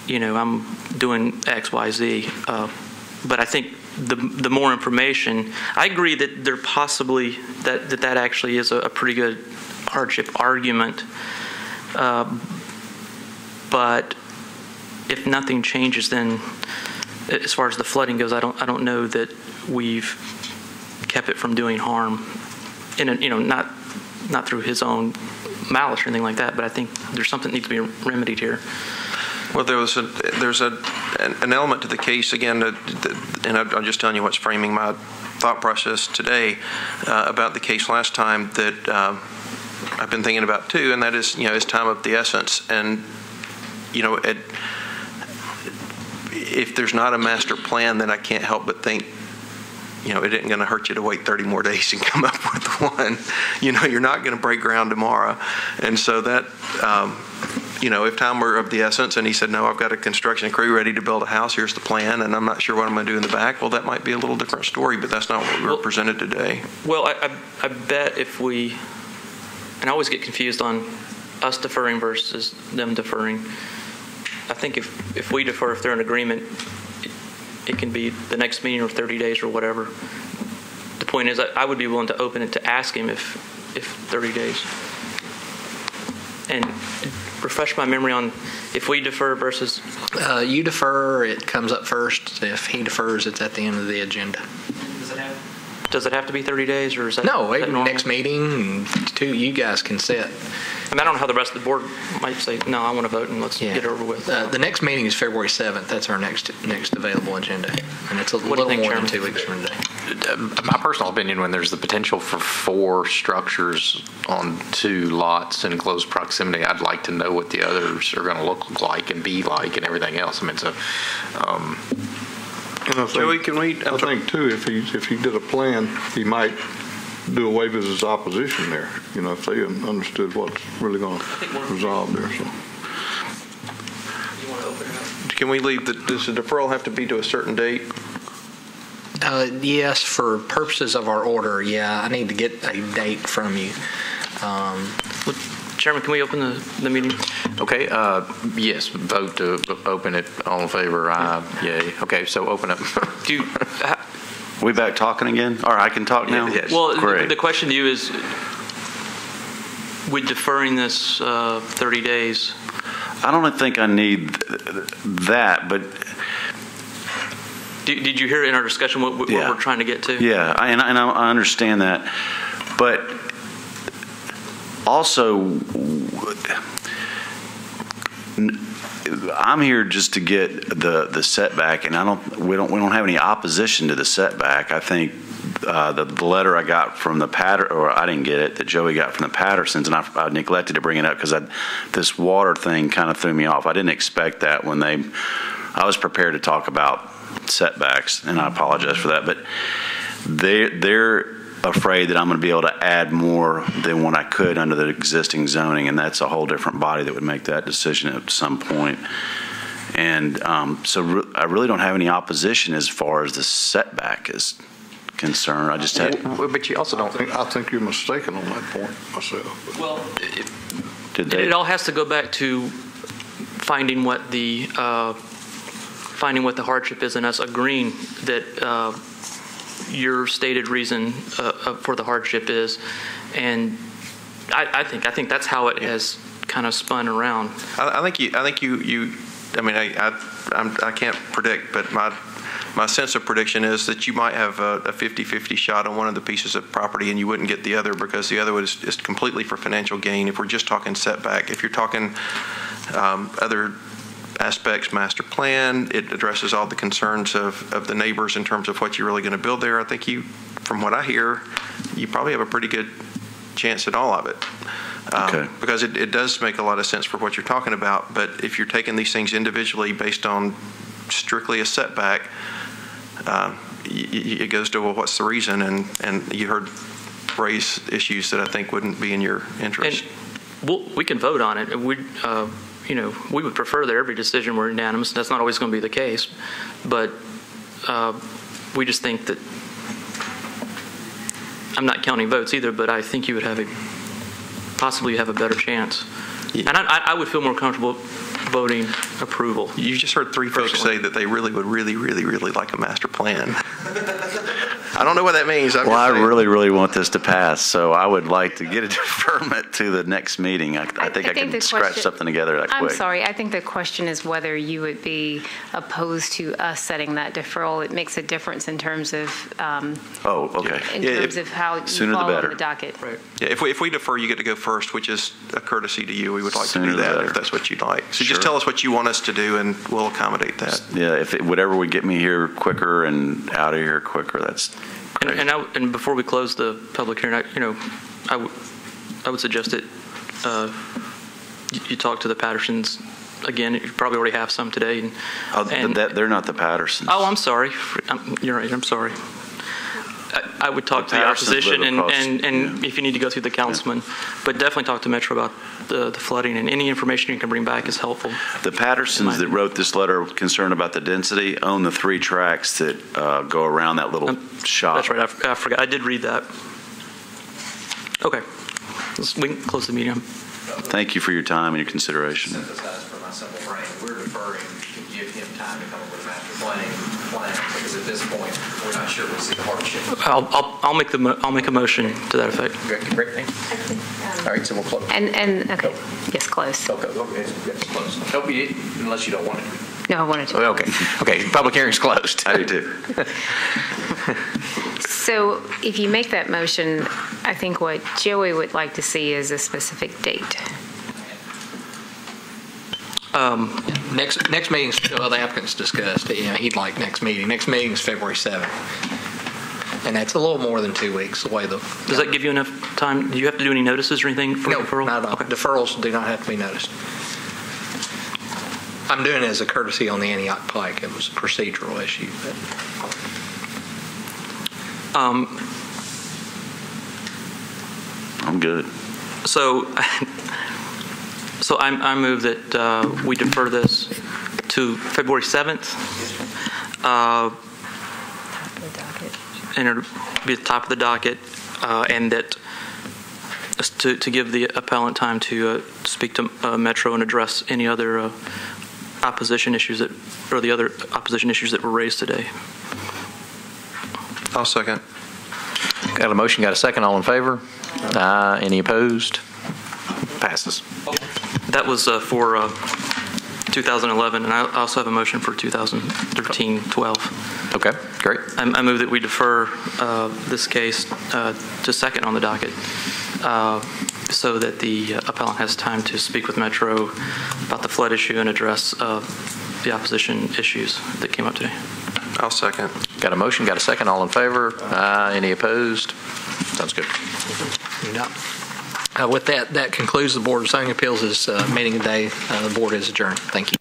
I'm doing X, Y, Z. But I think the more information, I agree that there possibly that actually is a pretty good hardship argument. But if nothing changes, then as far as the flooding goes, I don't know that we've kept it from doing harm. Not through his own malice or anything like that. But I think there's something that needs to be remedied here. Well, there's an element to the case again, and I'm just telling you what's framing my thought process today about the case last time that I've been thinking about too, and that is, is time of the essence. And if there's not a master plan, then I can't help but think, it isn't going to hurt you to wait 30 more days and come up with one. You're not going to break ground tomorrow, and so that. If time were of the essence and he said, no, I've got a construction crew ready to build a house, here's the plan, and I'm not sure what I'm going to do in the back, well, that might be a little different story, but that's not what we were presented today. Well, I bet if we, and I always get confused on us deferring versus them deferring. I think if we defer, if they're in agreement, it can be the next meeting or 30 days or whatever. The point is, I would be willing to open it to ask him if 30 days. And refresh my memory on if we defer versus... You defer, it comes up first. If he defers, it's at the end of the agenda. Does it have to be 30 days, or is that... No, is that next meeting, you guys can set. I mean, I don't know how the rest of the board might say, no, I want to vote and let's get it over with. The next meeting is February 7th. That's our next available agenda. And it's a little more than 2 weeks from today. My personal opinion, when there's the potential for 4 structures on 2 lots in close proximity, I'd like to know what the others are going to look like and be like and everything else. I mean, so... Joey, can we... I think, too, if he did a plan, he might do away with his opposition there, if they understood what's really going to resolve there. So. Can we leave, does the deferral have to be to a certain date? Yes, for purposes of our order, yeah. I need to get a date from you. Chairman, can we open the meeting? Okay, yes, vote to open it. All in favor, aye, yay. Okay, so open it. We back talking again? Or I can talk now? Yes. Well, the question to you is, with deferring this 30 days... I don't think I need that, but... Did you hear in our discussion what we're trying to get to? Yeah, and I understand that. But also, I'm here just to get the setback, and we don't have any opposition to the setback. I think the letter I got from the I didn't get it, that Joey got from the Pattersons, and I neglected to bring it up because this water thing kind of threw me off. I didn't expect that when I was prepared to talk about setbacks, and I apologize for that, but they're afraid that I'm going to be able to add more than what I could under the existing zoning, and that's a whole different body that would make that decision at some point. And so I really don't have any opposition as far as the setback is concerned. I just had... But you also don't... I think you're mistaken on that point myself. Well, it all has to go back to finding what the hardship is and us agreeing that your stated reason for the hardship is, and I think that's how it has kind of spun around. I think you. I mean, I can't predict, but my sense of prediction is that you might have a 50-50 shot on one of the pieces of property, and you wouldn't get the other because the other is completely for financial gain. If we're just talking setback, if you're talking other aspects, master plan, it addresses all the concerns of the neighbors in terms of what you're really going to build there. I think from what I hear, you probably have a pretty good chance at all of it. Okay. Because it does make a lot of sense for what you're talking about, but if you're taking these things individually based on strictly a setback, it goes to, well, what's the reason? And you heard raise issues that I think wouldn't be in your interest. And we can vote on it. We would prefer that every decision were unanimous. That's not always going to be the case, but we just think that, I'm not counting votes either, but I think you would possibly have a better chance. Yeah. And I would feel more comfortable voting approval. You just heard 3 folks say that they would really like a master plan. I don't know what that means. I really want this to pass, so I would like to get a deferment to the next meeting. I think I can scratch something together that quick. I'm sorry. I think the question is whether you would be opposed to us setting that deferral. It makes a difference in terms of okay. In terms of how you follow on the docket. Right. Yeah. If we defer, you get to go first, which is a courtesy to you. We would like to do that if that's what you'd like. So just tell us what you want us to do, and we'll accommodate that. Yeah. Whatever would get me here quicker and out of here quicker, that's great. And before we close the public hearing, I would suggest that you talk to the Pattersons again. You probably already have some today. They're not the Pattersons. Oh, I'm sorry. You're right. I'm sorry. I would talk to the opposition, and if you need to go through the councilman, but definitely talk to Metro about the flooding, and any information you can bring back is helpful. The Pattersons that wrote this letter concerned about the density own the 3 tracks that go around that little shop. That's right. I forgot. I did read that. Okay. We can close the meeting. Thank you for your time and your consideration. Synthesize for my simple brain. We're deferring at this point, we're not sure we see the hardship. I'll make a motion to that effect. Great. All right, so we'll close. And okay, yes, close. Okay, it's closed. Hope you, unless you don't want it. No, I wanted to. Okay, public hearing's closed. I do too. So if you make that motion, I think what Joey would like to see is a specific date. Next meeting's, well, the applicant's discussed, he'd like next meeting. Next meeting's February 7th. And that's a little more than 2 weeks away. Does that give you enough time? Do you have to do any notices or anything for deferral? No, not at all. Okay. Deferrals do not have to be noticed. I'm doing it as a courtesy on the Antioch Pike. It was a procedural issue. I'm good. So I move that we defer this to February 7th. And it'll be at the top of the docket, and that to give the appellant time to speak to Metro and address any other opposition issues that were raised today. I'll second. Got a motion, got a second. All in favor? Any opposed? Passes. That was for 2011, and I also have a motion for 2013-12. Okay, great. I move that we defer this case to second on the docket so that the appellant has time to speak with Metro about the flood issue and address the opposition issues that came up today. I'll second. Got a motion, got a second. All in favor? Any opposed? Sounds good. With that concludes the Board of Zoning Appeals' meeting today. The board is adjourned. Thank you.